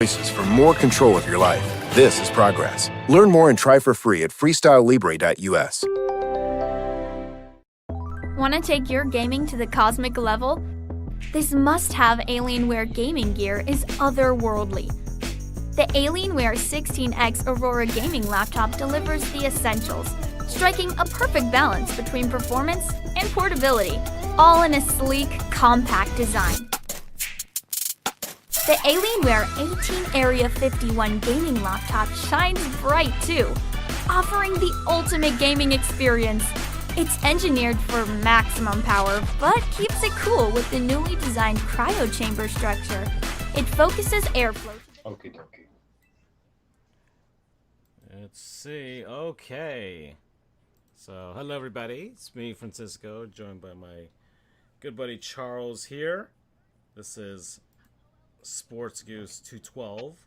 choices for more control of your life. This is progress. Learn more and try for free at freestylelibre.us. Want to take your gaming to the cosmic level? This must-have Alienware gaming gear is otherworldly. The Alienware 16X Aurora gaming laptop delivers the essentials, striking a perfect balance between performance and portability, all in a sleek, compact design. The Alienware 18 Area 51 gaming laptop shines bright too, offering the ultimate gaming experience. It's engineered for maximum power, but keeps it cool with the newly designed cryo chamber structure. It focuses airflow. Okie dokie. Let's see. Okay. So, hello everybody. It's me, Francisco, joined by my good buddy Charles here. This is Sports Goose 212.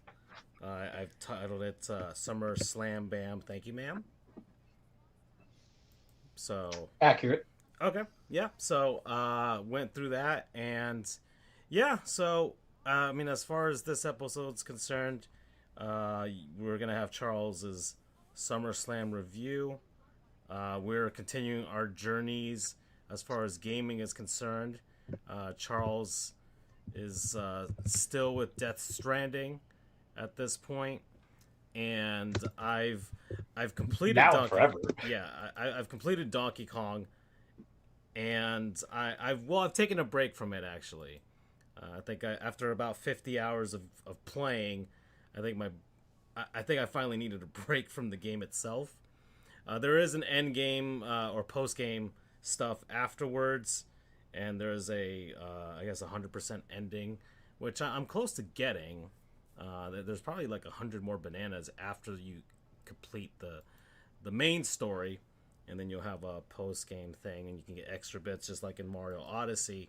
I've titled it SummerSlam Bam. Thank you, ma'am. So accurate. Okay. Yeah. So went through that, and yeah. So I mean, as far as this episode's concerned, we're gonna have Charles's SummerSlam review. We're continuing our journeys as far as gaming is concerned. Charles is still with Death Stranding at this point, and I've completed now forever. Yeah, I've completed Donkey Kong, and I've taken a break from it actually. I think after about 50 hours of playing, I think I finally needed a break from the game itself. There is an end game or post game stuff afterwards, and there's I guess 100% ending, which I'm close to getting. There's probably like 100 more bananas after you complete the main story, and then you'll have a post game thing, and you can get extra bits just like in Mario Odyssey.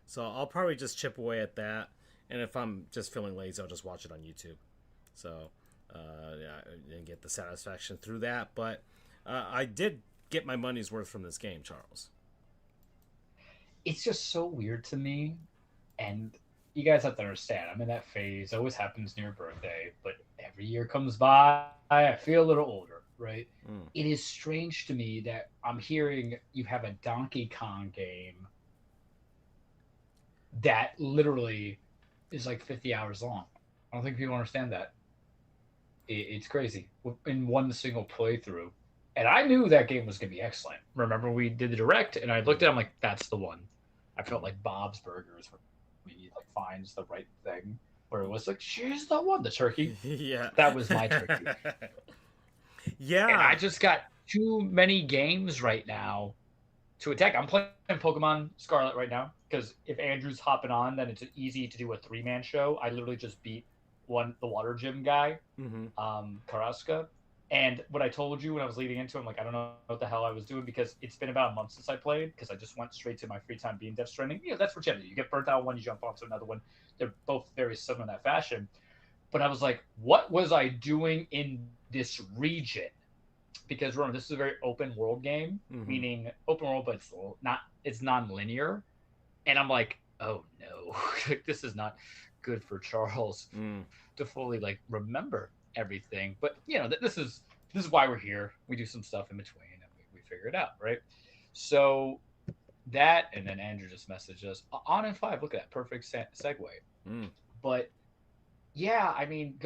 So I'll probably just chip away at that, and if I'm just feeling lazy, I'll just watch it on YouTube. So yeah, and get the satisfaction through that. But I did get my money's worth from this game, Charles. It's just so weird to me, and you guys have to understand, I'm in that phase. It always happens near birthday, but every year comes by, I feel a little older, right? It is strange to me that I'm hearing you have a Donkey Kong game that literally is like 50 hours long. I don't think people understand that. It's crazy. In one single playthrough. And I knew that game was going to be excellent. Remember, we did the direct, and I looked at it, I'm like, that's the one. I felt like Bob's Burgers when he like finds the right thing, where it was like, she's the one, the turkey. Yeah. That was my turkey. Yeah. And I just got too many games right now to attack. I'm playing Pokemon Scarlet right now, because if Andrew's hopping on, then it's easy to do a 3-man show. I literally just beat the water gym guy, Karaska. And what I told you when I was leading into it, I'm like, I don't know what the hell I was doing, because it's been about a month since I played, because I just went straight to my free time being Death Stranding. You know, that's what you have to do. You get burnt out one, you jump onto another one. They're both very similar in that fashion. But I was like, what was I doing in this region? Because remember, this is a very open world game, meaning open world, but it's non-linear. And I'm like, oh no, this is not good for Charles to fully like remember everything. But you know, this is why we're here. We do some stuff in between, and we figure it out, right? So that, and then Andrew just messaged us on in 5. Look at that perfect segue. But yeah, I mean,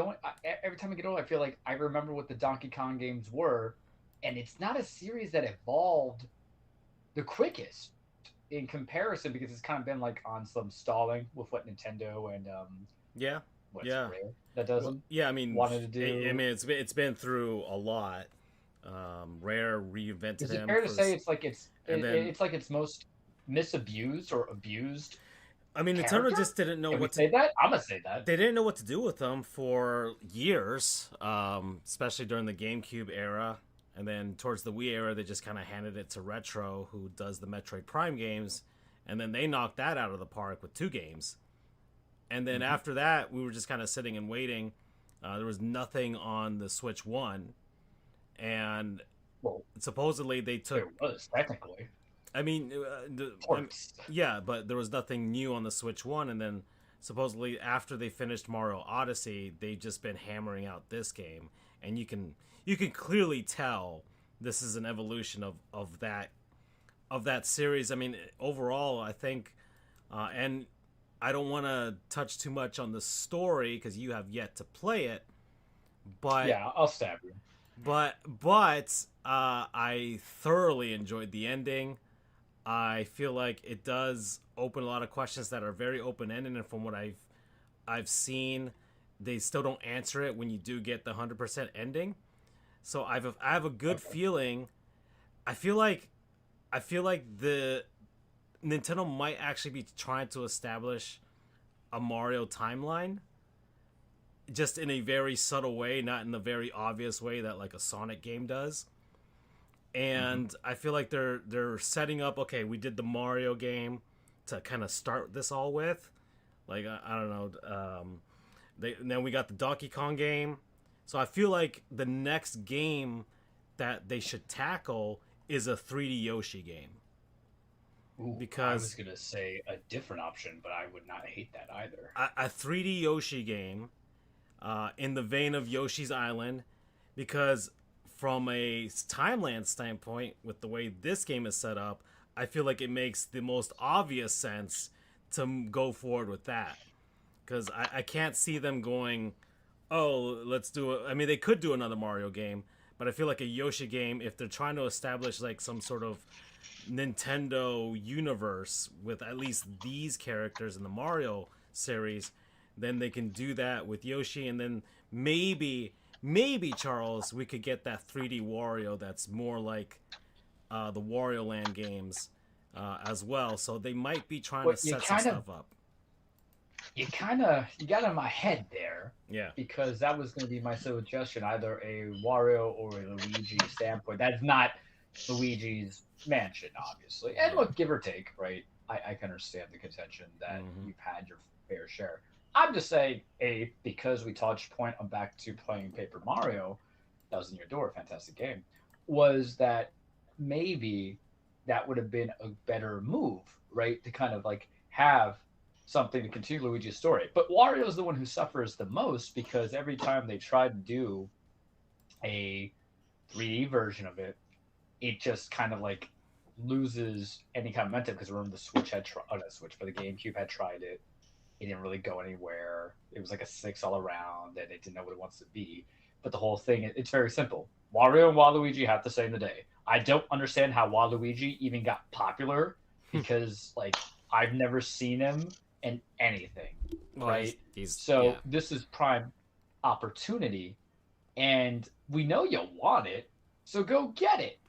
every time I get older, I feel like I remember what the Donkey Kong games were, and it's not a series that evolved the quickest in comparison, because it's kind of been like on some stalling with what Nintendo and Rare that doesn't. Well, yeah, I mean, wanted to do. I mean, it's been through a lot. Rare reinvented him. Is it fair to say it's like its most misabused or abused? I mean, Nintendo just didn't know what to say that. I'm gonna say that they didn't know what to do with them for years, especially during the GameCube era, and then towards the Wii era, they just kind of handed it to Retro, who does the Metroid Prime games, and then they knocked that out of the park with 2 games. And then after that, we were just kind of sitting and waiting. There was nothing on the Switch 1. And supposedly they took... There was, technically. I mean, yeah, but there was nothing new on the Switch 1. And then supposedly after they finished Mario Odyssey, they've just been hammering out this game, and you can clearly tell this is an evolution of that series. I mean, overall, I think, and I don't want to touch too much on the story because you have yet to play it, but yeah, I'll stab you. But I thoroughly enjoyed the ending. I feel like it does open a lot of questions that are very open ended, and from what I've seen, they still don't answer it when you do get the 100% ending. So I have a good feeling. I feel like the Nintendo might actually be trying to establish a Mario timeline, just in a very subtle way, not in the very obvious way that like a Sonic game does. And I feel like they're setting up, okay, we did the Mario game to kind of start this all with. Like, I don't know. And then we got the Donkey Kong game. So I feel like the next game that they should tackle is a 3D Yoshi game. Ooh, because I was going to say a different option, but I would not hate that either. A 3D Yoshi game in the vein of Yoshi's Island, because from a timeline standpoint, with the way this game is set up, I feel like it makes the most obvious sense to go forward with that. Because I can't see them going, oh, let's do it. I mean, they could do another Mario game, but I feel like a Yoshi game, if they're trying to establish like some sort of Nintendo universe with at least these characters in the Mario series, then they can do that with Yoshi, and then maybe Charles, we could get that 3D Wario that's more like the Wario Land games as well. So they might be trying to set some stuff up. You got in my head there. Yeah. Because that was going to be my suggestion, either a Wario or a Luigi standpoint. That is not Luigi's Mansion, obviously. And look, give or take, right? I can understand the contention that you've had your fair share. I'm just saying, because we touched point on back to playing Paper Mario, that was in your door, fantastic game, was that maybe that would have been a better move, right? To kind of like have something to continue Luigi's story. But Wario is the one who suffers the most, because every time they try to do a 3D version of it, it just kind of like loses any kind of momentum, because remember the Switch had but the GameCube had tried it. It didn't really go anywhere. It was like a 6 all around, and it didn't know what it wants to be. But the whole thing, it's very simple. Wario and Waluigi have to stay in the day. I don't understand how Waluigi even got popular, because like I've never seen him in anything, right? So this is prime opportunity, and we know you want it, so go get it,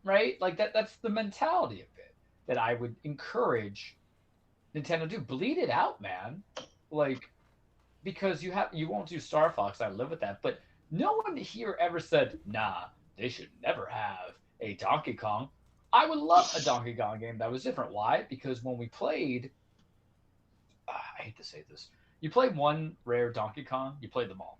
right? Like that's the mentality of it that I would encourage Nintendo do. Bleed it out, man. Like, because you won't do Star Fox. I live with that, but no one here ever said, nah, they should never have a Donkey Kong. I would love a Donkey Kong game that was different. Why? Because when we played, I hate to say this, you played one rare Donkey Kong, you played them all.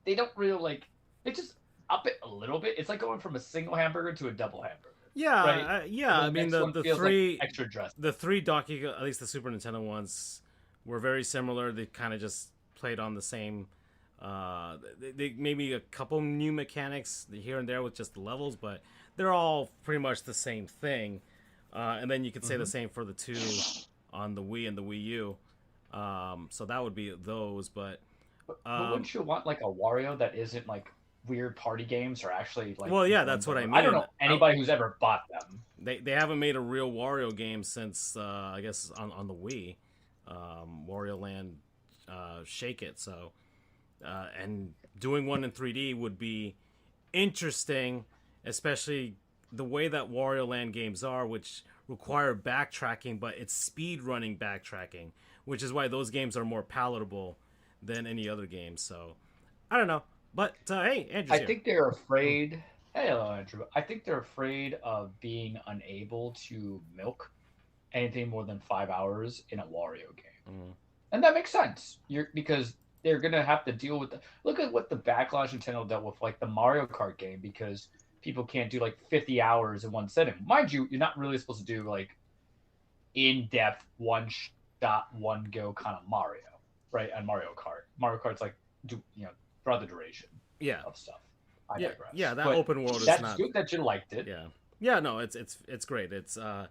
They don't really like, they just up it a little bit. It's like going from a single hamburger to a double hamburger. Yeah, right? I mean the three like extra dress. The three Donkey, at least the Super Nintendo ones, were very similar. They kind of just played on the same. They maybe a couple new mechanics here and there with just the levels, but they're all pretty much the same thing. And then you could say the same for the two on the Wii and the Wii U. So that would be those, but wouldn't you want like a Wario that isn't like weird party games, or actually like? Well, yeah, that's what I mean. I don't know anybody who's ever bought them. They haven't made a real Wario game since I guess on the Wii, Wario Land, Shake It. So, and doing one in 3D would be interesting, especially the way that Wario Land games are, which require backtracking, but it's speed running backtracking, which is why those games are more palatable than any other game. So, I don't know. But hey, Andrew's I think they're afraid. Hey, hello, Andrew. I think they're afraid of being unable to milk anything more than 5 hours in a Wario game, and that makes sense. Because they're gonna have to deal with look at what the backlash Nintendo dealt with, like the Mario Kart game, because people can't do like 50 hours in one sitting. Mind you, you're not really supposed to do like in-depth, one shot, one go kind of Mario. right? And Mario Kart. Mario Kart's like throughout the duration Yeah, of stuff. I yeah, digress. yeah. That But open world is that's not. good that you liked it. Yeah, yeah. No, it's great. It's I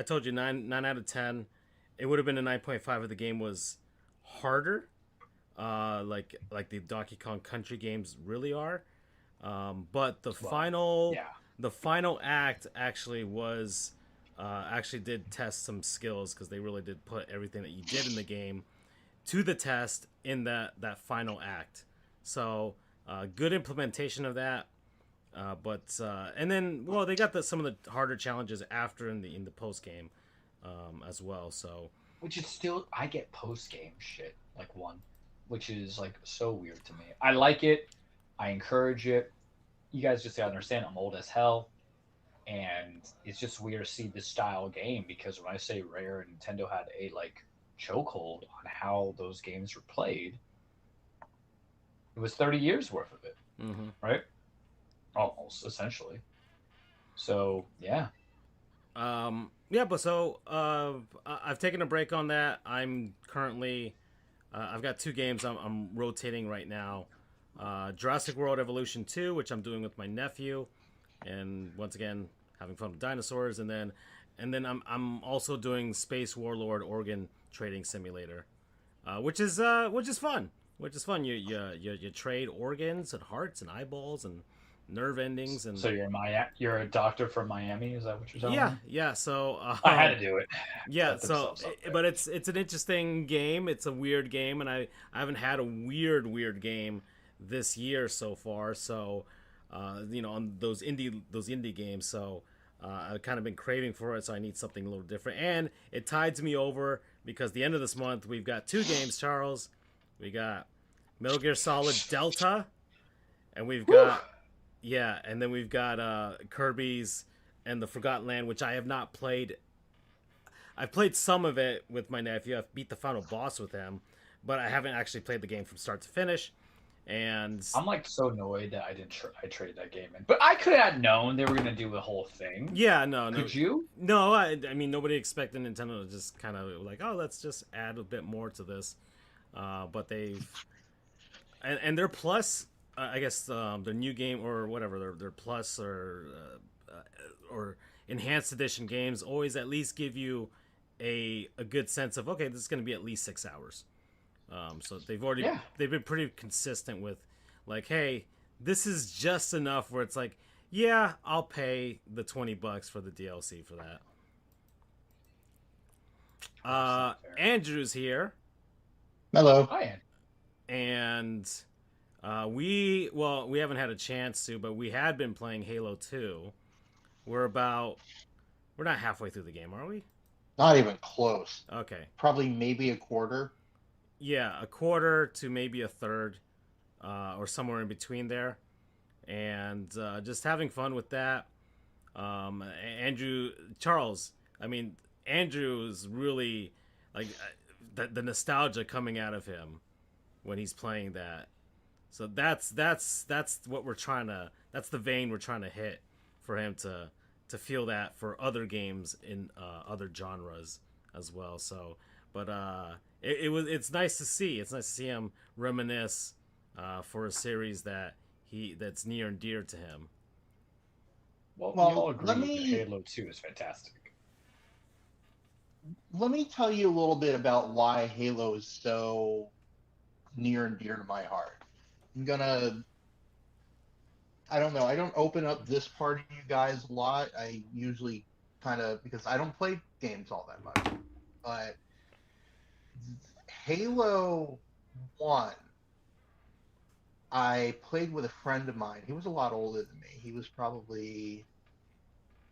told you 9 out of 10. It would have been a 9.5 if the game was harder, like the Donkey Kong Country games really are. But Yeah. the final act actually was actually did test some skills because they really did put everything that you did in the game to the test in that final act. So good implementation of that. But and then they got some of the harder challenges after in the post game as well. So Which is still I get post game shit like one, which is like so weird to me. I like it. I encourage it. You guys just gotta understand I'm old as hell, and it's just weird to see this style game because when I say Rare and Nintendo had a like chokehold on how those games were played, it was 30 years worth of it, mm-hmm. right? Almost essentially. So yeah, Yeah, but I've taken a break on that. I'm currently I've got 2 games I'm rotating right now. Jurassic World Evolution 2, which I'm doing with my nephew, and once again having fun with dinosaurs, and then I'm also doing Space Warlord Organ Trading Simulator, which is fun. Which is fun. You trade organs and hearts and eyeballs and nerve endings and. so you're a doctor from Miami. Is that what you're telling Yeah, me? yeah. So I had to do it. yeah, Set so themselves up there. but it's an interesting game. It's a weird game, and I haven't had a weird game this year so far. So on those indie games. So I've kind of been craving for it. So I need something a little different, and it tides me over because the end of this month we've got 2 games, Charles. We got Metal Gear Solid Delta, and we've got and then we've got Kirby's and the Forgotten Land, which I have not played. I've played some of it with my nephew. I've beat the final boss with him, but I haven't actually played the game from start to finish. And I'm like so annoyed that I didn't. I traded that game in, but I could have known they were gonna do the whole thing. yeah, no, Could you? no. I mean, nobody expected Nintendo to just kind of like, oh, let's just add a bit more to this. But they've and their plus, I guess their new game or whatever their plus or enhanced edition games always at least give you a good sense of, okay, this is going to be at least 6 hours. So they've been pretty consistent with like, hey, this is just enough where it's like, yeah, I'll pay the $20 for the DLC for that. Andrew's here. Hello. Hi, And we haven't had a chance to, but we had been playing Halo 2. We're not halfway through the game, are we? Not even close. Okay. Probably maybe a quarter. Yeah, a quarter to maybe a third, or somewhere in between there, and just having fun with that. Charles, I mean, Andrew's really like the nostalgia coming out of him when he's playing that. So that's what we're trying to. That's the vein we're trying to hit for him to feel that for other games in other genres as well. So, but it's nice to see. It's nice to see him reminisce for a series that's near and dear to him. Well, Well, we all agree let that me- Halo 2 is fantastic. Let me tell you a little bit about why Halo is so near and dear to my heart. I don't know, I don't open up this part of you guys a lot. I usually because I don't play games all that much. But Halo 1, I played with a friend of mine. He was a lot older than me. He was probably,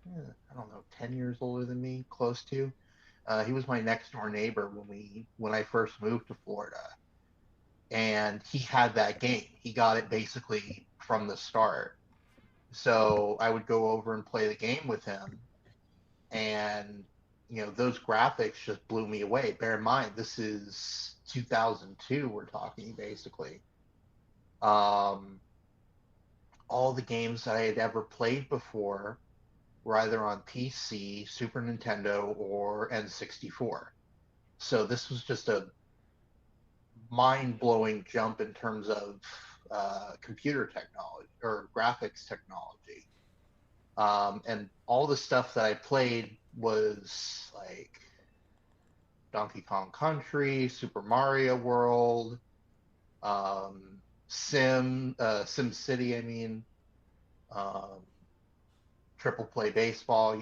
I don't know, 10 years older than me, close to. He was my next door neighbor when I first moved to Florida. And he had that game. He got it basically from the start. So I would go over and play the game with him. And, those graphics just blew me away. Bear in mind, this is 2002 we're talking, basically. All the games that I had ever played before were either on PC, Super Nintendo, or N64. So this was just a mind-blowing jump in terms of computer technology or graphics technology. And all the stuff that I played was like Donkey Kong Country, Super Mario World, Sim City, I mean, um, Triple Play Baseball,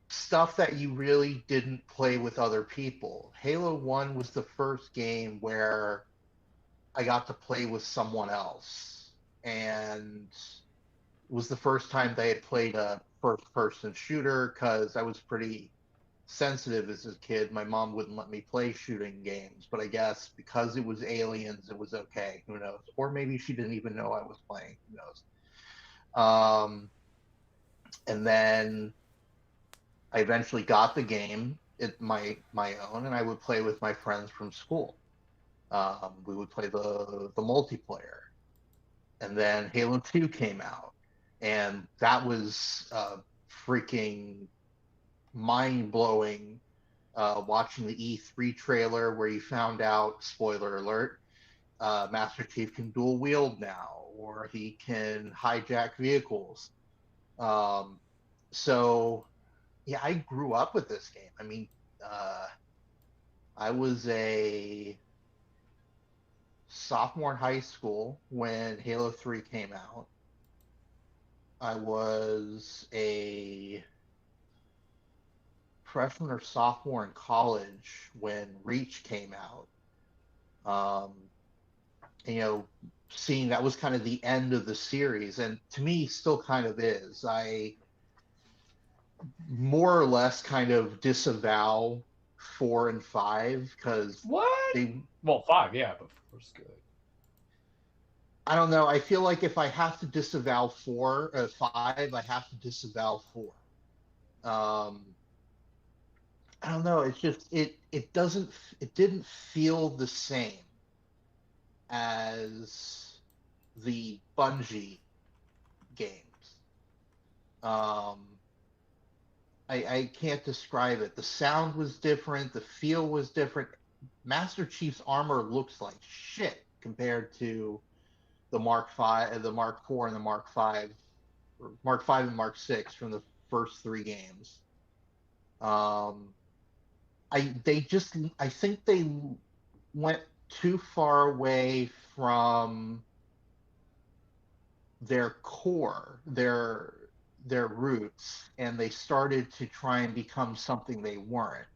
stuff that you really didn't play with other people. Halo 1 was the first game where I got to play with someone else. And it was the first time they had played a first-person shooter because I was pretty sensitive as a kid. My mom wouldn't let me play shooting games, but I guess because it was aliens, it was okay. Who knows? Or maybe she didn't even know I was playing. Who knows? And then I eventually got the game, my own, and I would play with my friends from school. We would play the multiplayer, and then Halo 2 came out, and that was freaking mind-blowing. Watching the E3 trailer where you found out, spoiler alert, Master Chief can dual wield now, or he can hijack vehicles. So yeah, I grew up with this game. I mean, I was a sophomore in high school when Halo 3 came out. I was a freshman or sophomore in college when Reach came out. Seeing that was kind of the end of the series, and to me still kind of is. I more or less kind of disavow 4 and 5 because What? 5, yeah, but 4's good. I don't know. I feel like if I have to disavow 5, I have to disavow 4. I don't know. It's just it didn't feel the same as the Bungie games. I can't describe it. The sound was different. The feel was different. Master Chief's armor looks like shit compared to the Mark V, the Mark IV, and the Mark V, or Mark V and Mark VI from the first 3 games. I think they went too far away from their core, their roots, and they started to try and become something they weren't.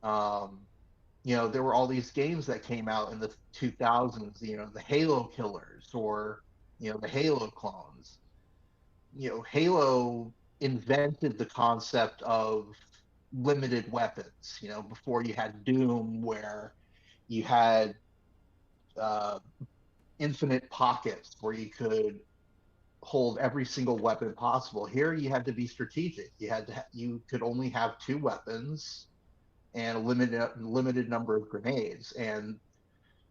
There were all these games that came out in the 2000s, the Halo killers or, the Halo clones. Halo invented the concept of limited weapons, before you had Doom where you had infinite pockets where you could hold every single weapon possible. Here you had to be strategic. You could only have 2 weapons and a limited number of grenades. And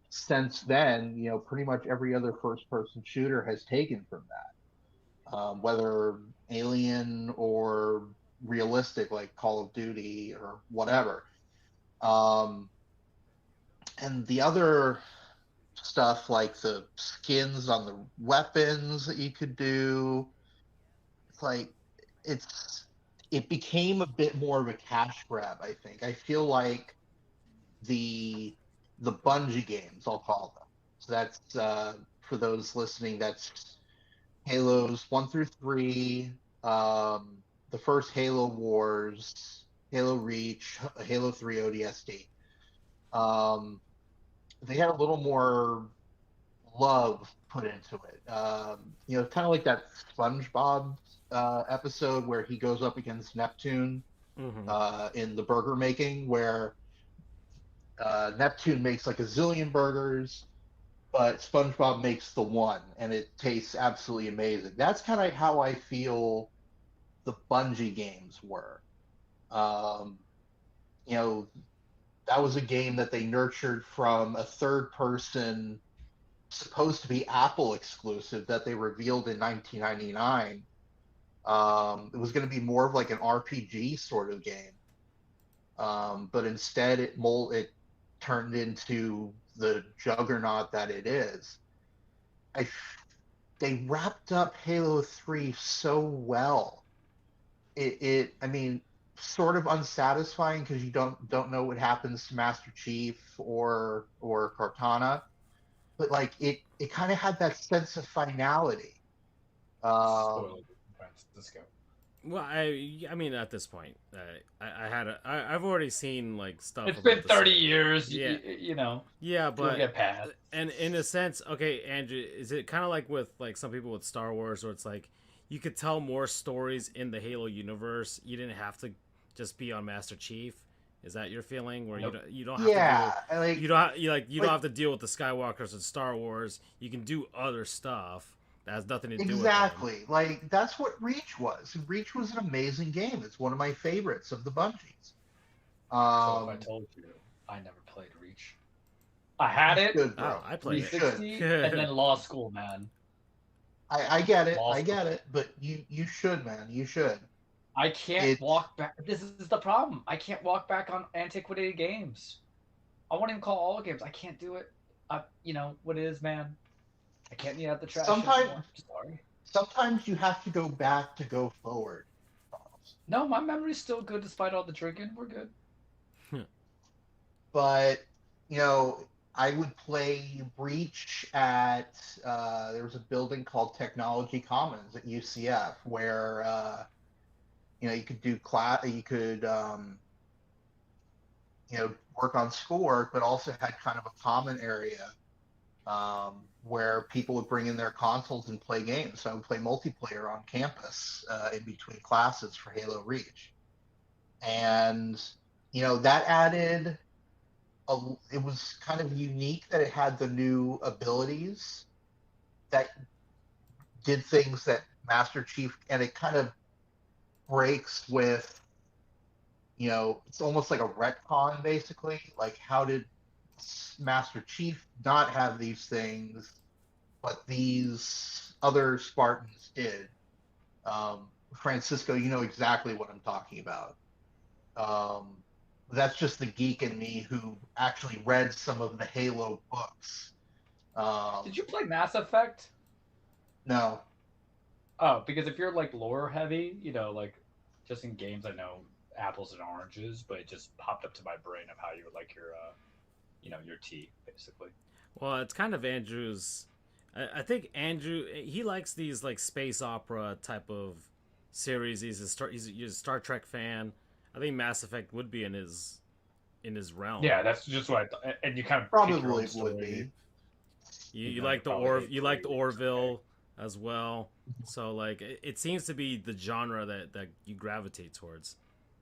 since then, pretty much every other first-person shooter has taken from that, whether alien or realistic like Call of Duty or whatever. And the other stuff like the skins on the weapons that you could do, it became a bit more of a cash grab, I think. I feel like the Bungie games, I'll call them. So that's for those listening, that's Halos 1 through 3, the first Halo Wars, Halo Reach, Halo 3 ODST. They had a little more love put into it. Kind of like that SpongeBob episode where he goes up against Neptune in the burger making, where Neptune makes like a zillion burgers, but SpongeBob makes the one, and it tastes absolutely amazing. That's kind of how I feel the Bungie games were. That was a game that they nurtured from a third person, supposed to be Apple exclusive, that they revealed in 1999. It was going to be more of like an RPG sort of game. But instead it turned into the juggernaut that it is. I They wrapped up Halo 3 so well. I mean, sort of unsatisfying because you don't know what happens to Master Chief or Cortana, but like it kind of had that sense of finality. Spoiler, Francisco. Well, I mean, at this point, I've already seen like stuff. It's about been the 30 series. years. Yeah, You know. yeah, You'll but get past. and in a sense, okay, Andrew, is it kind of like with like some people with Star Wars, where it's like you could tell more stories in the Halo universe. You didn't have to just be on Master Chief. Is that your feeling? Where Nope. you don't have Yeah, to deal, like you don't have to deal with the Skywalkers in Star Wars. You can do other stuff that has nothing to do with them. exactly. Like that's what Reach was. Reach was an amazing game. It's one of my favorites of the Bungies. So if I told you, I never played Reach. I had it, Good, bro. Oh, I played it. 360, and then law school, man. I get it. Law I get school. it. But you should, man. You should. I can't It's- walk back. This is the problem. I can't walk back on antiquated games. I won't even call all games. I can't do it. You know what it is, man. I can't eat out the trash Sometimes- anymore. Sorry. Sometimes you have to go back to go forward. No, my memory's still good despite all the drinking. We're good. But you know, I would play Breach at there was a building called Technology Commons at UCF where you know you could do you know, work on schoolwork, but also had kind of a common area where people would bring in their consoles and play games. So I would play multiplayer on campus in between classes for Halo Reach, and you know that added. It was kind of unique that it had the new abilities that did things that Master Chief, and it kind of breaks with, you know, it's almost like a retcon basically. Like, how did Master Chief not have these things, but these other Spartans did? Francisco, you know exactly what I'm talking about. That's just the geek in me who actually read some of the Halo books. Did you play Mass Effect? No. Oh, because if you're like lore heavy, you know, like just in games, I know apples and oranges, but it just popped up to my brain of how you would like your, you know, your tea, basically. Well, it's kind of Andrew's. I think Andrew, he likes these like space opera type of series. He's a Star Trek fan. I think Mass Effect would be in his realm. Yeah, that's just what I thought. And you kind of Probably would be. You like the Orville as well. So like it seems to be the genre that you gravitate towards.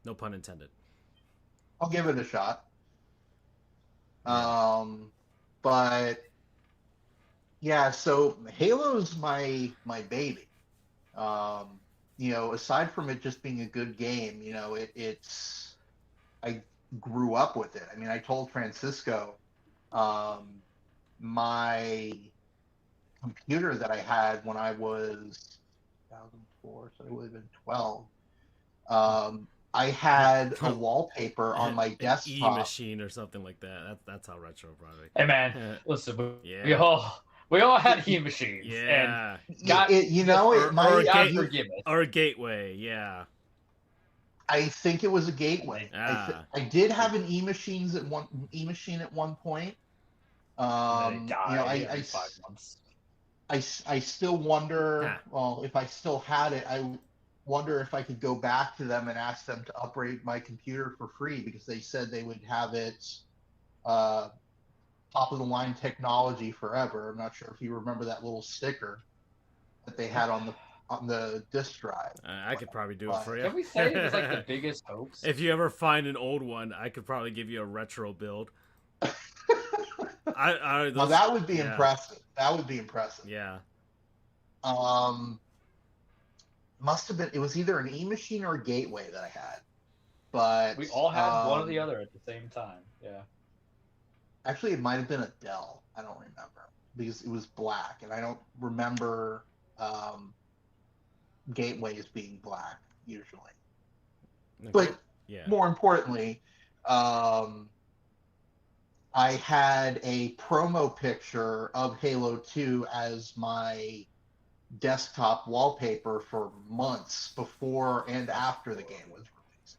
No pun intended. I'll give it a shot. But yeah, so Halo's my baby. You know, aside from it just being a good game, you know, it's I grew up with it. I mean, I told Francisco, my computer that I had when I was 2004, so it would have been 12. I had a wallpaper on my desktop. E-machine or something like that. That's how retro probably. Hey man, listen, Yeah. we all had e-machines. Yeah. And got, You know, it might God be- forgive us. Or a gateway, yeah. I think it was a gateway. Ah. I did have an e-machine at one point. And they You know, die every 5 months. I still wonder. Ah. Well, if I still had it, I wonder if I could go back to them and ask them to upgrade my computer for free, because they said they would have it top of the line technology forever. I'm not sure if you remember that little sticker that they had on the disk drive. I could probably do it for you. Can we say it was like the biggest hoax? If you ever find an old one, I could probably give you a retro build. Well, that would be impressive. That would be impressive. Yeah. Must have been. It was either an e-machine or a gateway that I had, but We all had one or the other at the same time. Yeah. Actually, it might have been a Dell. I don't remember because it was black, and I don't remember gateways being black usually. Okay. But yeah. more importantly, I I had a promo picture of Halo 2 as my desktop wallpaper for months before and after the game was released.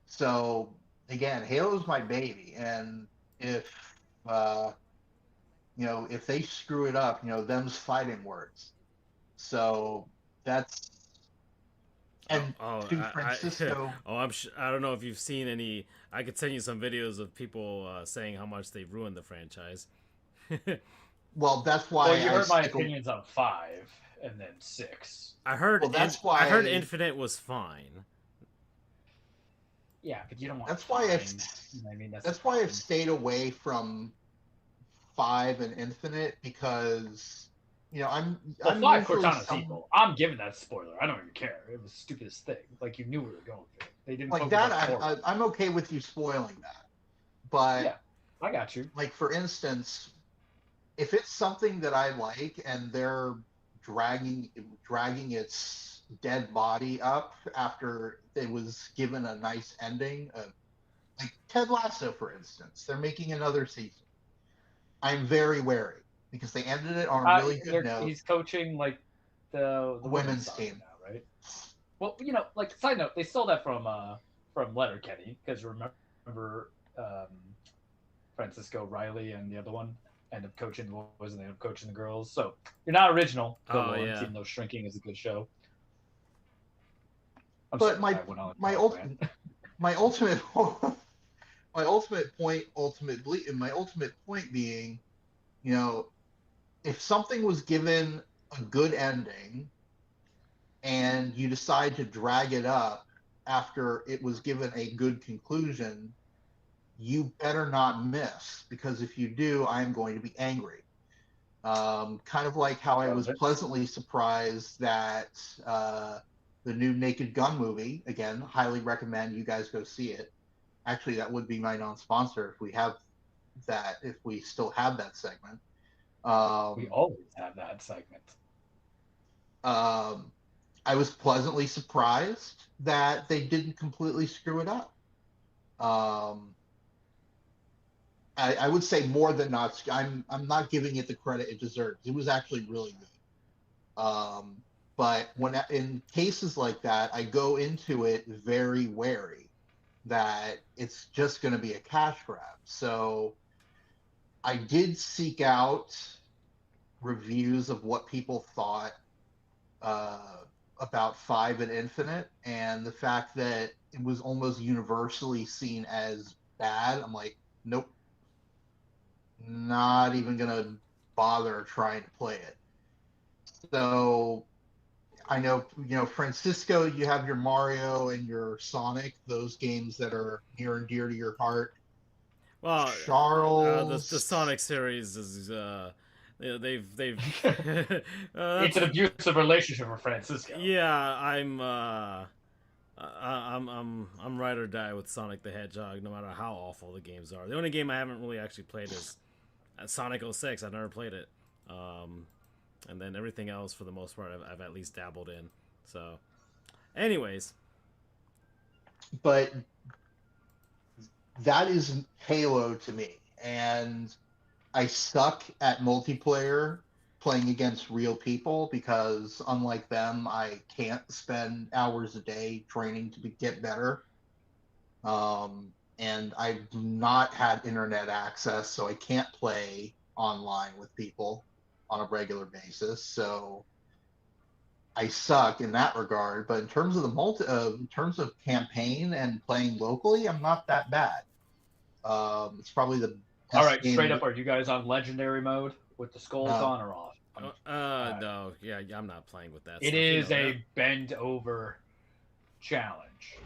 So again, Halo's my baby, and if if they screw it up, them's fighting words. So that's and to Francisco. I don't know if you've seen any. I could send you some videos of people saying how much they've ruined the franchise. Well, that's why. Well, you heard my opinions on 5 and then 6. I heard. Well, that's why I heard Infinite was fine. Yeah, but you don't want. That's why that's why I've stayed away from 5 and Infinite, because I'm 5 Cortana's evil. I'm giving that spoiler. I don't even care. It was the stupidest thing. Like, you knew we were going through it. They didn't like that. I'm okay with you spoiling that, but yeah, I got you. Like, for instance, if it's something that I like and they're dragging its dead body up after it was given a nice ending, like Ted Lasso, for instance, they're making another season. I'm very wary because they ended it on a really good note. He's coaching like the women's team now, right? Well, like, side note, they stole that from Letterkenny, because remember Francisco Riley and the other one end up coaching the boys and they end up coaching the girls. So you're not original, yeah. Even though Shrinking is a good show. But my ultimate point being, if something was given a good ending and you decide to drag it up after it was given a good conclusion, you better not miss, because if you do, I'm going to be angry. Kind of like how I was pleasantly surprised that the new Naked Gun movie, again, highly recommend you guys go see it. Actually, that would be my non-sponsor if we still have that segment. We always have that segment. I was pleasantly surprised that they didn't completely screw it up. I would say more than not. I'm not giving it the credit it deserves. It was actually really good. But in cases like that, I go into it very wary that it's just going to be a cash grab. So I did seek out reviews of what people thought about 5 and Infinite, and the fact that it was almost universally seen as bad. I'm like, nope, not even going to bother trying to play it. So I know, Francisco, you have your Mario and your Sonic, those games that are near and dear to your heart. Well, Charles, the Sonic series is they've it's an abusive relationship with Francisco. Yeah, I'm ride or die with Sonic the Hedgehog, no matter how awful the games are. The only game I haven't really actually played is Sonic 06. I've never played it. And then everything else, for the most part, I've at least dabbled in. So, anyways. But that is Halo to me. And I suck at multiplayer playing against real people, because unlike them, I can't spend hours a day training to get better. And I've not had internet access, so I can't play online with people on a regular basis. So I suck in that regard. But in terms of in terms of campaign and playing locally, I'm not that bad. It's probably the best. All right, straight up, are you guys on legendary mode with the skulls on or off? No. Yeah, I'm not playing with that. It is a bend over challenge.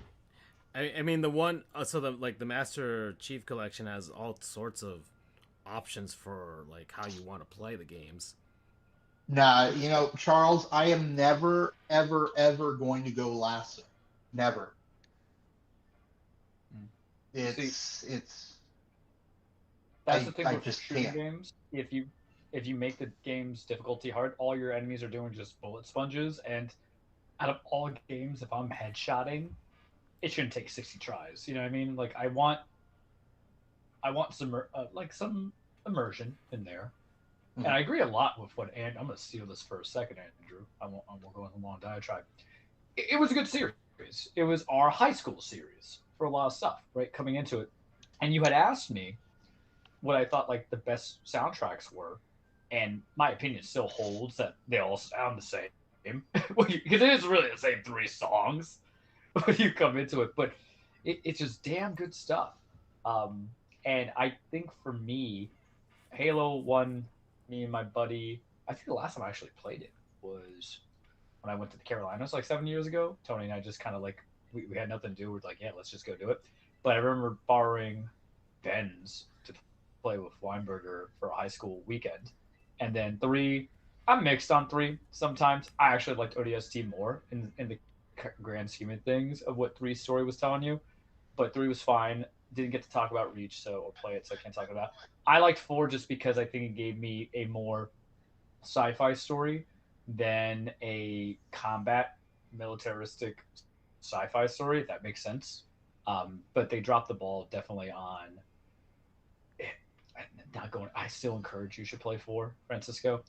I mean, the one, the Master Chief Collection has all sorts of options for like how you want to play the games. Nah, Charles, I am never, ever, ever going to go lasso. Never. It's. That's the thing with shooting games. If you make the game's difficulty hard, all your enemies are doing just bullet sponges, and out of all games, if I'm headshotting it shouldn't take 60 tries. You know what I mean? Like I want some like some immersion in there. And I agree a lot with what and I'm going to steal this for a second, Andrew. I won't go on a long diatribe. It was a good series. It was our high school series for a lot of stuff, right? Coming into it. And you had asked me what I thought like the best soundtracks were. And my opinion still holds that they all sound the same. Because it is really the same 3 songs when you come into it. But it's just damn good stuff. And I think for me, Halo 1, me and my buddy, I think the last time I actually played it was when I went to the Carolinas like 7 years ago. Tony and I just kind of like, we had nothing to do. We're like, yeah, let's just go do it. But I remember borrowing Ben's to play with Weinberger for a high school weekend. And then 3, I'm mixed on 3 sometimes. I actually liked ODST more in the grand scheme of things of what 3's story was telling you. But 3 was fine. Didn't get to talk about Reach or play it, so I can't talk about it. I liked 4 just because I think it gave me a more sci-fi story than a combat militaristic sci-fi story, if that makes sense. But they dropped the ball definitely on not going. I still encourage you should play 4, Francisco,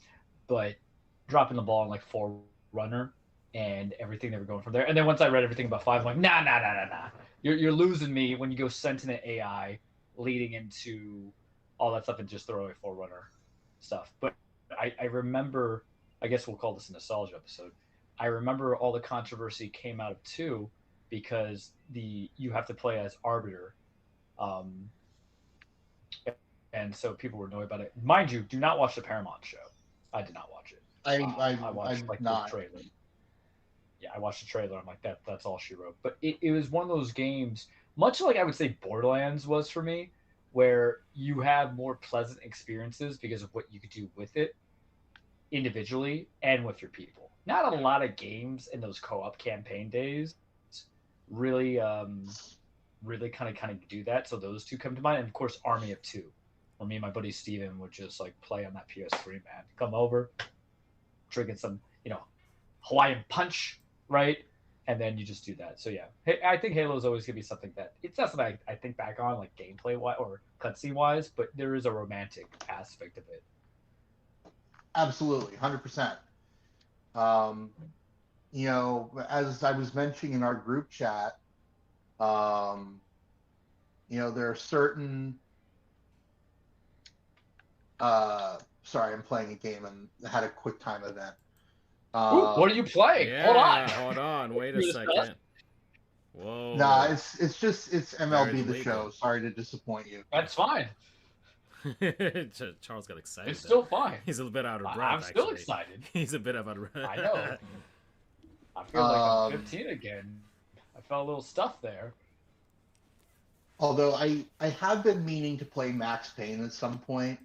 but dropping the ball on like 4 runner and everything they were going from there. And then once I read everything about 5, I'm like, nah. You're losing me when you go sentient AI leading into all that stuff and just throw away 4 runner stuff. But I remember, I guess we'll call this a nostalgia episode. I remember all the controversy came out of 2 because you have to play as Arbiter. And so people were annoyed about it. Mind you, do not watch the Paramount show. I did not watch it. I watched like not. the trailer. Yeah, I watched the trailer. I'm like, that's all she wrote. But it was one of those games, much like I would say Borderlands was for me, where you have more pleasant experiences because of what you could do with it individually and with your people. Not a lot of games in those co-op campaign days really kind of do that. So those 2 come to mind. And of course, Army of 2. Where me and my buddy Steven would just like play on that PS3, man. Come over, drinking some, Hawaiian punch, right? And then you just do that. So yeah, I think Halo is always gonna be something that it's not something I think back on like gameplay wise or cutscene wise, but there is a romantic aspect of it. Absolutely, 100%. As I was mentioning in our group chat, there are certain. Sorry, I'm playing a game and had a quick time event. What are you playing? Yeah, hold on. Wait a second. Whoa. Nah, it's MLB Very The legal. Show. Sorry to disappoint you. That's fine. Charles got excited. It's still fine. He's a bit out of breath. I'm still actually. excited. He's a bit out of breath. I know. I feel like I'm 15 again. I felt a little stuff there. Although I have been meaning to play Max Payne at some point.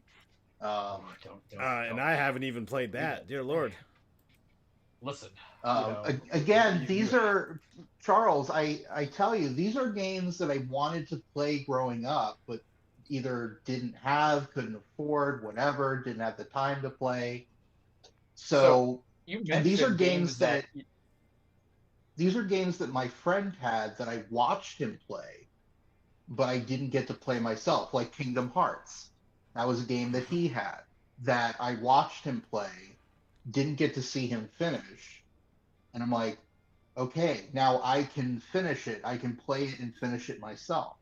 And I haven't even played that. Dear Lord. Listen. Again, these are Charles. I tell you, these are games that I wanted to play growing up, but either didn't have, couldn't afford, whatever, didn't have the time to play. So and these are games that my friend had that I watched him play, but I didn't get to play myself, like Kingdom Hearts. That was a game that he had that I watched him play, didn't get to see him finish. And I'm like, okay, now I can finish it. I can play it and finish it myself.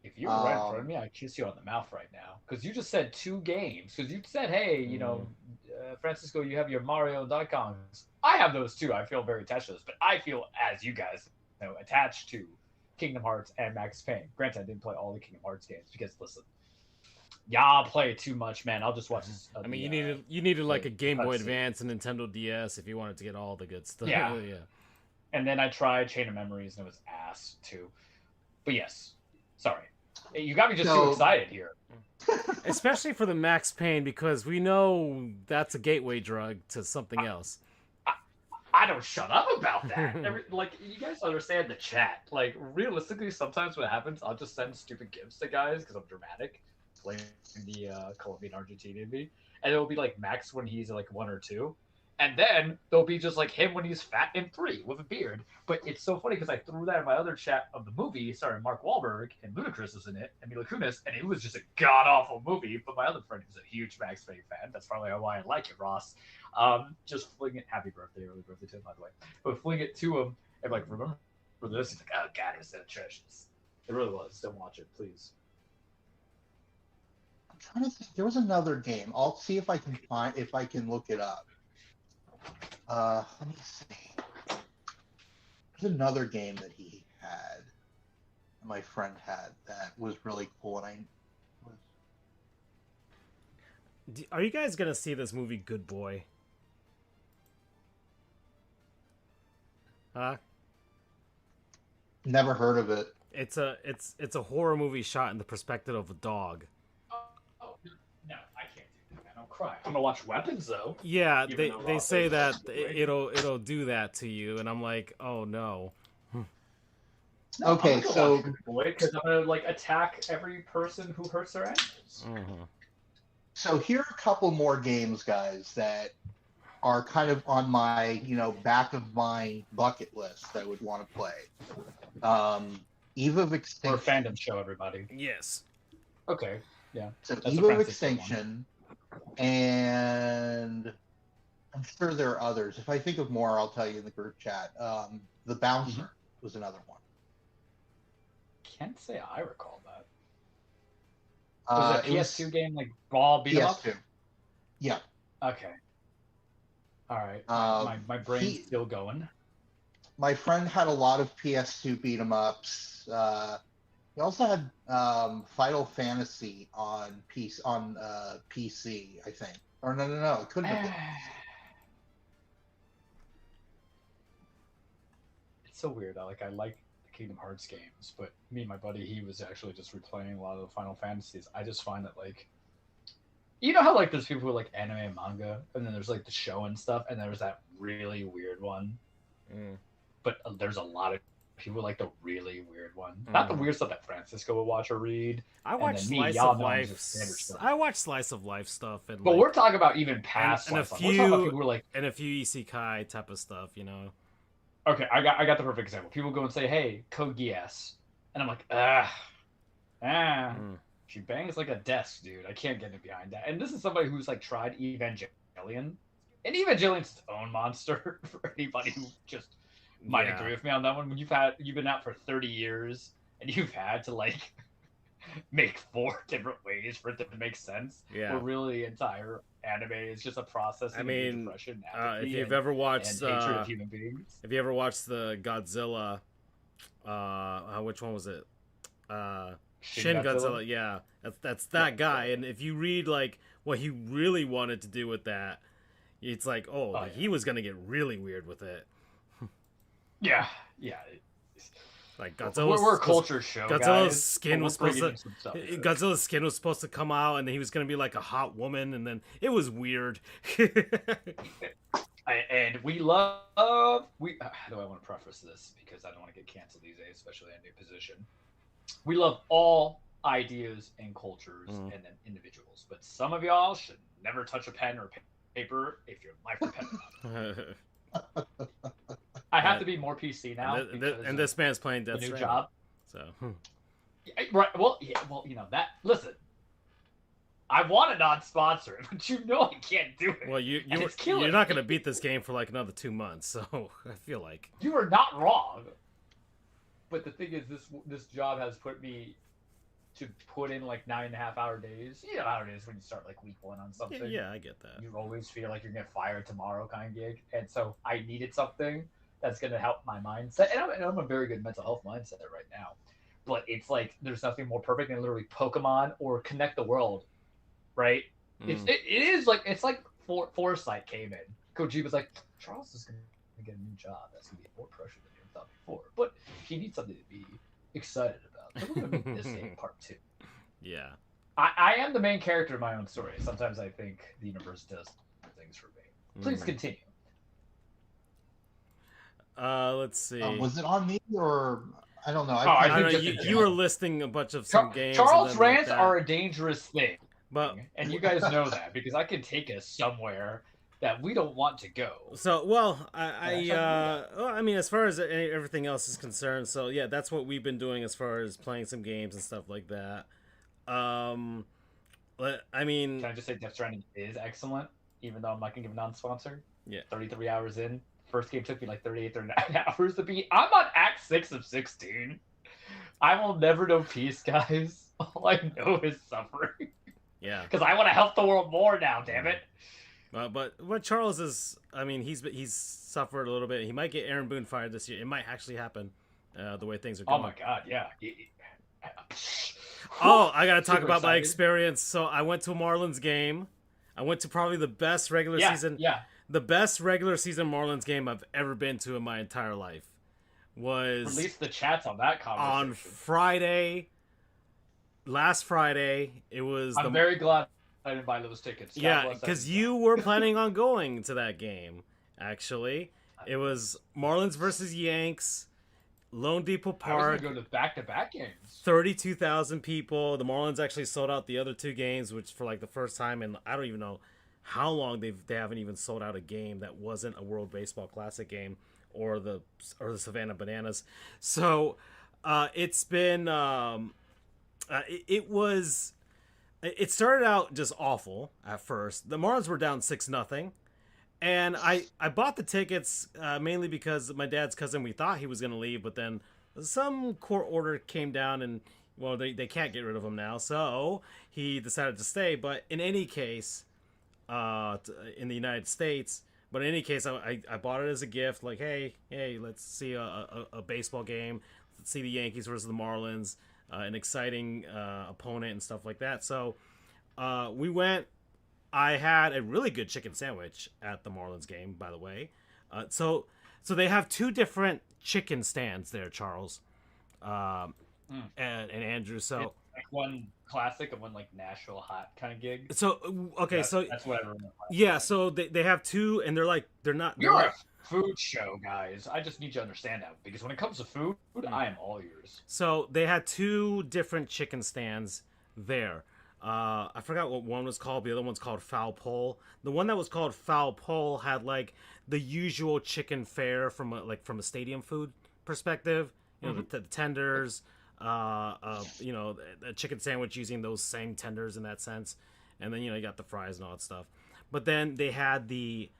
If you were right in front of me, I'd kiss you on the mouth right now. Because you just said 2 games. Because you said, hey, Francisco, you have your Mario and Donkey Kongs. I have those too. I feel very attached to those. But I feel, as you guys know, attached to Kingdom Hearts and Max Payne. Granted, I didn't play all the Kingdom Hearts games because, listen, y'all play it too much, man. I'll just watch this. I mean, you needed like a Game Boy Advance and Nintendo DS if you wanted to get all the good stuff. Yeah. Yeah. And then I tried Chain of Memories and it was ass too. But yes, sorry. You got me just too excited here. Especially for the Max Payne because we know that's a gateway drug to something else. I don't shut up about that. You guys understand the chat. Like, realistically, sometimes what happens, I'll just send stupid gifts to guys because I'm dramatic. Playing the Colombian Argentinian me. And it'll be like Max when he's like 1 or 2. And then there'll be just like him when he's fat and 3 with a beard. But it's so funny because I threw that in my other chat of the movie starring Mark Wahlberg and Ludacris is in it, and Mila Kunis, and it was just a god awful movie. But my other friend who's a huge Max Payne fan, that's probably why I like it, Ross. Just fling it. Happy birthday, early birthday to him, by the way. But fling it to him and like, remember this? He's like, oh god, it was so atrocious. It really was. Don't watch it, please. I'm trying to think. There was another game. I'll see if I can look it up. Let me see. There's another game that he had, my friend had, that was really cool, and Are you guys gonna see this movie, Good Boy? Huh? never heard of it. It's a horror movie shot in the perspective of a dog. No, I can't do that. I don't cry. I'm gonna watch Weapons though. Yeah, they say that it'll do that to you, and I'm like, oh no. Okay, so because I'm gonna like attack every person who hurts their animals. Mm-hmm. So here are a couple more games, guys, that are kind of on my, back of my bucket list that I would want to play. Eve of Extinction. Or a fandom show, everybody. Yes. Okay. Yeah. So That's Eve a of Francisco Extinction, and I'm sure there are others. If I think of more, I'll tell you in the group chat. The Bouncer was another one. Can't say I recall that. Was it a PS2 game like Ball beat 'em up? PS2. Yeah. Okay. All right. My brain's still going. My friend had a lot of PS2 beat 'em ups. He also had Final Fantasy on PC, I think. Or no, it couldn't have been. It's so weird. I like the Kingdom Hearts games, but me and my buddy, he was actually just replaying a lot of the Final Fantasies. I just find that like, you know how like there's people who like anime and manga, and then there's like the show and stuff, and there's that really weird one. But there's a lot of people like the really weird one, not the weird stuff that Francisco would watch or read. I watch slice of life. I watch slice of life stuff, and but we're talking about even past and a few, we're talking about people who are like, and a few isekai type of stuff, Okay, I got the perfect example. People go and say, "Hey, Code Geass," and I'm like, she bangs like a desk, dude. I can't get behind that. And this is somebody who's like tried Evangelion, and Evangelion's its own monster for anybody who just might agree with me on that one. When you've been out for 30 years and you've had to like make 4 different ways for it to make sense. Yeah. Where really entire anime is just a process. I mean, depression, if you've ever watched hatred of human beings. If you ever watched the Godzilla, which one was it? Shin Godzilla. Yeah, that's that guy. And if you read like what he really wanted to do with that, it's like, he was gonna get really weird with it. Yeah. Like Godzilla's, we're a culture show. Godzilla's skin was supposed to. Godzilla's skin was supposed to come out, and he was going to be like a hot woman, and then it was weird. And we love. How do I want to preface this? Because I don't want to get canceled these days, especially in a new position. We love all ideas and cultures and then individuals, but some of y'all should never touch a pen or paper if your life depends on it. I have to be more PC now. And this man's playing Death Stranding. Job. So. Right. Well, that. Listen, I want to not sponsor it, but I can't do it. Well, you're not going to beat this game for like another 2 months, so I feel like you are not wrong. But the thing is, this job has put me to put in like 9.5-hour days. You know how it is when you start like week 1 on something. Yeah, I get that. You always feel like you're gonna get fired tomorrow kind of gig, and so I needed something that's gonna help my mindset. And I'm a very good mental health mindset right now, but it's like there's nothing more perfect than literally Pokemon or Connect the World, right? It is like it's like Foresight came in. Kojima's like, Charles is gonna get a new job. That's gonna be more pressure than you thought before, but he needs something to be excited about. So we're gonna make this game part 2. Yeah. I am the main character of my own story. Sometimes I think the universe does things for me. Please continue. Let's see. Was it on me or I don't know? I don't know. You were listing a bunch of some games. Charles rants are a dangerous thing, but and you guys know that because I can take us somewhere that we don't want to go. So, I mean, as far as everything else is concerned, so yeah, that's what we've been doing as far as playing some games and stuff like that. I mean, Can I just say Death Stranding is excellent, even though I'm not gonna give a non-sponsor. yeah. 33 hours in. First game took me like 38, 39 hours to beat. I'm on Act 6 of 16. I will never know peace, guys. All I know is suffering. Yeah. Because I want to help the world more now, damn it. But what Charles is, I mean, he's suffered a little bit. He might get Aaron Boone fired this year. It might actually happen, the way things are going. Oh my god, yeah. Oh, I gotta talk Super about my excited. experience. So I went to a Marlins game. I went to probably the best regular season. Yeah. The best regular season Marlins game I've ever been to in my entire life was Release the chats on that conversation. on Friday. Last Friday, it was. I'm very glad I didn't buy those tickets. God Yeah, bless that. because you were planning on going to that game. Actually, it was Marlins versus Yanks, Lone Depot I was Park. going to go to back-to-back games. 32,000 people. The Marlins actually sold out the other two games, which for like the first time in I don't even know how long they haven't even sold out a game that wasn't a World Baseball Classic game or the Savannah Bananas. So it's been it started out just awful at first. The Marlins were down 6-0. And I bought the tickets mainly because my dad's cousin, we thought he was going to leave, but then some court order came down and, well, they can't get rid of him now. So he decided to stay. But in any case, in the United States, but in any case, I bought it as a gift. Like, hey, let's see a baseball game. Let's see the Yankees versus the Marlins, an exciting opponent and stuff like that. So we went. I had a really good chicken sandwich at the Marlins game, by the way. So they have two different chicken stands there, Charles, and Andrew. So It's like one classic and one like Nashville hot kind of gig. so okay, That's what I remember. yeah, so they have two, and they're not. You're a food show, guys. I just need you to understand that because when it comes to food, I am all ears. So they had two different chicken stands there. I forgot what one was called. The other one's called Foul Pole. The one that was called Foul Pole had like the usual chicken fare from a stadium food perspective. You know, the tenders. You know, a chicken sandwich using those same tenders in that sense, and then you got the fries and all that stuff. But then they had the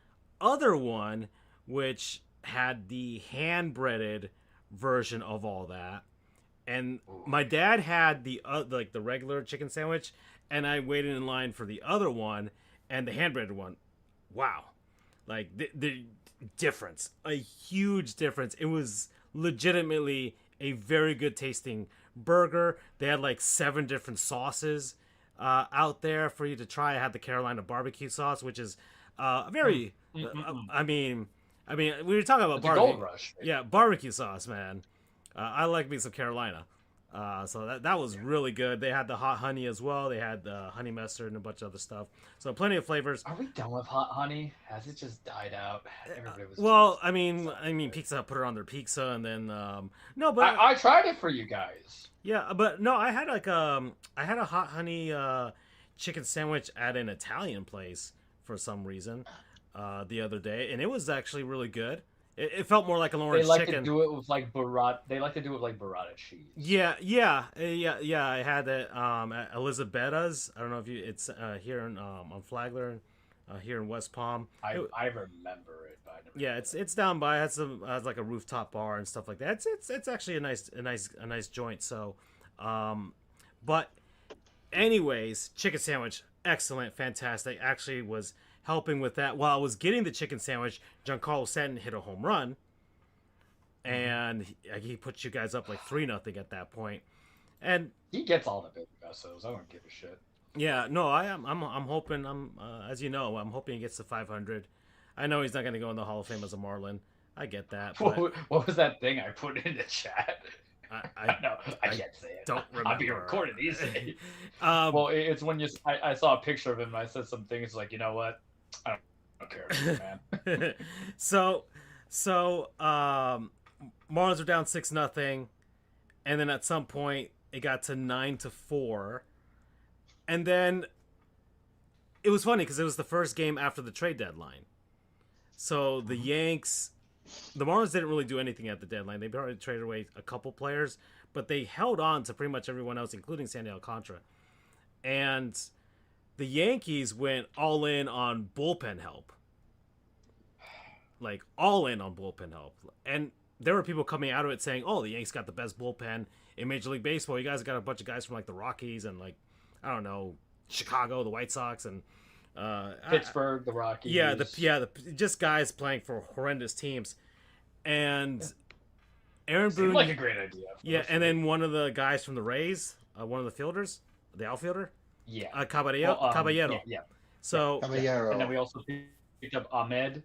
other one, which had the hand breaded version of all that. And my dad had the the regular chicken sandwich, and I waited in line for the other one and the hand breaded one. Wow, like the difference, a huge difference. It was legitimately a very good tasting burger. They had like 7 different sauces out there for you to try. I had the Carolina barbecue sauce, which is very. I mean, we were talking about barbecue. Gold Rush. Yeah, barbecue sauce, man. I like me some Carolina. So that was really good. They had the hot honey as well. They had the honey mustard and a bunch of other stuff. So plenty of flavors. Are we done with hot honey? Has it just died out? Everybody was. Well, I mean, Pizza Hut put it on their pizza, and then no, but I tried it for you guys. yeah, but no, I had a hot honey chicken sandwich at an Italian place for some reason the other day, and it was actually really good. It felt more like an orange They like chicken. to do it with like burrata. They like to do it with like burrata cheese. Yeah. I had it at Elisabetta's. I don't know if it's here on Flagler, here in West Palm. I remember it, but I never Yeah, it's down by. It has like a rooftop bar and stuff like that. It's actually a nice joint. So, but anyways, chicken sandwich, excellent, fantastic. Actually, was helping with that while I was getting the chicken sandwich. Giancarlo Stanton hit a home run, and he put you guys up like 3-0 at that point. And he gets all the big vessels. I don't give a shit. yeah, no, I'm hoping. As you know, I'm hoping he gets to 500. I know he's not going to go in the Hall of Fame as a Marlin. I get that. But What was that thing I put in the chat? I No, I can't say it. don't I'll be remember. recorded easily. Well, It's when I saw a picture of him and I said some things like, you know what? I don't care, man. so Marlins were down 6-0, and then at some point it got to 9-4, and then it was funny because it was the first game after the trade deadline. So the Marlins didn't really do anything at the deadline. They already traded away a couple players, but they held on to pretty much everyone else, including Sandy Alcantara. And the Yankees went all in on bullpen help. Like, all in on bullpen help. And there were people coming out of it saying, oh, the Yankees got the best bullpen in Major League Baseball. You guys got a bunch of guys from, like, the Rockies and, like, I don't know, Chicago, the White Sox, and Pittsburgh, the Rockies. Just guys playing for horrendous teams. And Aaron Seemed Boone... like a great idea. Yeah, and then one of the guys from the Rays, one of the fielders, the outfielder? Yeah. Caballero. Yeah. So... Caballero. And then we also picked up Ahmed.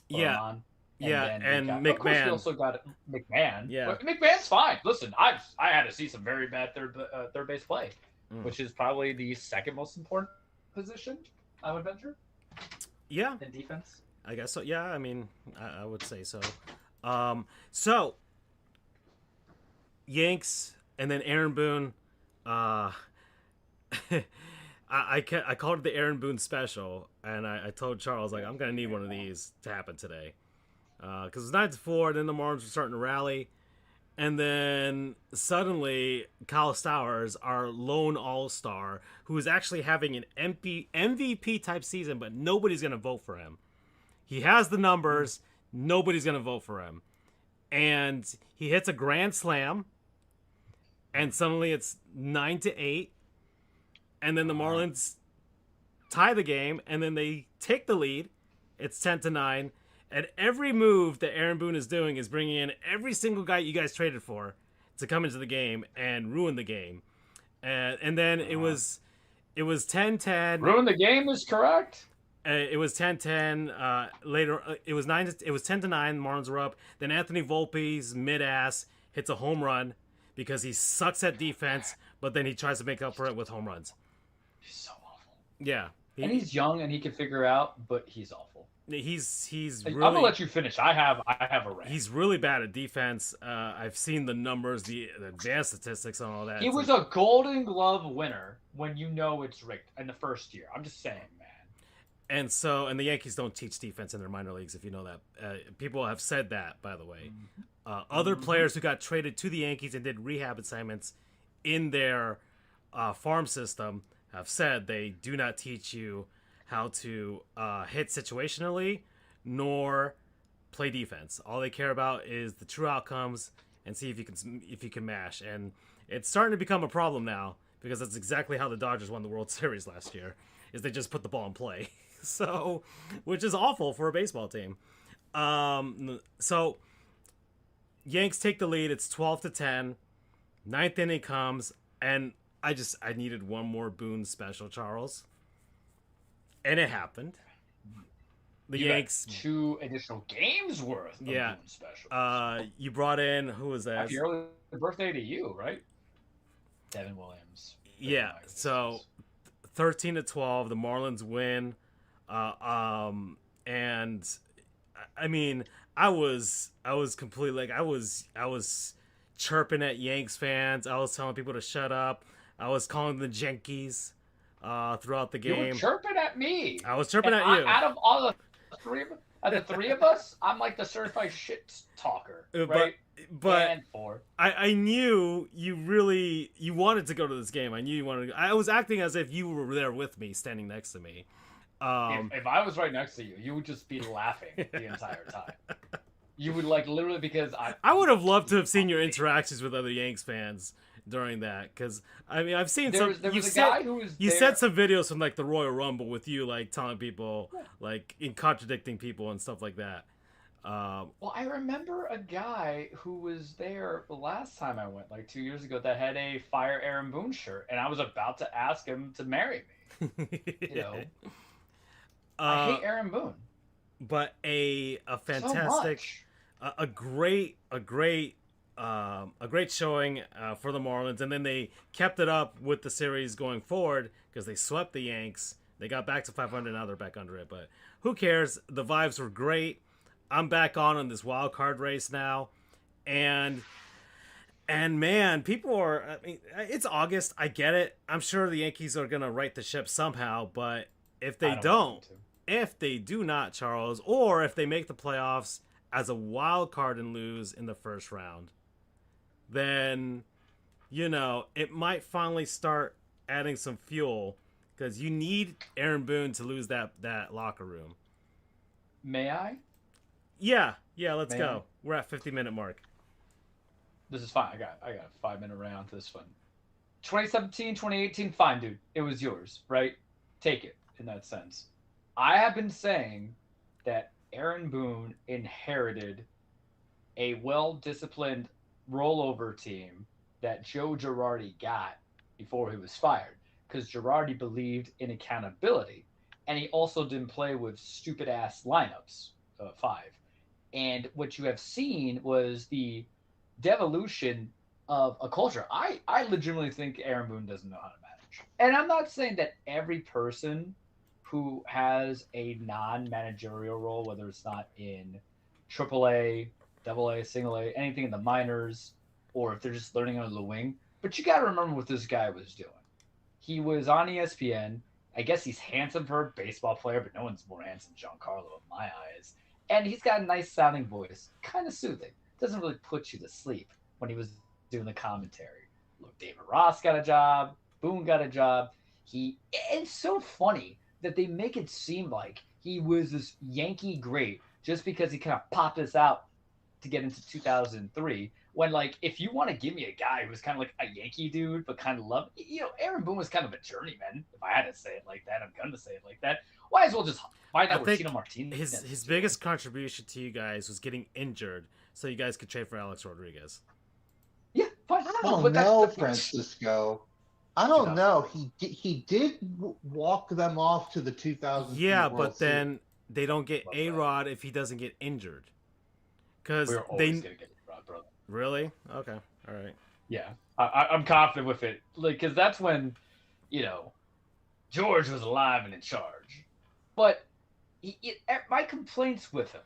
Yeah. And Of course, we McMahon. also got McMahon. Yeah. But McMahon's fine. Listen, I had to see some very bad third base play, which is probably the second most important position, I would venture. Yeah. In defense. I guess so. Yeah, I mean, I would say so. So, Yanks, and then Aaron Boone. I called it the Aaron Boone special, and I told Charles, like, I'm going to need one of these to happen today. Because it was 9-4, then the Marlins were starting to rally. And then suddenly, Kyle Stowers, our lone all-star, who is actually having an MVP-type season, but nobody's going to vote for him. He has the numbers. Nobody's going to vote for him. And he hits a grand slam. And suddenly it's 9-8. And then the Marlins tie the game. And then they take the lead. It's 10-9. And every move that Aaron Boone is doing is bringing in every single guy you guys traded for to come into the game and ruin the game. And then it was 10-10. Ruin the game is correct. It was 10-10. Later, it was 10-9. Marlins were up. Then Anthony Volpe's mid-ass hits a home run because he sucks at defense, but then he tries to make up for it with home runs. He's so awful. Yeah. And he's young and he can figure out, but he's awful. He's really, I'm gonna let you finish. I have a rant. He's really bad at defense. I've seen the numbers, the advanced statistics, and all that. He was a Golden Glove winner when you know it's rigged in the first year. I'm just saying, man. And the Yankees don't teach defense in their minor leagues, if you know that. People have said that, by the way. Other players who got traded to the Yankees and did rehab assignments in their farm system have said they do not teach you how to hit situationally nor play defense. All they care about is the true outcomes and see if you can mash. And it's starting to become a problem now because that's exactly how the Dodgers won the World Series last year. Is they just put the ball in play. So, which is awful for a baseball team. So Yanks take the lead. It's 12-10. Ninth inning comes, and I needed one more Boone special, Charles. And it happened. The Yanks got 2 additional games worth of Boone specials. You brought in, who was that? Happy early birthday to you, right? Devin Williams. Yeah. So 13-12, the Marlins win. And I mean, I was completely like I was chirping at Yanks fans. I was telling people to shut up. I was calling them Yankees throughout the game. You were chirping at me. I was chirping at you. Out of all the three of us, I'm like the certified shit talker, right? But I knew you wanted to go to this game. I knew you wanted to go. I was acting as if you were there with me, standing next to me. If I was right next to you, you would just be laughing the entire time. You would literally because I would have loved to have seen your interactions with other Yanks fans during that, because I mean I've seen you said some videos from the Royal Rumble with you telling people contradicting people and stuff like that. Well, I remember a guy who was there the last time I went 2 years ago that had a Fire Aaron Boone shirt, and I was about to ask him to marry me. I hate Aaron Boone, but a fantastic, a great showing for the Marlins, and then they kept it up with the series going forward because they swept the Yanks. They got back to 500. Now they're back under it, but who cares? The vibes were great. I'm back on this wild card race now, and man, people are. I mean, it's August. I get it. I'm sure the Yankees are gonna right the ship somehow, but If I they don't want don't, them if they do not, Charles, or if they make the playoffs as a wild card and lose in the first round, then, it might finally start adding some fuel because you need Aaron Boone to lose that locker room. May I? Yeah, let's May go. I? We're at 50-minute mark. This is fine. I got a 5-minute round to this one. 2017, 2018, fine, dude. It was yours, right? Take it in that sense. I have been saying that Aaron Boone inherited a well-disciplined rollover team that Joe Girardi got before he was fired, because Girardi believed in accountability, and he also didn't play with stupid-ass lineups, five. And what you have seen was the devolution of a culture. I legitimately think Aaron Boone doesn't know how to manage. And I'm not saying that every person who has a non-managerial role, whether it's not in AAA, AA, single A, anything in the minors, or if they're just learning under the wing. But you got to remember what this guy was doing. He was on ESPN. I guess he's handsome for a baseball player, but no one's more handsome than Giancarlo in my eyes. And he's got a nice sounding voice, kind of soothing. Doesn't really put you to sleep when he was doing the commentary. Look, David Ross got a job. Boone got a job. It's so funny that they make it seem like he was this Yankee great just because he kind of popped this out to get into 2003. When, like, if you want to give me a guy who was kind of like a Yankee dude, but kind of loved, Aaron Boone was kind of a journeyman. If I had to say it like that, I'm going to say it like that. Why as well just find out where Tino Martinez his biggest contribution to you guys was getting injured so you guys could trade for Alex Rodriguez. Yeah, fine. I don't know, Francisco. I don't know. He did walk them off to the 2000. Yeah, but then they don't get A-Rod if he doesn't get injured. Because we're always gonna get A-Rod, brother. Really? Okay. All right. Yeah, I'm confident with it. Like, because that's when, George was alive and in charge. But my complaints with him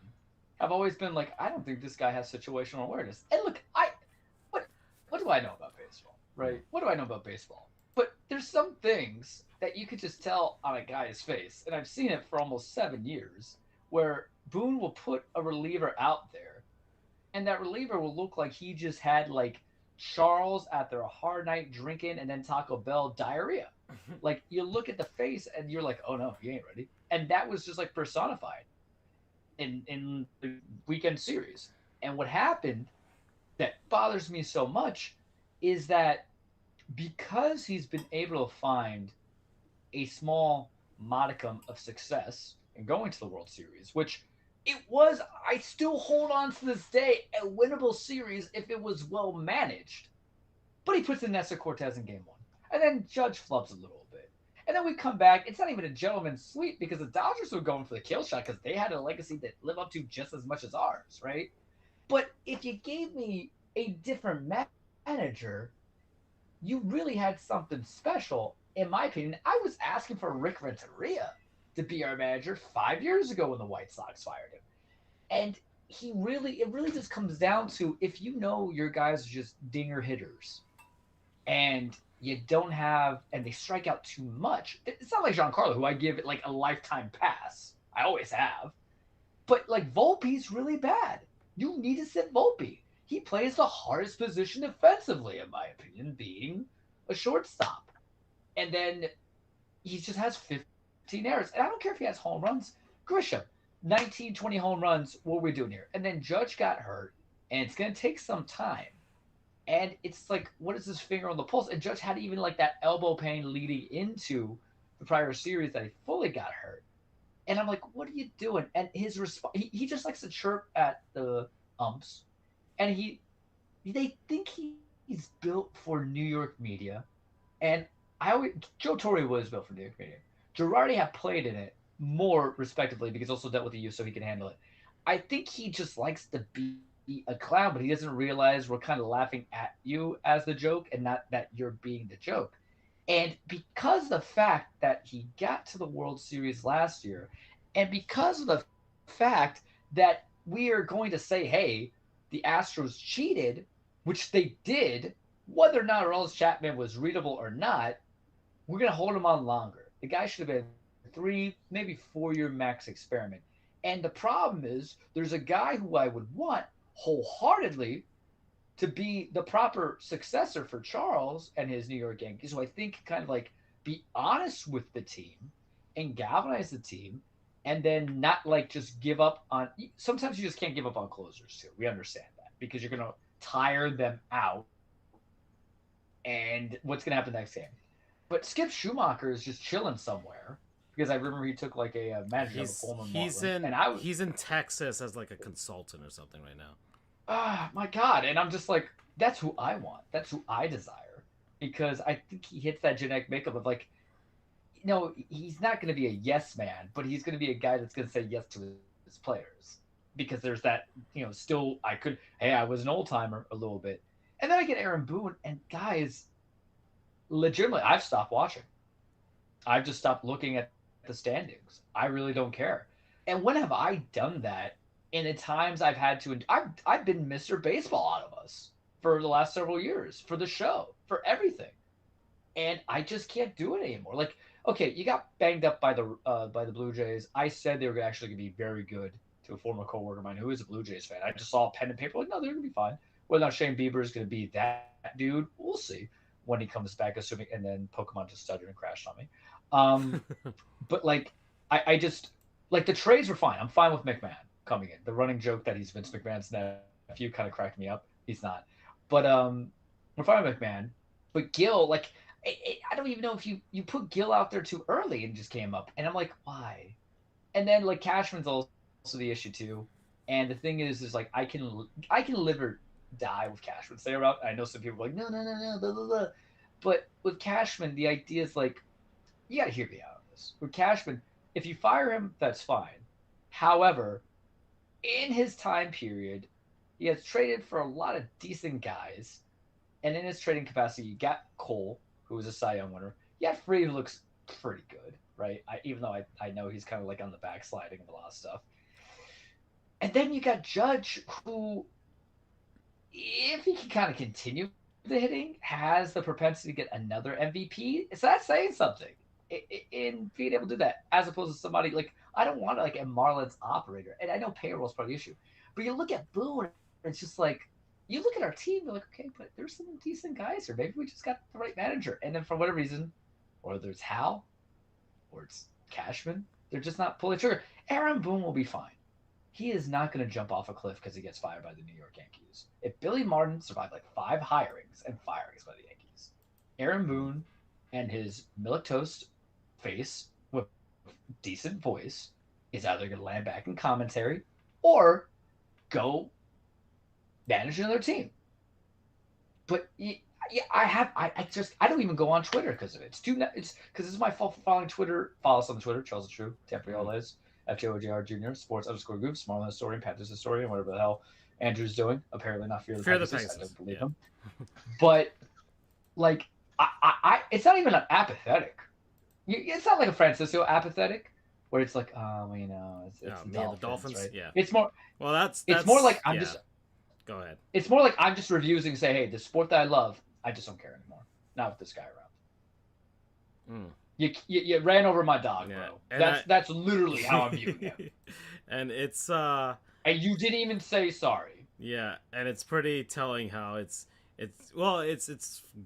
have always been like, I don't think this guy has situational awareness. And look, what do I know about baseball, right? What do I know about baseball? But there's some things that you could just tell on a guy's face, and I've seen it for almost 7 years, where Boone will put a reliever out there, and that reliever will look like he just had, like, Charles after a hard night drinking and then Taco Bell diarrhea. Like, you look at the face, and you're like, oh, no, he ain't ready. And that was just, like, personified in the weekend series. And what happened that bothers me so much is that because he's been able to find a small modicum of success in going to the World Series, which it was, I still hold on to this day, a winnable series if it was well managed. But he puts in Nestor Cortez in game one. And then Judge flubs a little bit. And then we come back. It's not even a gentleman's sweep because the Dodgers were going for the kill shot because they had a legacy that lived up to just as much as ours, right? But if you gave me a different manager, you really had something special, in my opinion. I was asking for Rick Renteria to be our manager 5 years ago when the White Sox fired him. And it really just comes down to, if you know your guys are just dinger hitters and you don't have, and they strike out too much. It's not like Giancarlo, who I give it like a lifetime pass. I always have. But like Volpe's really bad. You need to sit Volpe. He plays the hardest position defensively, in my opinion, being a shortstop. And then he just has 15 errors. And I don't care if he has home runs. Grisham, 19, 20 home runs. What are we doing here? And then Judge got hurt, and it's going to take some time. And it's like, what is his finger on the pulse? And Judge had even like that elbow pain leading into the prior series that he fully got hurt. And I'm like, what are you doing? And his response, he just likes to chirp at the umps. And they think he's built for New York media. And Joe Torre was built for New York media. Girardi had played in it more respectively because he also dealt with the youth so he can handle it. I think he just likes to be a clown, but he doesn't realize we're kind of laughing at you as the joke and not that you're being the joke. And because of the fact that he got to the World Series last year, and because of the fact that we are going to say, hey, the Astros cheated, which they did, whether or not Aroldis Chapman was readable or not, we're going to hold him on longer. The guy should have been 3, maybe 4-year max experiment. And the problem is, there's a guy who I would want wholeheartedly to be the proper successor for Charles and his New York Yankees, who I think kind of like be honest with the team and galvanize the team, and then not like just give up on. Sometimes you just can't give up on closers too. We understand that because you're going to tire them out. And what's going to happen next game? But Skip Schumacher is just chilling somewhere because I remember he took like a manager of a former Marlins, and he's in Texas as like a consultant or something right now. Ah, my God. And I'm just like, that's who I want. That's who I desire. Because I think he hits that genetic makeup of like, he's not going to be a yes man, but he's going to be a guy that's going to say yes to his players. Because there's that, still I was an old timer a little bit. And then I get Aaron Boone, and guys, legitimately, I've stopped watching. I've just stopped looking at the standings. I really don't care. And when have I done that? In the times I've had to, I've been Mr. Baseball out of us for the last several years, for the show, for everything, and I just can't do it anymore. Like, okay, you got banged up by the Blue Jays. I said they were actually going to be very good to a former coworker of mine who is a Blue Jays fan. I just saw pen and paper, like, no, they're going to be fine. Whether or not Shane Bieber is going to be that dude, we'll see when he comes back, assuming. And then Pokemon just stuttered and crashed on me. But like, I just like the trades were fine. I'm fine with McMahon coming in. The running joke that he's Vince McMahon's nephew kind of cracked me up. He's not. But we're fine with McMahon. But Gil, like, I don't even know if you put Gil out there too early and just came up. And I'm like, why? And then, like, Cashman's also the issue, too. And the thing is like, I can live or die with Cashman. Stay around. I know some people are like, no, blah, blah, blah. But with Cashman, the idea is, like, you got to hear me out on this. With Cashman, if you fire him, that's fine. However, in his time period, he has traded for a lot of decent guys. And in his trading capacity, you got Cole, who was a Cy Young winner. You got Free, who looks pretty good, right? Even though I know he's kind of like on the backsliding of a lot of stuff. And then you got Judge, who, if he can kind of continue the hitting, has the propensity to get another MVP. So that's saying something in being able to do that, as opposed to somebody like, I don't want like a Marlins operator. And I know payroll's part of the issue. But you look at Boone, it's just like, you look at our team, you're like, okay, but there's some decent guys here. Maybe we just got the right manager. And then for whatever reason, whether it's Hal or it's Cashman, they're just not pulling trigger. Aaron Boone will be fine. He is not going to jump off a cliff because he gets fired by the New York Yankees. If Billy Martin survived like 5 hirings and firings by the Yankees, Aaron Boone and his milquetoast face with decent voice is either going to land back in commentary or go manage another team. But I don't even go on Twitter because of it. It's because it's my fault for following Twitter. Follow us on Twitter, Charles the True, Tamprioles, FJOJR Jr., Sports _ Goofs, Marlin historian, Panthers historian, whatever the hell Andrew's doing. Apparently not Fear the Pegasus. I don't believe him. But like, I it's not even an apathetic. It's not like a Francisco apathetic where it's like, it's the Dolphins, right? Yeah. It's more. Well, that's it's more like I'm just. Go ahead. It's more like I'm just reviewing and say, hey, the sport that I love, I just don't care anymore. Not with this guy around. You ran over my dog, bro. That's literally how I'm viewing it. And it's and you didn't even say sorry. Yeah, and it's pretty telling how it's growing.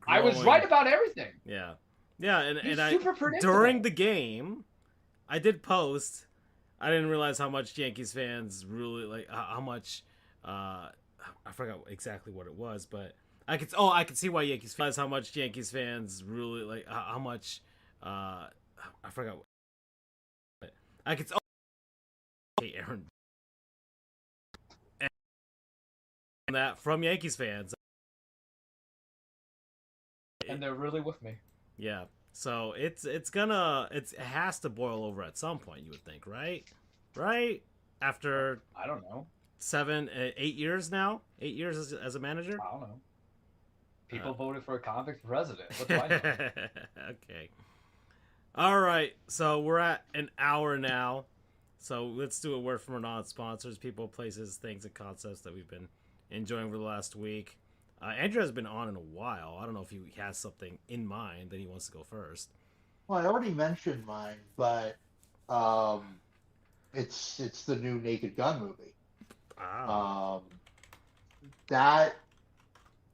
I was right about everything. Yeah. Yeah, and super predictable. During the game, I did post. I didn't realize how much Yankees fans really like how much. I forgot exactly what it was, but I could see why Yankees fans how much Yankees fans really like how much. I forgot. But I could. Hey, Aaron. And that from Yankees fans. And they're really with me. Yeah. So it has to boil over at some point, you would think, right? Right? After I don't know. 8 years now? 8 years as a manager? I don't know. People voted for a convict for president. What do I know? Okay. All right. So we're at an hour now. So let's do a word from our non-sponsors, people, places, things, and concepts that we've been enjoying for the last week. Andrew has been on in a while. I don't know if he has something in mind that he wants to go first. Well, I already mentioned mine, but Um, it's the new Naked Gun movie. Ah. Um, that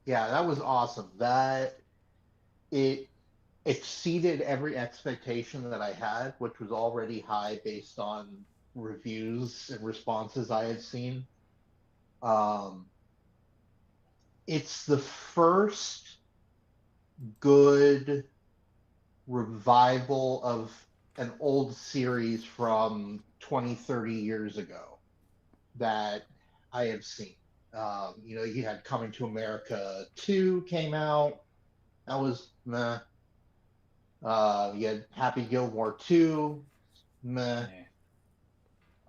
yeah, that was awesome. That it exceeded every expectation that I had, which was already high based on reviews and responses I had seen. Um, it's the first good revival of an old series from 20, 30 years ago that I have seen. You had Coming to America 2 came out. That was meh. You had Happy Gilmore 2, meh.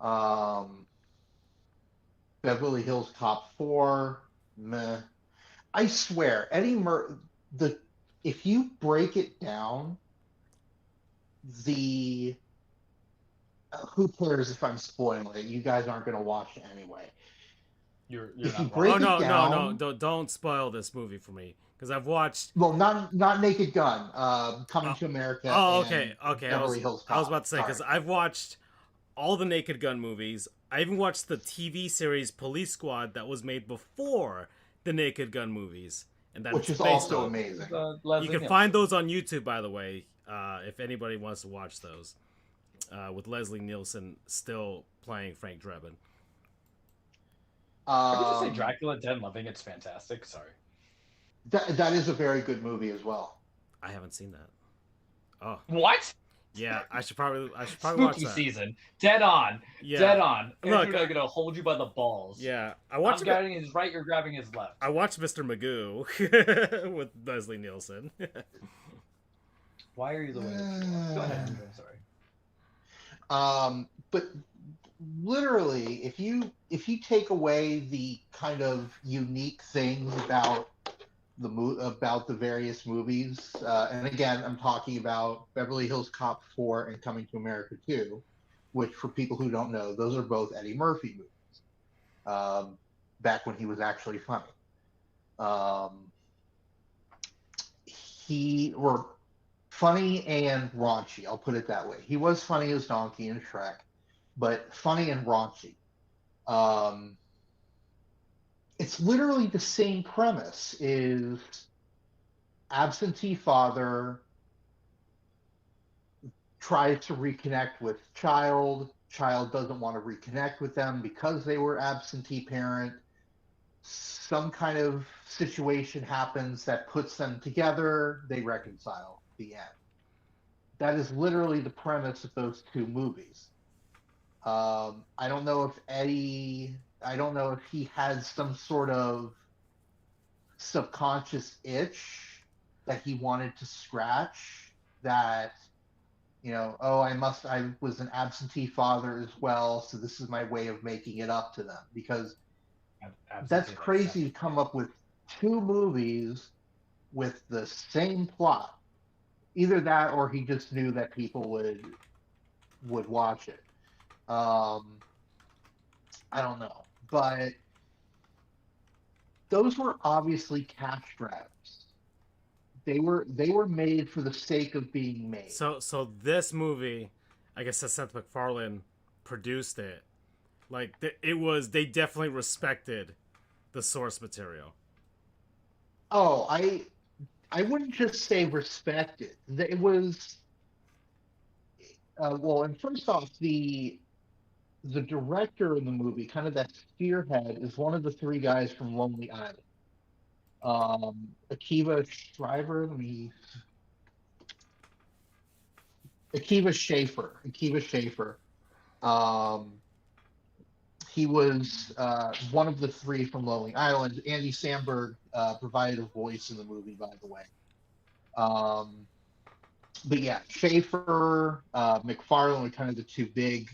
Yeah. Um, Beverly Hills Cop 4, meh. I swear, the if you break it down, the who cares if I'm spoiling it? You guys aren't going to watch it anyway. You're If you not Oh break wrong. it no, no, no! down, Don't spoil this movie for me because I've watched. well, not Naked Gun, Coming Uh, to America oh, okay, and okay. Beverly Hills I was Cop. about to say Sorry. because I've watched all the Naked Gun movies. I even watched the TV series Police Squad that was made before the Naked Gun movies, and that Which it's is based also on. amazing. You Leslie can Nielsen. find those on YouTube, by the way, if anybody wants to watch those. With Leslie Nielsen still playing Frank Drebin. Can we just say Um, Dracula Dead Loving? It's fantastic. Sorry. that is a very good movie as well. I haven't seen that. Oh, What? yeah. I should probably watch Spooky that. season. Dead on. Yeah. Dead on. Look, Andrew and I gonna hold you by the balls. Yeah, I'm grabbing his right, you're grabbing his left. I watched Mr. Magoo with Leslie Nielsen. Why are you the way that you are? Go ahead, Andrew. I'm sorry. But literally, if you take away the kind of unique things about about the various movies, and again, I'm talking about Beverly Hills Cop 4 and Coming to America 2, which for people who don't know, those are both Eddie Murphy movies. Back when he was actually funny. He were funny and raunchy. I'll put it that way. He was funny as Donkey in Shrek, but funny and raunchy. It's literally the same premise: is absentee father tries to reconnect with child. Child doesn't want to reconnect with them because they were absentee parent. Some kind of situation happens that puts them together. They reconcile. The end. That is literally the premise of those two movies. I don't know if Eddie. I don't know if he had some sort of subconscious itch that he wanted to scratch. That oh, I was an absentee father as well, so this is my way of making it up to them. Because that's crazy to come up with two movies with the same plot. Either that, or he just knew that people would watch it. I don't know, but those were obviously cash grabs. They were made for the sake of being made. So this movie, I guess Seth MacFarlane produced it. Like they definitely respected the source material. Oh, I wouldn't just say respected. It was well, and first off, the director in the movie, kind of that spearhead, is one of the three guys from Lonely Island. Akiva Shriver, Akiva Schaffer. He was one of the three from Lonely Island. Andy Samberg provided a voice in the movie, by the way. But yeah, Schaefer, McFarlane were kind of the two big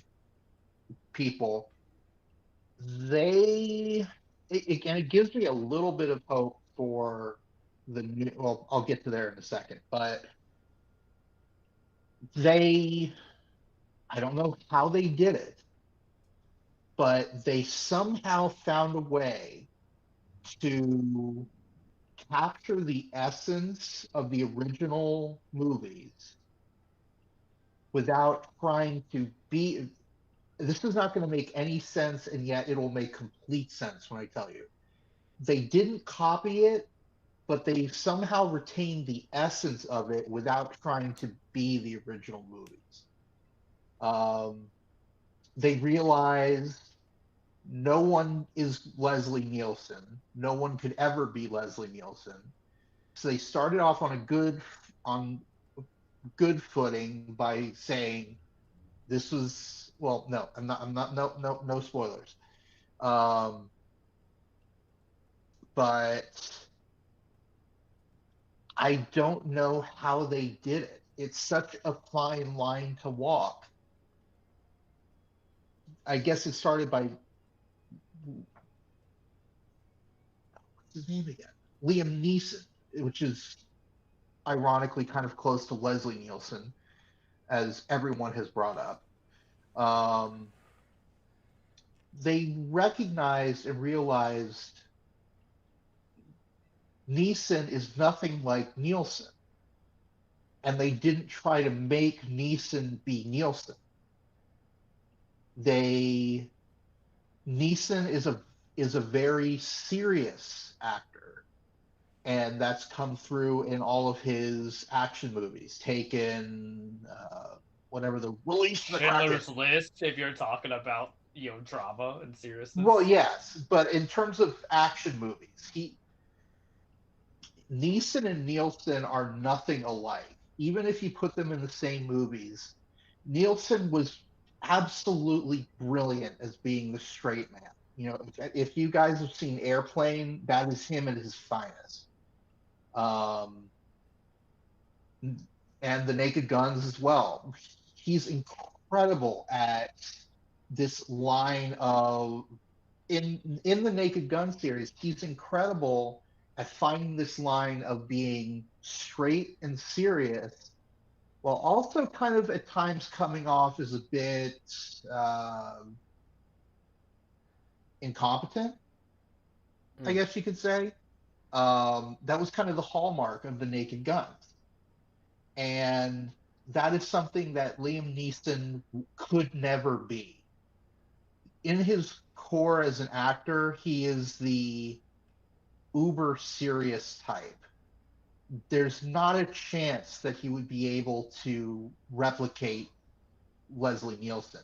people. It gives me a little bit of hope for the new. Well, I'll get to there in a second, but I don't know how they did it, but they somehow found a way to capture the essence of the original movies without trying to be. This is not going to make any sense, and yet it'll make complete sense when I tell you. They didn't copy it, but they somehow retained the essence of it without trying to be the original movies. They realized no one is Leslie Nielsen. No one could ever be Leslie Nielsen. So they started off on good footing by saying this was, well, no, I'm not no spoilers. But I don't know how they did it. It's such a fine line to walk. I guess it started by, what's his name again? Liam Neeson, which is ironically kind of close to Leslie Nielsen, as everyone has brought up. They recognized and realized Neeson is nothing like Nielsen, and they didn't try to make Neeson be Nielsen. Neeson is a very serious actor, and that's come through in all of his action movies. Taken, whatever the release the Schindler's List, if you're talking about drama and seriousness. Well, yes, but in terms of action movies, Neeson and Nielsen are nothing alike. Even if you put them in the same movies, Nielsen was absolutely brilliant as being the straight man. If you guys have seen Airplane, that is him at his finest. And The Naked Guns as well. He's incredible at this line of in the Naked Gun series. He's incredible at finding this line of being straight and serious, while also kind of at times coming off as a bit incompetent, I guess you could say. That was kind of the hallmark of The Naked Guns. And that is something that Liam Neeson could never be. In his core as an actor, he is the uber serious type. There's not a chance that he would be able to replicate Leslie Nielsen.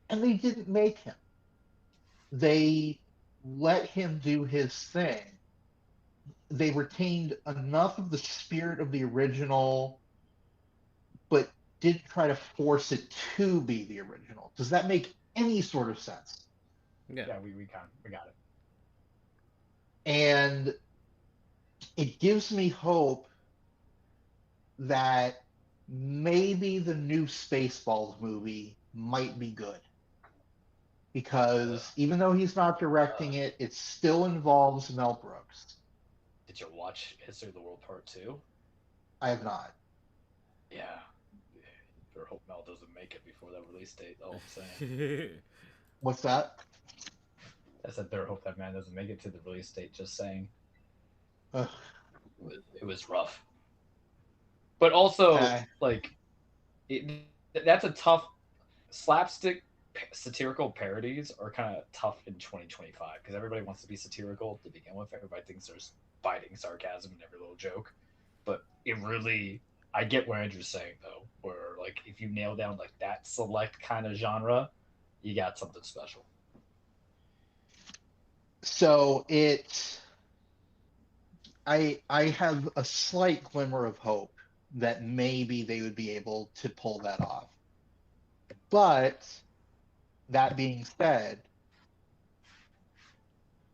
And they didn't make him. They let him do his thing. They retained enough of the spirit of the original, but didn't try to force it to be the original. Does that make any sort of sense? Yeah, we got it. And it gives me hope that maybe the new Spaceballs movie might be good. Because even though he's not directing it, it still involves Mel Brooks. Did you watch History of the World Part 2? I have not. Yeah. I hope Mel doesn't make it before that release date, all I'm saying. What's that? I said better hope that man doesn't make it to the release date, just saying. It was rough. But also, that's a tough slapstick satirical parodies are kind of tough in 2025 because everybody wants to be satirical to begin with. Everybody thinks there's biting sarcasm in every little joke, but it really, I get what Andrew's saying though, where like if you nail down like that select kind of genre, you got something special. So I have a slight glimmer of hope that maybe they would be able to pull that off. But that being said,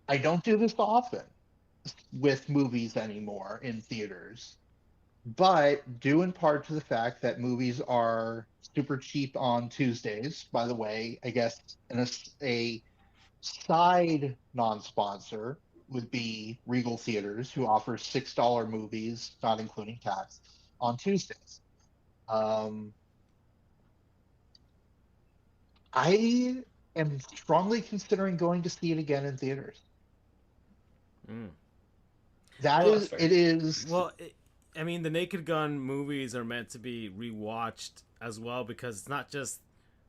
I don't do this often with movies anymore in theaters, but due in part to the fact that movies are super cheap on Tuesdays. By the way, I guess a side non-sponsor would be Regal Theaters, who offers $6 movies, not including tax, on Tuesdays. I am strongly considering going to see it again in theaters. Well, I mean, the Naked Gun movies are meant to be rewatched as well, because it's not just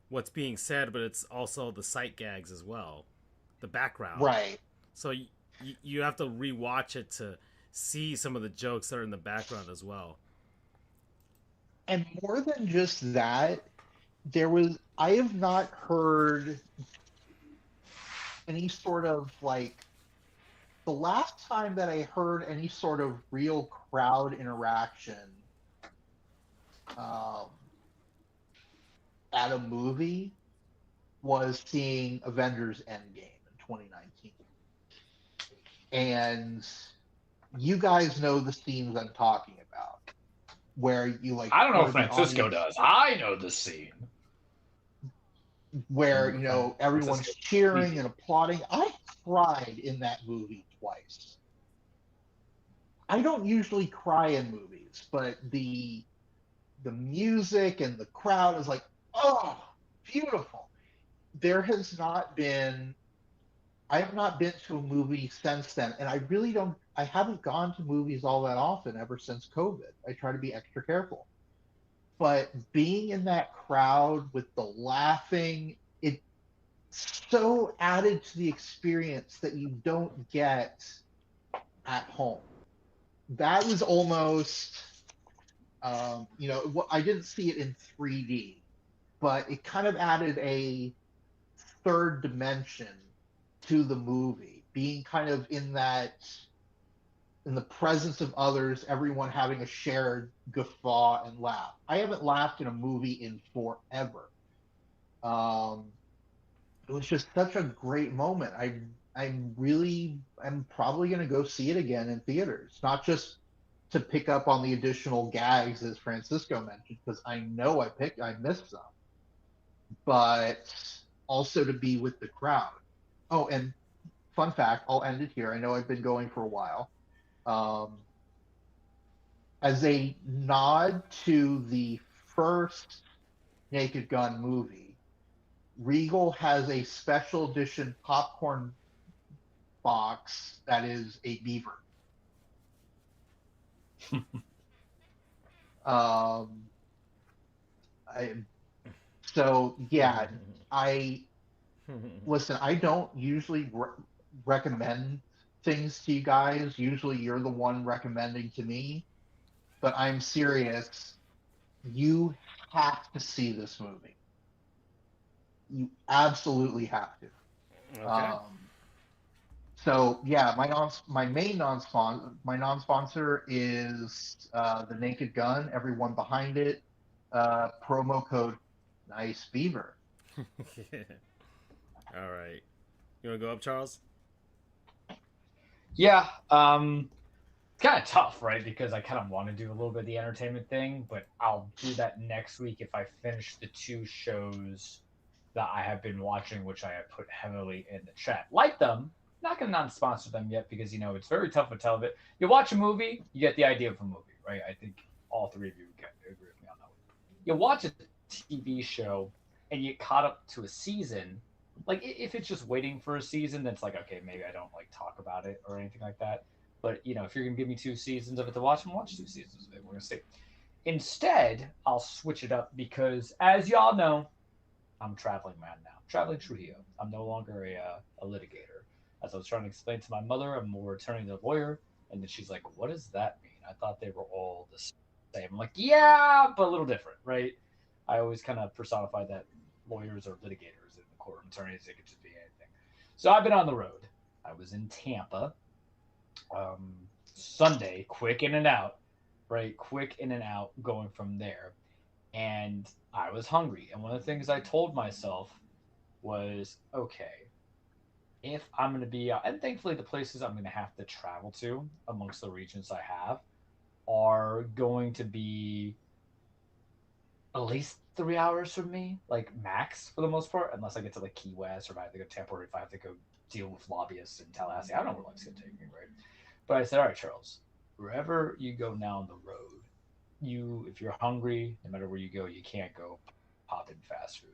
what's being said, but it's also the sight gags as well, the background. Right. So you have to rewatch it to see some of the jokes that are in the background as well. And more than just that, I have not heard any sort of like, the last time that I heard any sort of real crowd interaction um, at a movie was seeing Avengers Endgame in 2019. And you guys know the scenes I'm talking about, where you like. I don't know if hear the Francisco audience, does. I know the scene. where everyone's Francisco, cheering please. and applauding. I cried in that movie twice. I don't usually cry in movies, but the music and the crowd is like, oh, beautiful. There has not been I have not been to a movie since then, and I haven't gone to movies all that often ever since COVID. I try to be extra careful. But being in that crowd with the laughing, it so added to the experience that you don't get at home. That was almost, I didn't see it in 3D, but it kind of added a third dimension to the movie, being kind of in the presence of others, everyone having a shared guffaw and laugh. I haven't laughed in a movie in forever. It was just such a great moment. I'm probably going to go see it again in theaters, not just to pick up on the additional gags as Francisco mentioned, because I know I missed some, but also to be with the crowd. Oh, and fun fact, I'll end it here. I know I've been going for a while. As a nod to the first Naked Gun movie, Regal has a special edition popcorn box that is a beaver. um, I listen. I don't usually recommend things to you guys. Usually, you're the one recommending to me, but I'm serious. You have to see this movie. You absolutely have to. Okay. So yeah, my main non-sponsor is the Naked Gun. Everyone behind it. Promo code Nice Beaver. All right. You want to go up, Charles? Yeah, it's kind of tough, right? Because I kind of want to do a little bit of the entertainment thing, but I'll do that next week if I finish the two shows that I have been watching, which I have put heavily in the chat. Like them, not going to non-sponsor them yet because, it's very tough with television. You watch a movie, you get the idea of a movie, right? I think all three of you would agree with me on that one. You watch a TV show and you get caught up to a season. Like, if it's just waiting for a season, then it's like, okay, maybe I don't, talk about it or anything like that. But, if you're going to give me 2 seasons of it to watch, I'm going to watch 2 seasons of it. We're going to see. Instead, I'll switch it up because, as y'all know, I'm a traveling man now. Traveling Trujillo. I'm no longer a litigator. As I was trying to explain to my mother, I'm more attorney than lawyer. And then she's like, what does that mean? I thought they were all the same. I'm like, yeah, but a little different, right? I always kind of personify that lawyers are litigators and the courtroom attorneys, they could just be anything. So I've been on the road. I was in Tampa Sunday, quick in and out, right? Quick in and out going from there. And I was hungry. And one of the things I told myself was, okay, if I'm going to be out, and thankfully the places I'm going to have to travel to amongst the regions I have are going to be at least 3 hours from me, max for the most part, unless I get to Key West or if I have to go to Tampa or if I have to go deal with lobbyists in Tallahassee. I don't know where life's going to take me, right? But I said, all right, Charles, wherever you go now on the road, if you're hungry, no matter where you go, you can't go pop in fast food.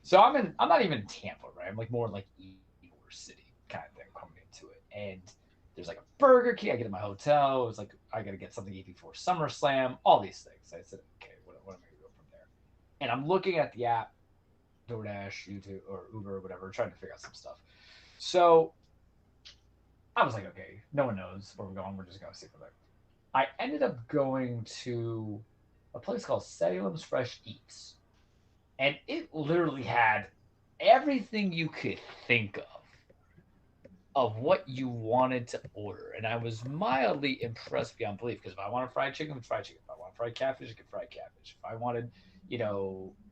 So I'm not even in Tampa, right? I'm more like Ybor City kind of thing coming into it. And there's a Burger King. I get in my hotel. It's I got to get something to eat before SummerSlam, all these things. I said, okay, what am I going to go from there? And I'm looking at the app, DoorDash, YouTube, or Uber, or whatever, trying to figure out some stuff. So I was like, okay, no one knows where we're going. We're just going to see from there. I ended up going to a place called Salem's Fresh Eats, and it literally had everything you could think of what you wanted to order. And I was mildly impressed beyond belief because if I wanted fried chicken, it's fried chicken. If I wanted fried catfish, I could fried catfish. If I wanted,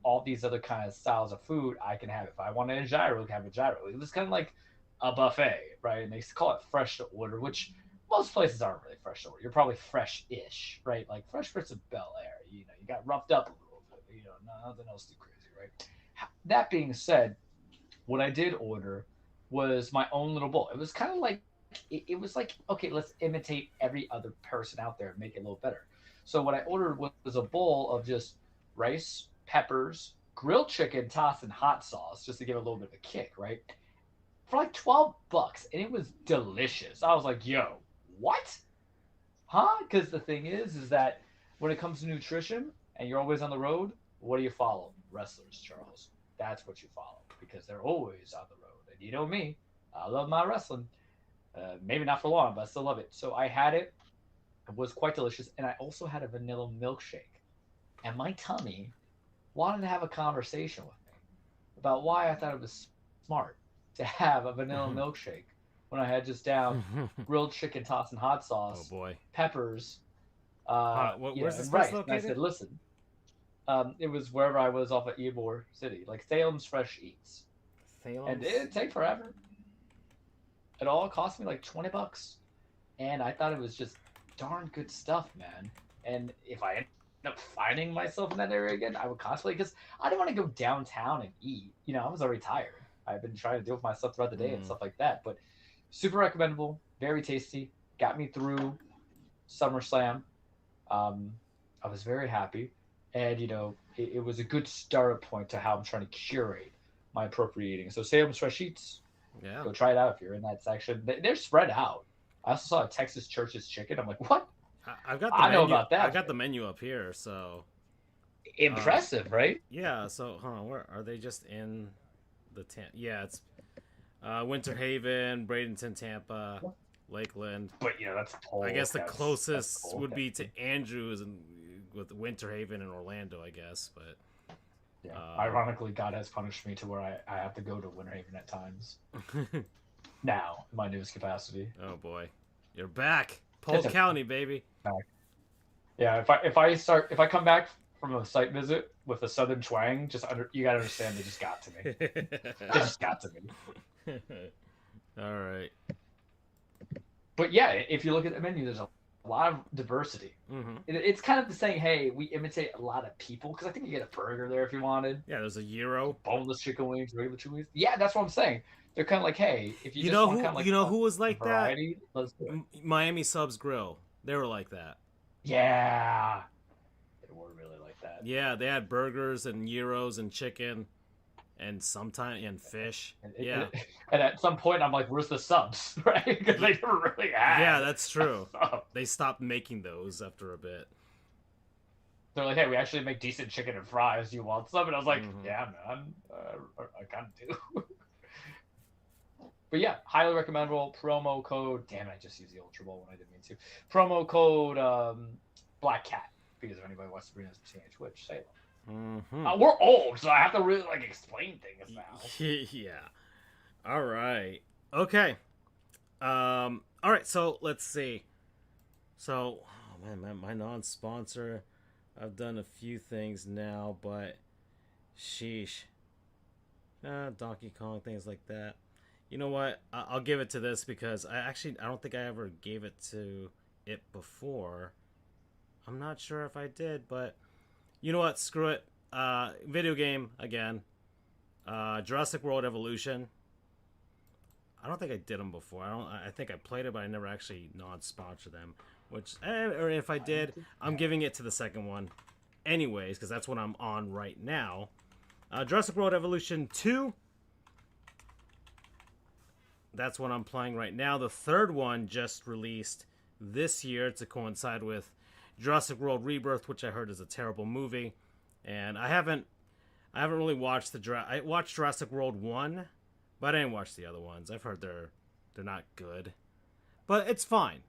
all these other kind of styles of food, I can have it. If I wanted a gyro, I can have a gyro. It was kind of like a buffet, right? And they call it fresh to order, which most places aren't really fresh to order. You're probably fresh-ish, right? Like Fresh Prince of Bel Air, you got roughed up a little bit, nothing else too crazy, right? That being said, what I did order was my own little bowl. It was kind of like it was like, okay, let's imitate every other person out there and make it a little better. So what I ordered was a bowl of just rice, peppers, grilled chicken tossed in hot sauce, just to give it a little bit of a kick, right? For like $12, and it was delicious. I was like, yo, what? Huh? Because the thing is that when it comes to nutrition and you're always on the road, what do you follow? Wrestlers, Charles. That's what you follow because they're always on the road. And you know me, I love my wrestling. Maybe not for long, but I still love it. So I had it. It was quite delicious. And I also had a vanilla milkshake. And my tummy wanted to have a conversation with me about why I thought it was smart to have a vanilla milkshake when I had just down grilled chicken tossed in hot sauce, oh boy, peppers, where's this rice. place located? And I said, listen, it was wherever I was off of Ybor City, like Salem's Fresh Eats. Salem's? And it didn't take forever. It all cost me like $20, and I thought it was just darn good stuff, man. And if I end up finding myself in that area again, I would constantly, because I didn't want to go downtown and eat. I was already tired. I've been trying to deal with myself throughout the day and stuff like that. But super recommendable, very tasty. Got me through SummerSlam. I was very happy, and it was a good start point to how I'm trying to curate my appropriate eating. So Salem's Fresh Eats, Yeah, go try it out if you're in that section. They're spread out. I also saw a Texas Church's Chicken. I'm like, what? I've got the I menu. know about that. I've got the menu up here, so Impressive, right? yeah. So hold on, where are they? Just in the yeah, it's Winter Haven, Bradenton, Tampa, Lakeland. But that's I guess the that's closest the would be to Andrews and with Winter Haven and Orlando, I guess. But yeah. Ironically, God has punished me to where I have to go to Winter Haven at times. Now, in my newest capacity. oh boy, you're back, Polk County, baby. Yeah, if I come back from a site visit with a southern twang, you gotta understand they just got to me. They just got to me. All right. But yeah, if you look at the menu, there's a lot of diversity. Mm-hmm. It's kind of the saying, hey, we imitate a lot of people, because I think you get a burger there if you wanted. Yeah, there's a gyro, boneless chicken wings, regular chicken wings. Yeah, that's what I'm saying. They're kind of like, hey, if you, you just know want who kind of like who was like variety, let's do it. Miami Subs Grill. They were like that. Yeah, they were really like that. Yeah, they had burgers and gyros and chicken, and sometimes and fish. Yeah, and at some point, I'm like, "Where's the subs?" Right? Because they never really had. yeah, that's true. Subs. They stopped making those after a bit. They're like, "Hey, we actually make decent chicken and fries. Do you want some?" And I was like, Mhm. "Yeah, man, I kind of do." But yeah, highly recommendable. Promo code. Damn it, I just used the Ultra Bowl when I didn't mean to. Promo code Black Cat, because if anybody wants to bring us to Twitch, say it. Mm-hmm. We're old, so I have to really explain things now. Yeah. All right. Okay. All right. So let's see. So, oh man, my non-sponsor. I've done a few things now, but sheesh. Donkey Kong, things like that. You know what? I'll give it to this because I don't think I ever gave it to it before. I'm not sure if I did, but you know what? Screw it. Video game again. Jurassic World Evolution. I don't think I did them before. I think I played it, but I never actually non-sponsored them. Which, or if I did, I'm giving it to the second one, anyways, because that's what I'm on right now. Jurassic World Evolution 2. That's what I'm playing right now. The third one just released this year to coincide with Jurassic World Rebirth, which I heard is a terrible movie. And I haven't I haven't really watched I watched Jurassic World 1, but I didn't watch the other ones. I've heard they're not good. But it's fine.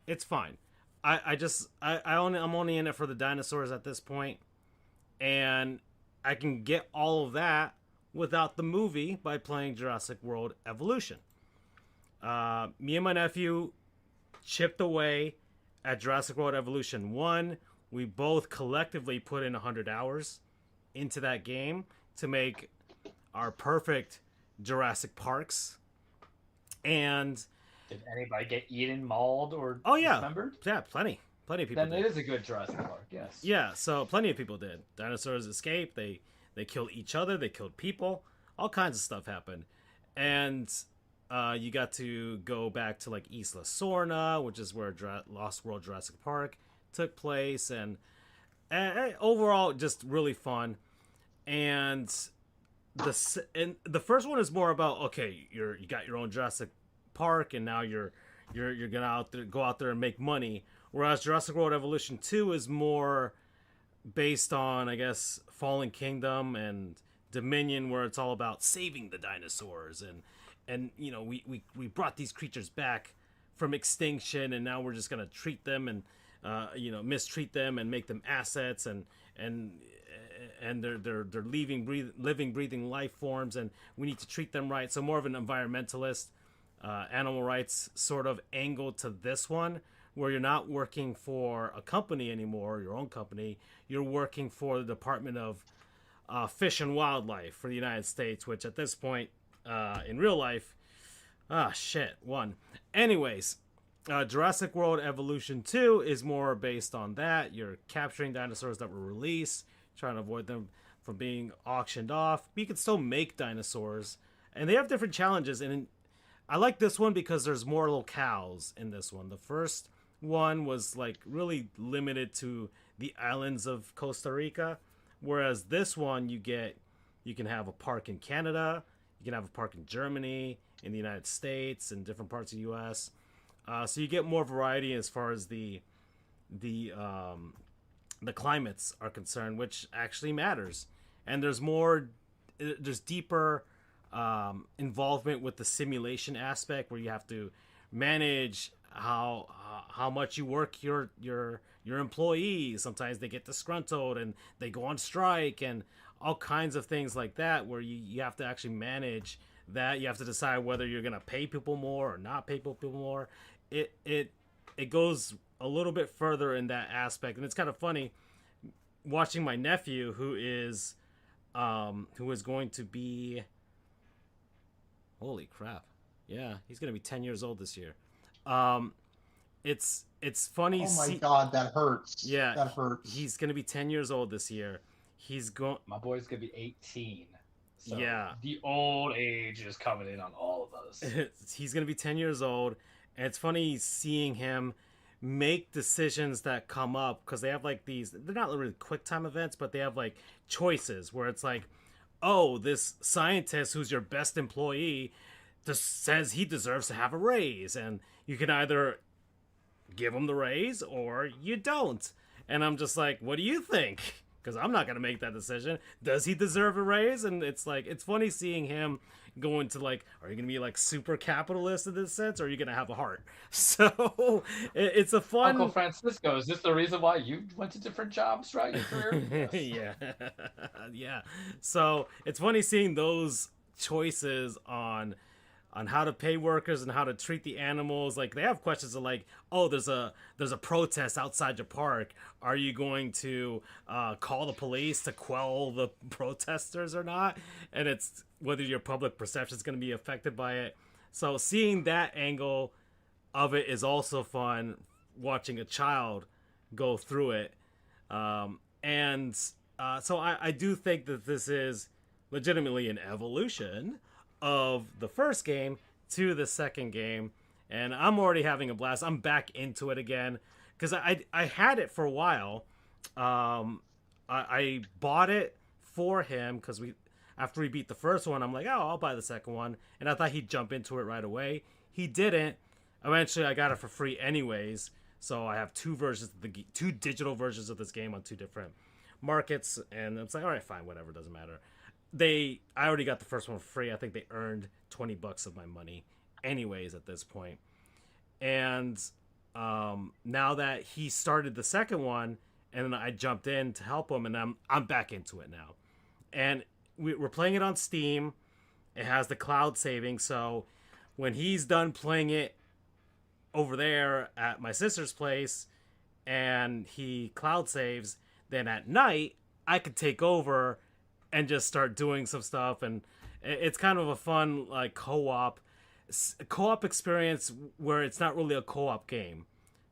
It's fine. I'm only in it for the dinosaurs at this point, and I can get all of that without the movie by playing Jurassic World Evolution. Me and my nephew chipped away at Jurassic World Evolution 1. We both collectively put in 100 hours into that game to make our perfect Jurassic Parks. And did anybody get eaten, mauled, or dismembered? Yeah, plenty of people then did. It is a good Jurassic Park, yes. Yeah, so plenty of people did. Dinosaurs escaped, they killed each other, they killed people, all kinds of stuff happened. And you got to go back to like Isla Sorna, which is where Lost World Jurassic Park took place, and overall just really fun. And the first one is more about, okay, you got your own Jurassic Park, and now you're gonna go out there and make money. Whereas Jurassic World Evolution 2 is more based on, I guess, Fallen Kingdom and Dominion, where it's all about saving the dinosaurs, and you know, we brought these creatures back from extinction, and now we're just gonna treat them and mistreat them and make them assets, and they're living breathing life forms, and we need to treat them right. So more of an environmentalist, animal rights sort of angle to this one, where you're not working for a company anymore, your own company. You're working for the Department of Fish and Wildlife for the United States, which at this point in real life, won. Anyways, Jurassic World Evolution 2 is more based on that. You're capturing dinosaurs that were released, trying to avoid them from being auctioned off. But you can still make dinosaurs, and they have different challenges. And I like this one because there's more locales in this one. The first one was like really limited to the islands of Costa Rica, whereas this one you can have a park in Canada, you can have a park in Germany, in the United States, and different parts of the U.S. So you get more variety as far as the climates are concerned, which actually matters. And there's deeper involvement with the simulation aspect, where you have to manage how much you work your employees. Sometimes they get disgruntled and they go on strike, and all kinds of things like that, where you have to actually manage that. You have to decide whether you're going to pay people more or not pay people more. It goes a little bit further in that aspect, and it's kind of funny watching my nephew, who is going to be, holy crap, yeah, he's going to be 10 years old this year. It's funny. Oh my God, that hurts. Yeah, that hurts. He's going to be 10 years old this year. My boy's going to be 18. So yeah, the old age is coming in on all of us. He's going to be 10 years old, and it's funny seeing him make decisions that come up, because they have like these, they're not really quick time events, but they have like choices where it's like, oh, this scientist who's your best employee just says he deserves to have a raise, and you can either give him the raise or you don't. And I'm just like, what do you think? Because I'm not going to make that decision. Does he deserve a raise? And it's like, it's funny seeing him go into like, are you going to be like super capitalist in this sense, or are you going to have a heart? So it's a fun... Uncle Francisco, is this the reason why you went to different jobs throughout your career? Yeah. Yeah. So it's funny seeing those choices on how to pay workers and how to treat the animals. Like, they have questions of like, oh, there's a protest outside your park. Are you going to call the police to quell the protesters or not? And it's whether your public perception is going to be affected by it. So seeing that angle of it is also fun, watching a child go through it. So I do think that this is legitimately an evolution of the first game to the second game, and I'm already having a blast. I'm back into it again because I had it for a while. I bought it for him because after we beat the first one, I'm like, oh, I'll buy the second one, and I thought he'd jump into it right away. He didn't. Eventually, I got it for free anyways, so I have two digital versions of this game on two different markets, and it's like, all right, fine, whatever, doesn't matter. I already got the first one for free. I think they earned $20 of my money anyways at this point. And now that he started the second one, and then I jumped in to help him, and I'm back into it now. And we're playing it on Steam. It has the cloud saving, so when he's done playing it over there at my sister's place and he cloud saves, then at night I could take over and just start doing some stuff. And it's kind of a fun like co-op experience where it's not really a co-op game,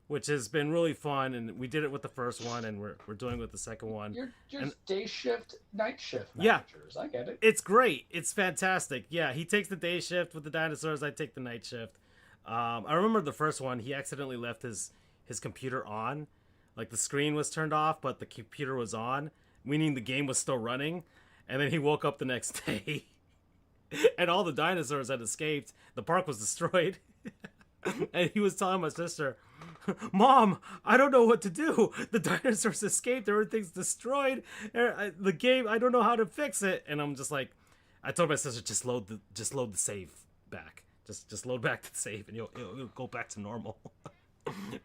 which has been really fun. And we did it with the first one, and we're doing it with the second one. You're just day shift, night shift managers. Yeah, I get it. It's great. It's fantastic. Yeah, he takes the day shift with the dinosaurs. I take the night shift. I remember the first one, he accidentally left his computer on. Like the screen was turned off, but the computer was on, meaning the game was still running. And then he woke up the next day and all the dinosaurs had escaped. The park was destroyed. And he was telling my sister, Mom, I don't know what to do. The dinosaurs escaped. Everything's destroyed. The game, I don't know how to fix it. And I'm just like, I told my sister, just load the save back. Just load back the save and it'll go back to normal.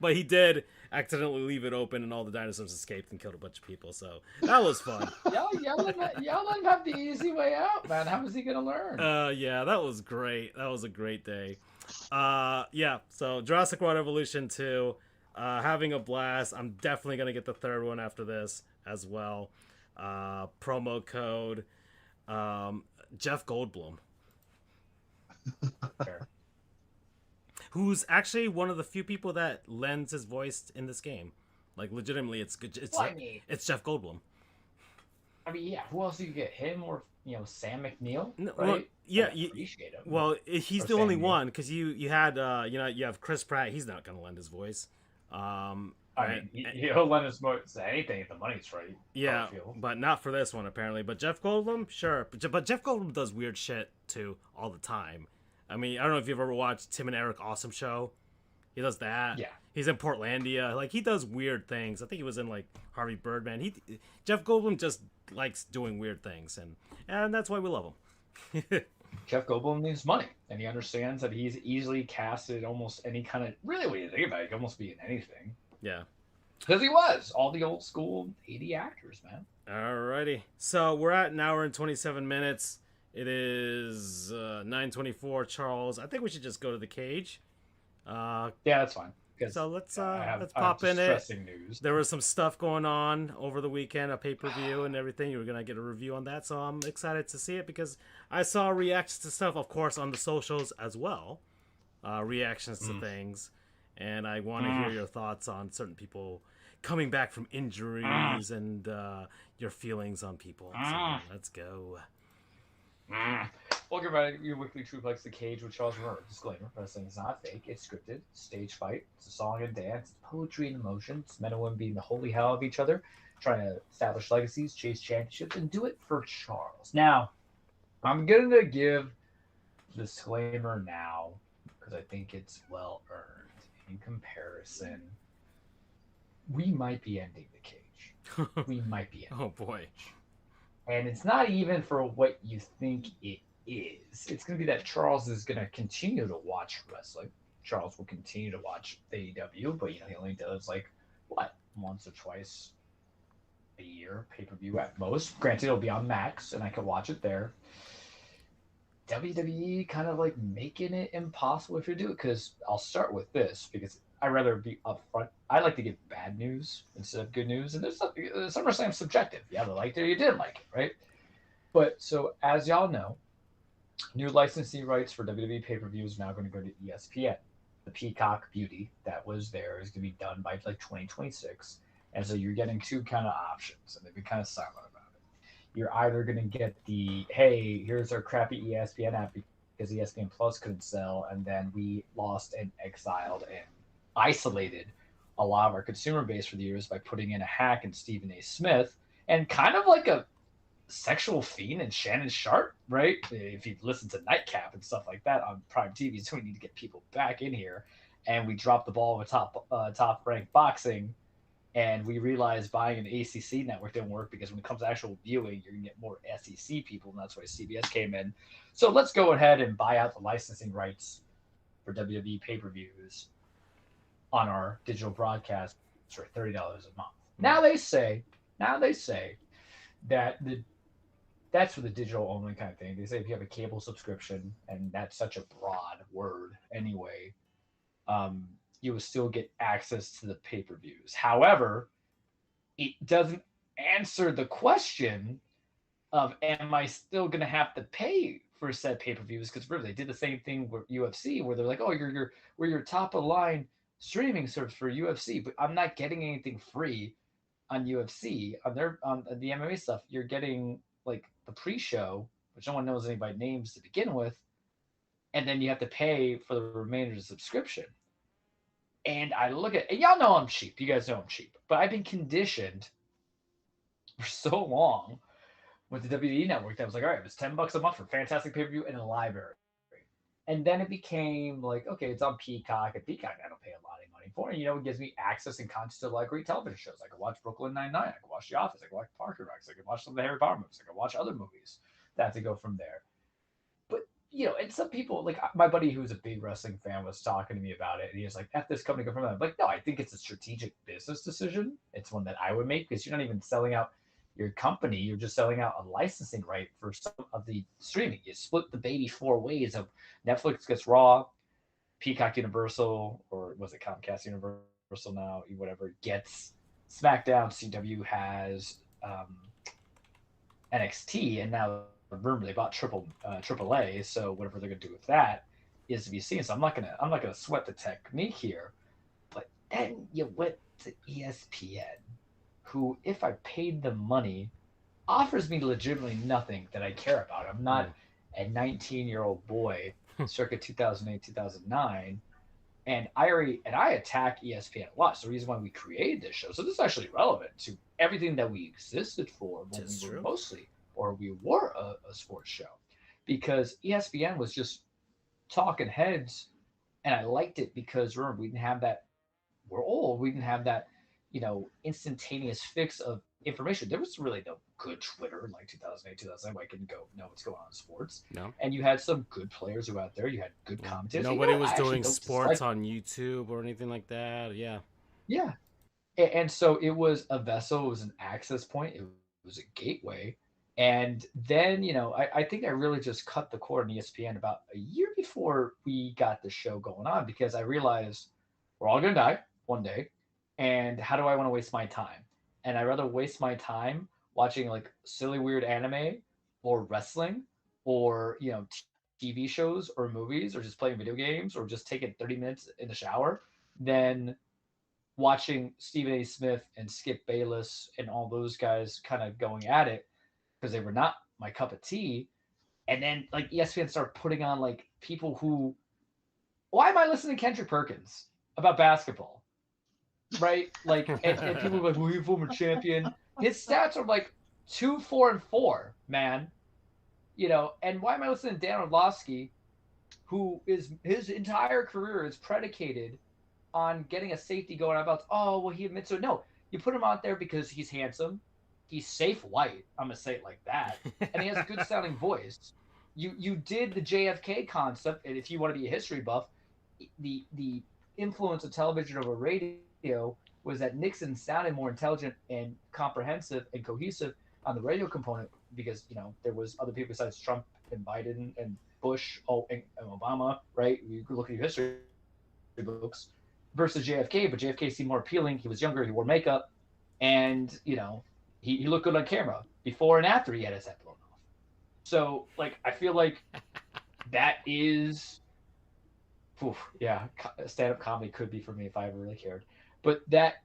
But he did accidentally leave it open, and all the dinosaurs escaped and killed a bunch of people. So that was fun. Y'all let him have the easy way out, man. How is he gonna learn? Yeah, that was great. That was a great day. Yeah. So Jurassic World Evolution 2, having a blast. I'm definitely gonna get the third one after this as well. Promo code Jeff Goldblum. Fair. Who's actually one of the few people that lends his voice in this game. Like, legitimately, it's good. It's Jeff Goldblum. I mean, yeah. Who else do you get? Him or Sam McNeil? No, right? well, yeah, I appreciate him. Well, he's the only one, because you had you have Chris Pratt. He's not gonna lend his voice. I mean, he'll lend his voice to anything if the money's right. Yeah, but not for this one apparently. But Jeff Goldblum, sure. But Jeff Goldblum does weird shit too all the time. I mean, I don't know if you've ever watched Tim and Eric Awesome Show. He does that. Yeah. He's in Portlandia. Like, he does weird things. I think he was in, like, Harvey Birdman. Jeff Goldblum just likes doing weird things, and that's why we love him. Jeff Goldblum needs money, and he understands that he's easily casted almost any kind of... Really, when you think about it, he can almost be in anything. Yeah. Because he was. All the old school 80 actors, man. Alrighty. So, we're at an hour and 27 minutes. It is 9:24, Charles. I think we should just go to the cage. Yeah, that's fine. So let's pop in it. News. There was some stuff going on over the weekend, a pay-per-view and everything. You were gonna get a review on that, so I'm excited to see it because I saw reactions to stuff, of course, on the socials as well. Reactions to things, and I want to hear your thoughts on certain people coming back from injuries and your feelings on people. So let's go. Welcome back to your weekly Truplex The Cage with Charles. Remember, disclaimer: wrestling is not fake. It's scripted. Stage fight. It's a song and dance. It's poetry and emotion. It's men and women beating the holy hell of each other, trying to establish legacies, chase championships, and do it for Charles. Now, I'm gonna give a disclaimer now because I think it's well earned. In comparison, we might be ending the cage. We might be ending. Oh boy. And it's not even for what you think it is. It's going to be that Charles is going to continue to watch wrestling. Charles will continue to watch AEW, but he only does once or twice a year, pay-per-view at most. Granted, it'll be on Max, and I can watch it there. WWE kind of making it impossible if you do it, because I'll start with this, because I'd rather be upfront. I like to give bad news instead of good news. And there's SummerSlam subjective. You either liked it or you didn't like it, right? But so as y'all know, new licensing rights for WWE pay-per-views are now going to go to ESPN. The Peacock Beauty that was there is going to be done by 2026. And so you're getting two kind of options, and they've been kind of silent about it. You're either going to get the, hey, here's our crappy ESPN app because ESPN Plus couldn't sell, and then we lost and exiled and isolated a lot of our consumer base for the years by putting in a hack in Stephen A. Smith and kind of like a sexual fiend in Shannon Sharp, right? If you listen to Nightcap and stuff like that on Prime TV, so we need to get people back in here, and we dropped the ball with top ranked boxing And we realized buying an ACC network didn't work because when it comes to actual viewing, you're going to get more SEC people, and that's why CBS came in. So let's go ahead and buy out the licensing rights for WWE pay-per-views on our digital broadcast for $30 a month. Now they say that that's for the digital only kind of thing. They say if you have a cable subscription, and that's such a broad word anyway, you will still get access to the pay-per-views. However, it doesn't answer the question of am I still going to have to pay for said pay-per-views? Because remember, they did the same thing with UFC, where they're like, oh, we're your top of the line streaming service for UFC, but I'm not getting anything free on UFC on the MMA stuff. You're getting like the pre-show, which no one knows anybody names to begin with, and then you have to pay for the remainder of the subscription. And I look at, and y'all know I'm cheap. You guys know I'm cheap, but I've been conditioned for so long with the WWE network that I was like, all right, it was $10 a month for fantastic pay-per-view and a library. And then it became like, okay, it's on Peacock, and Peacock I don't pay a lot of money for. And, it gives me access and content to like great television shows. I can watch Brooklyn Nine-Nine. I can watch The Office. I can watch Parker Rex. I can watch some of the Harry Potter movies. I can watch other movies that have to go from there. But, and some people, like my buddy who's a big wrestling fan was talking to me about it. And he was like, F this company, go from that. I'm like, no, I think it's a strategic business decision. It's one that I would make because you're not even selling out your company, you're just selling out a licensing right for some of the streaming. You split the baby 4 ways of Netflix gets Raw, Peacock Universal, or was it Comcast Universal now, whatever, gets SmackDown. CW has NXT, and now remember they bought AAA, so whatever they're gonna do with that is to be seen. So I'm not gonna sweat the technique here, but then you went to ESPN, who, if I paid them money, offers me legitimately nothing that I care about. I'm not a 19-year-old boy circa 2008, 2009, and I attack ESPN a lot. It's the reason why we created this show. So this is actually relevant to everything that we existed for when we were a sports show, because ESPN was just talking heads, and I liked it because remember, we didn't have that. We're old. We didn't have that instantaneous fix of information. There was really no good Twitter in like 2008, 2009. I couldn't go know what's going on in sports. No. And you had some good players who out there. You had good commentators. Nobody was doing sports on YouTube or anything like that. Yeah. Yeah. And so it was a vessel. It was an access point. It was a gateway. And then, I think I really just cut the cord on ESPN about a year before we got the show going on, because I realized we're all going to die one day. And how do I want to waste my time? And I'd rather waste my time watching like silly, weird anime or wrestling or, TV shows or movies or just playing video games or just taking 30 minutes in the shower than watching Stephen A. Smith and Skip Bayless and all those guys kind of going at it, because they were not my cup of tea. And then like ESPN started putting on like people who, why am I listening to Kendrick Perkins about basketball? Right? Like, and people are like, well, you're a former champion. His stats are like 2, 4, and 4, man. And why am I listening to Dan Orlovsky, who is his entire career is predicated on getting a safety going about, oh, well, he admits it. No, you put him out there because he's handsome, he's safe white, I'm gonna say it like that, and he has a good sounding voice. You did the JFK concept, and if you want to be a history buff, the influence of television over radio was that Nixon sounded more intelligent and comprehensive and cohesive on the radio component because, there was other people besides Trump and Biden and Bush, and Obama, right? You could look at your history books versus JFK, but JFK seemed more appealing. He was younger, he wore makeup, and, he looked good on camera before and after he had his head blown off. So, like, I feel like that is... stand-up comedy could be for me if I ever really cared. But that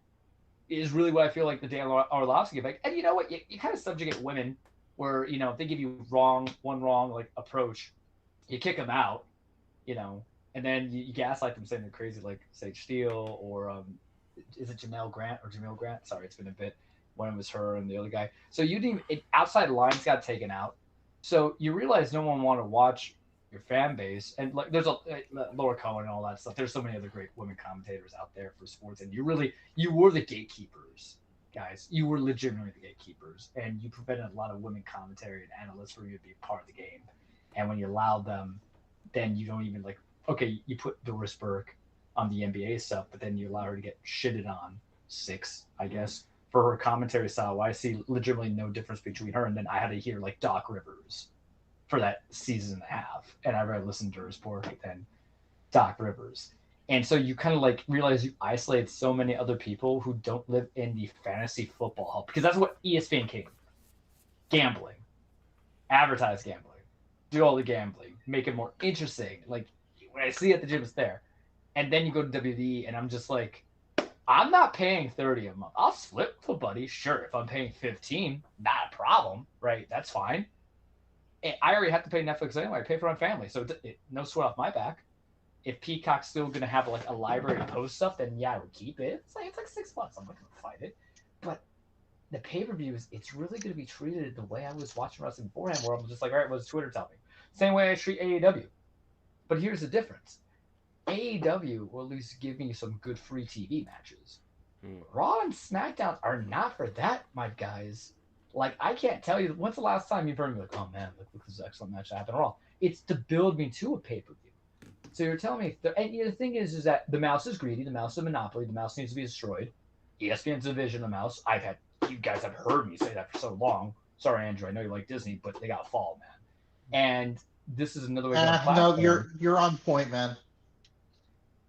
is really what I feel like the Dan Orlovsky effect. And you know what? You kind of subjugate women where, if they give you one wrong like approach, you kick them out, and then you gaslight them saying they're crazy, like Sage Steele or is it Jamel Grant? Sorry, it's been a bit. One was her and the other guy. So you didn't outside lines got taken out. So you realize no one wanted to watch your fan base, and like there's Laura Cohen and all that stuff. There's so many other great women commentators out there for sports, and you were the gatekeepers, guys. You were legitimately the gatekeepers, and you prevented a lot of women commentary and analysts from you to be part of the game. And when you allowed them, then you don't even like. Okay, you put Doris Burke on the NBA stuff, but then you allow her to get shitted on 6, I guess, for her commentary style. I see legitimately no difference between her and then I had to hear like Doc Rivers for that season and a half, and I'd rather listen to Doris Burke than Doc Rivers. And so you kind of like realize you isolate so many other people who don't live in the fantasy football hub, because that's what ESPN came. Gambling, advertise gambling, do all the gambling, make it more interesting. Like when I see it at the gym, it's there. And then you go to WWE, and I'm just like, I'm not paying $30 a month. I'll split with a buddy, sure. If I'm paying $15, not a problem, right? That's fine. And I already have to pay Netflix anyway. I pay for my family, so no sweat off my back. If Peacock's still gonna have like a library of post stuff, then yeah, I would keep it. It's like $6. I'm not gonna fight it. But the pay-per-views, it's really gonna be treated the way I was watching wrestling beforehand, where I'm just like, all right, what does Twitter tell me? Same way I treat AEW. But here's the difference. AEW will at least give me some good free TV matches. Raw and SmackDown are not for that, my guys. Like, I can't tell you, when's the last time you've heard me like, oh man, look this excellent match that happened on Raw. It's to build me to a pay-per-view. So you're telling me, and the thing is that the mouse is greedy, the mouse is a monopoly, the mouse needs to be destroyed. ESPN's a division of the mouse. You guys have heard me say that for so long. Sorry, Andrew, I know you like Disney, but they got to fall, man. And this is another way. No, you're on point, man.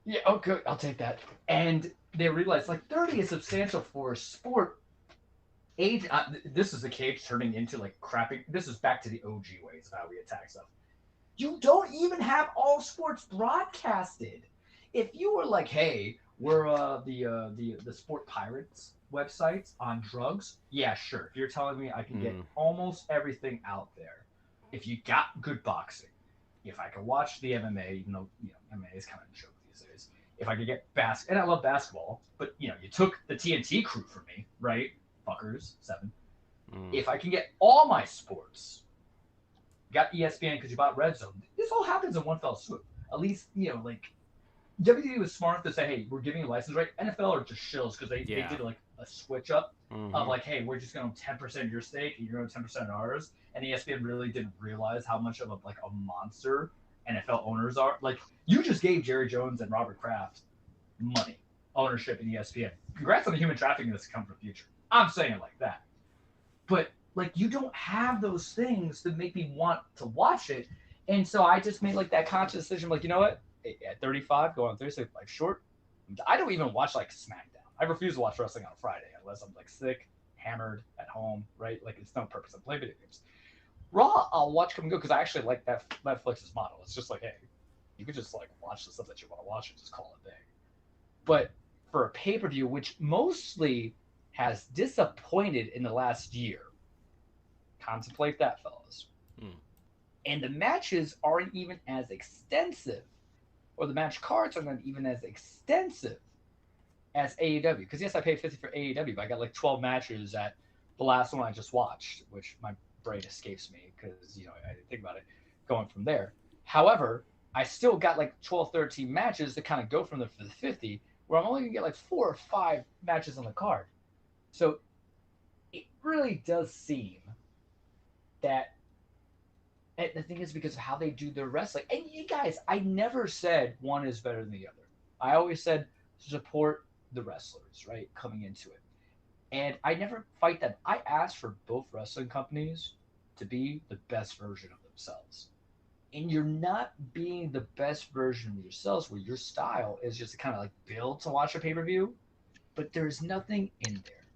Yeah, oh good, I'll take that. And they realized like 30 is substantial for a sport. This is the cage turning into like crapping. This is back to the OG ways of how we attack stuff. You don't even have all sports broadcasted. If you were like, hey, we're the Sport Pirates websites on drugs, yeah, sure. If you're telling me I can get almost everything out there, if you got good boxing, if I could watch the MMA, even though MMA is kind of a joke these days. If I could get and I love basketball, but you took the TNT crew from me, right? Fuckers, 7. If I can get all my sports, got ESPN because you bought Red Zone. This all happens in one fell swoop. At least like WWE was smart to say, hey, we're giving you a license, right? NFL are just shills because they did like a switch up of like, hey, we're just going to 10% of your stake and you're going to 10% of ours. And ESPN really didn't realize how much of a monster NFL owners are. Like, you just gave Jerry Jones and Robert Kraft money, ownership in ESPN. Congrats on the human trafficking that's come for the future. I'm saying it like that. But like, you don't have those things to make me want to watch it. And so I just made like that conscious decision, like, you know what? At 35, going on 36, like short. I don't even watch like SmackDown. I refuse to watch wrestling on a Friday unless I'm like sick, hammered, at home, right? Like, it's no purpose. I play video games. Raw, I'll watch come and go because I actually like that Netflix's model. It's just like, hey, you could just like watch the stuff that you want to watch and just call it a day. But for a pay-per-view, which mostly has disappointed in the last year, contemplate that, fellas. And the matches aren't even as extensive, or the match cards are not even as extensive as AEW. Because yes, I paid $50 for AEW, but I got like 12 matches at the last one I just watched, which my brain escapes me because I didn't think about it going from there. However, I still got like 12, 13 matches to kind of go from there for the 50, where I'm only gonna get like 4 or 5 matches on the card. So it really does seem that. And the thing is, because of how they do their wrestling. And you guys, I never said one is better than the other. I always said support the wrestlers, right, coming into it. And I never fight them. I asked for both wrestling companies to be the best version of themselves. And you're not being the best version of yourselves where your style is just to kind of like build to watch a pay-per-view. But there's nothing in there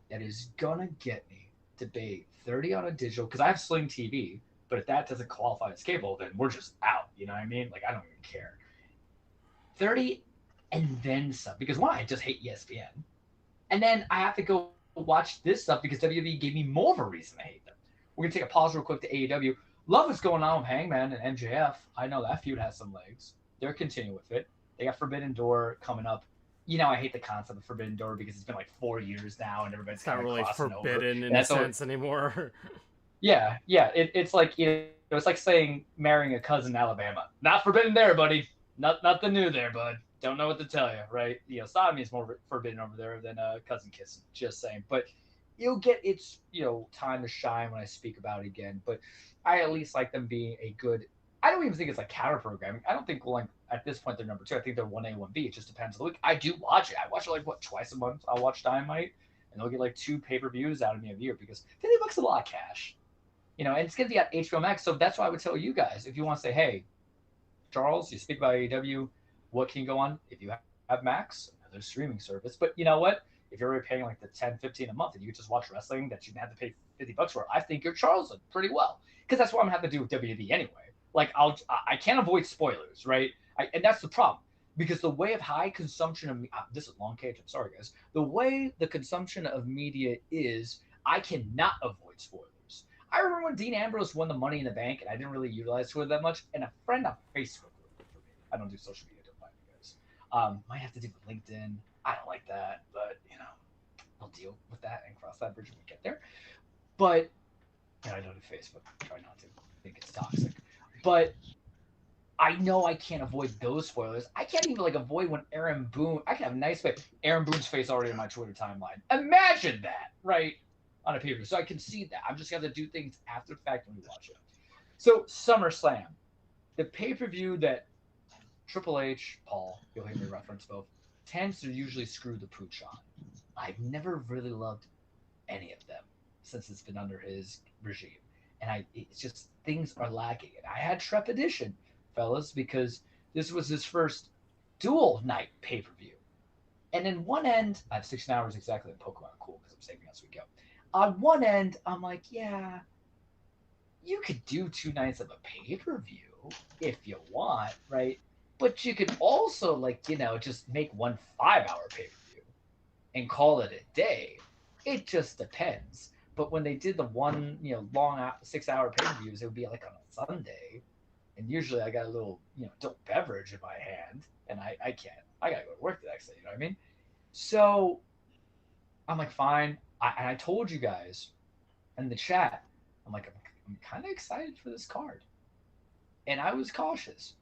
that is going to get me to pay $30 on a digital, because I have Sling TV. But if that doesn't qualify as cable, then we're just out. You know what I mean? Like, I don't even care. 30 and then some. Because one, I just hate ESPN. And then I have to go watch this stuff because WWE gave me more of a reason to hate them. We're going to take a pause real quick to AEW. Love what's going on with Hangman and MJF. I know that feud has some legs. They're continuing with it. They got Forbidden Door coming up. I hate the concept of Forbidden Door because it's been like 4 years now and everybody's not really forbidden in a sense anymore. Yeah, yeah. It's like, it's like saying marrying a cousin in Alabama. Not forbidden there, buddy. Nothing new there, bud. Don't know what to tell you, right? Sodomy is more forbidden over there than cousin kissing. Just saying. But you'll get its time to shine when I speak about it again. But I at least like them being a good. I don't even think it's like counter programming. I don't think at this point they're number 2. I think they're 1A, 1B. It just depends on the week. I do watch it. I watch it like twice a month. I'll watch Dynamite, and they'll get like 2 pay-per-views out of me a year because $50 is a lot of cash. And it's going to be at HBO Max. So that's why I would tell you guys, if you want to say, hey, Charles, you speak about AEW, what can you go on? If you have Max, another streaming service. But you know what? If you're already paying like the $10, $15 a month and you just watch wrestling that you have to pay $50 for, I think you're Charles pretty well. Because that's what I'm going to have to do with WWE anyway. Like, I can't avoid spoilers, right? And that's the problem. Because the way of high consumption of this is a long cage, I'm sorry, guys. The way the consumption of media is, I cannot avoid spoilers. I remember when Dean Ambrose won the Money in the Bank, and I didn't really utilize Twitter that much, and a friend on Facebook wrote it for me. I don't do social media, don't mind you guys. Might have to do with LinkedIn. I don't like that, but, I'll deal with that and cross that bridge when we get there. But, and I don't do Facebook. Try not to. I think it's toxic. But I know I can't avoid those spoilers. I can't even avoid when Aaron Boone. I can have a nice face. Aaron Boone's face already in my Twitter timeline. Imagine that, right? On a pay-per-view. So I can see that. I'm just going to do things after the fact when we watch it. So SummerSlam, the pay-per-view that Triple H, Paul, you'll hear me reference both, tends to usually screw the pooch on. I've never really loved any of them since it's been under his regime. And it's just, things are lacking. And I had trepidation, fellas, because this was his first dual night pay-per-view. And in one end, I have 16 hours exactly in Pokemon. Cool, because I'm saving as we go. On one end, I'm like, yeah, you could do 2 nights of a pay-per-view if you want, right? But you could also, just make one 5-hour pay-per-view and call it a day. It just depends. But when they did the one, long 6-hour pay-per-views, it would be like on a Sunday. And usually I got a little, adult beverage in my hand, and I can't. I got to go to work the next day, you know what I mean? So I'm like, fine. I told you guys in the chat, I'm like, I'm kind of excited for this card. And I was cautious.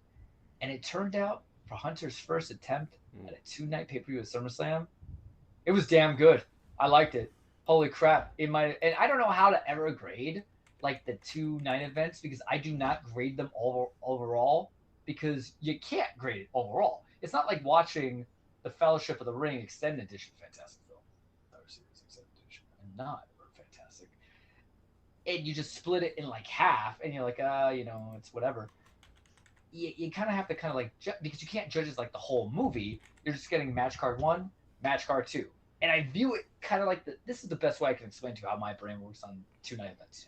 And it turned out for Hunter's first attempt at a 2-night pay-per-view at SummerSlam, it was damn good. I liked it. Holy crap. And I don't know how to ever grade the 2-night events because I do not grade them overall because you can't grade it overall. It's not like watching the Fellowship of the Ring Extended Edition, fantastic film. Series Extended Edition, and not fantastic. And you just split it in half, and you're like, it's whatever. You kind of have to because you can't judge it as the whole movie. You're just getting match card 1, match card 2. And I view it kind of this is the best way I can explain to you how my brain works on 2-night events.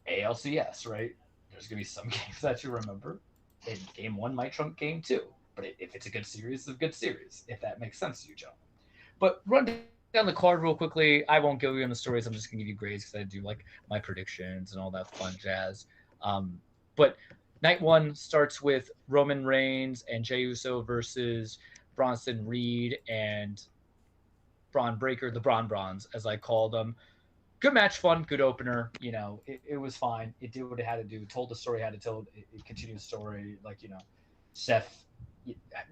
ALCS, right? There's going to be some games that you remember. And game 1 might trump game 2. But if it's a good series, it's a good series, if that makes sense to you, gentlemen. But run down the card real quickly. I won't go you on the stories. I'm just going to give you grades because I do my predictions and all that fun jazz. But night 1 starts with Roman Reigns and Jey Uso versus Bronson Reed and Braun Breaker, the Bronze, as I call them. Good match, fun, good opener. It was fine. It did what it had to do. Told the story it had to tell. It continued the story.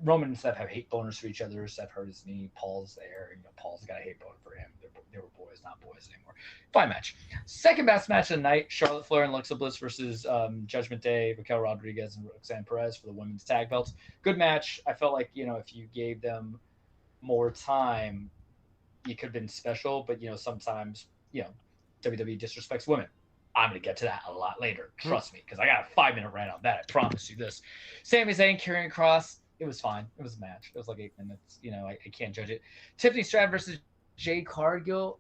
Roman and Seth have hate boners for each other. Seth hurt his knee. Paul's there. Paul's got a hate boner for him. They were boys, not boys anymore. Fine match. Second best match of the night, Charlotte Flair and Alexa Bliss versus Judgment Day, Raquel Rodriguez and Roxanne Perez for the women's tag belts. Good match. I felt like, if you gave them more time, you could have been special, but sometimes WWE disrespects women. I'm going to get to that a lot later. Trust me, because I got a 5-minute rant on that. I promise you this. Sami Zayn, Karrion Kross, it was fine. It was a match. It was 8 minutes. I can't judge it. Tiffany Stratton versus Jade Cargill.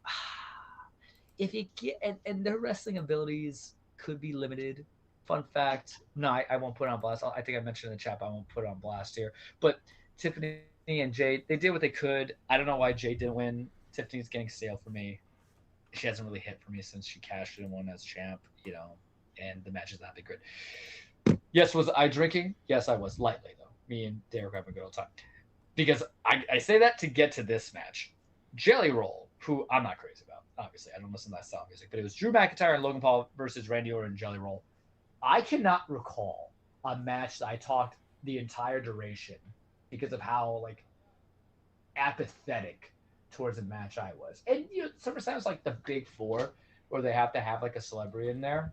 If you get and their wrestling abilities could be limited. Fun fact. No, I won't put it on blast. I think I mentioned in the chat, but I won't put it on blast here. But Tiffany and Jade, they did what they could. I don't know why Jade didn't win. Tiffany's getting stale for me. She hasn't really hit for me since she cashed in and won as champ, and the match has not been good. Yes, was I drinking? Yes, I was. Lightly, though. Me and Derek have a good old time. Because I say that to get to this match. Jelly Roll, who I'm not crazy about. obviously. I don't listen to that style of music. But it was Drew McIntyre and Logan Paul versus Randy Orton and Jelly Roll. I cannot recall a match that I talked the entire duration because of how like apathetic towards a match I was. And SummerSlam is like the big four where they have to have like a celebrity in there.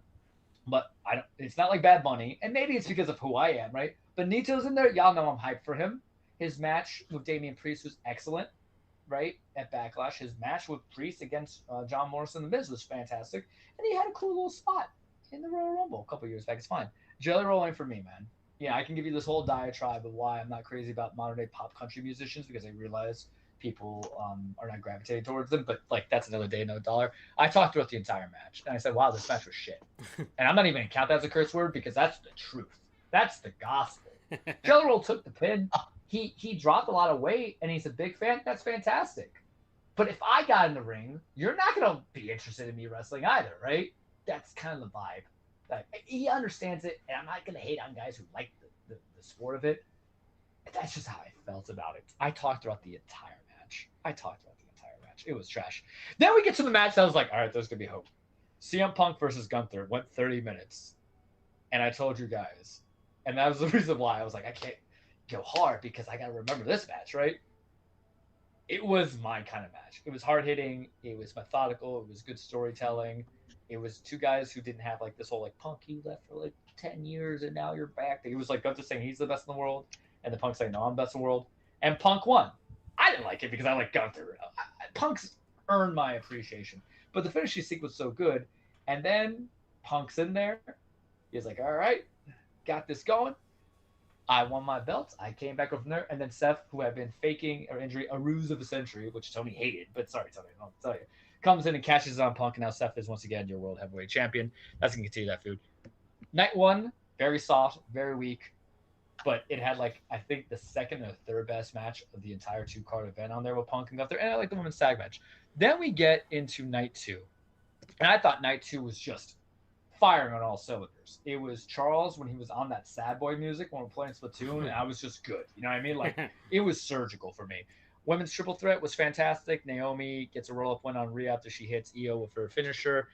But I don't. It's not like Bad Bunny, and maybe it's because of who I am, right? But Nito's in there. Y'all know I'm hyped for him. His match with Damian Priest was excellent, right? At Backlash, his match with Priest against John Morrison and The Miz was fantastic, and he had a cool little spot in the Royal Rumble a couple years back. It's fine. Jelly rolling for me, man. Yeah, I can give you this whole diatribe of why I'm not crazy about modern day pop country musicians because I realize people are not gravitating towards them, but like that's another day, no dollar. I talked throughout the entire match, and I said, "Wow, this match was shit," and I'm not even gonna count that as a curse word because that's the truth. That's the gospel. Jelly Roll took the pin. He dropped a lot of weight, and he's a big fan. That's fantastic. But if I got in the ring, you're not gonna be interested in me wrestling either, right? That's kind of the vibe. Like, he understands it, and I'm not gonna hate on guys who like the sport of it. That's just how I felt about it. I talked throughout the entire match. It was trash. Then we get to the match that I was like, all right, there's going to be hope. CM Punk versus Gunther went 30 minutes. And I told you guys. And that was the reason why I was like, I can't go hard because I got to remember this match, right? It was my kind of match. It was hard-hitting. It was methodical. It was good storytelling. It was two guys who didn't have like this whole like, Punk, you left for like 10 years and now you're back. It was like Gunther saying he's the best in the world. And the Punk saying, no, I'm the best in the world. And Punk won. I didn't like it because I like Gunther. Punk's earned my appreciation. But the finishing sequence was so good. And then Punk's in there. He's like, all right, got this going. I won my belt. I came back from there. And then Seth, who had been faking or injury, a ruse of the century, which Tony hated. But sorry, Tony, I'll tell you. Comes in and cashes on Punk. And now Seth is once again your world heavyweight champion. That's going to continue that feud. Night one, very soft, very weak. But it had, like, I think the second or third best match of the entire two-card event on there with Punk and Gunther. And I like the women's tag match. Then we get into night two. And I thought night two was just firing on all cylinders. It was Charles when he was on that sad boy music when we're playing Splatoon, and I was just good. You know what I mean? Like, it was surgical for me. Women's triple threat was fantastic. Naomi gets a roll-up win on Rhea after she hits Io with her finisher.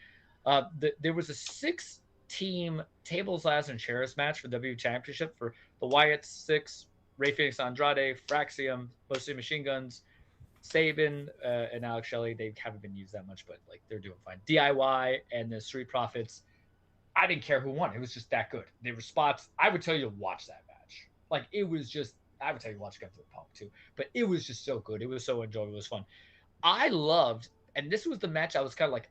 There was a six-team tables, ladders, and chairs match for WWE Championship for the Wyatts, Six, Rey Fenix Andrade, Fraxium, mostly Machine Guns, Sabin, and Alex Shelley. They haven't been used that much, but like they're doing fine. DIY and the Street Profits. I didn't care who won. It was just that good. They were spots. I would tell you to watch that match. Like it was just. I would tell you to watch Gunther Punk too, but it was just so good. It was so enjoyable. It was fun. I loved. And this was the match I was kind of like,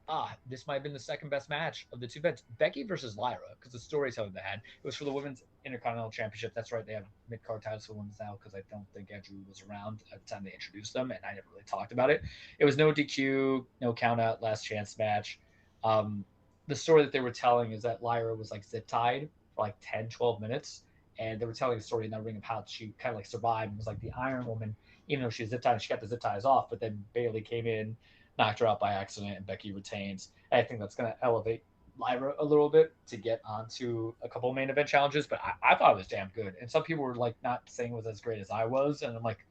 this might have been the second best match of the two events. Becky versus Lyra, because the storytelling they had. It was for the Women's Intercontinental Championship. That's right. They have mid-card titles for women's now because I don't think Andrew was around at the time they introduced them, and I never really talked about it. It was no DQ, no count-out, last chance match. The story that they were telling is that Lyra was like zip-tied for like 10, 12 minutes, and they were telling a story in that ring of how she kind of like survived and was like the Iron Woman, even though she was zip-tied and she got the zip ties off, but then Bayley came in, knocked her out by accident, and Becky retains. And I think that's going to elevate Lyra a little bit to get onto a couple of main event challenges, but I thought it was damn good. And some people were like not saying it was as great as I was, and I'm like,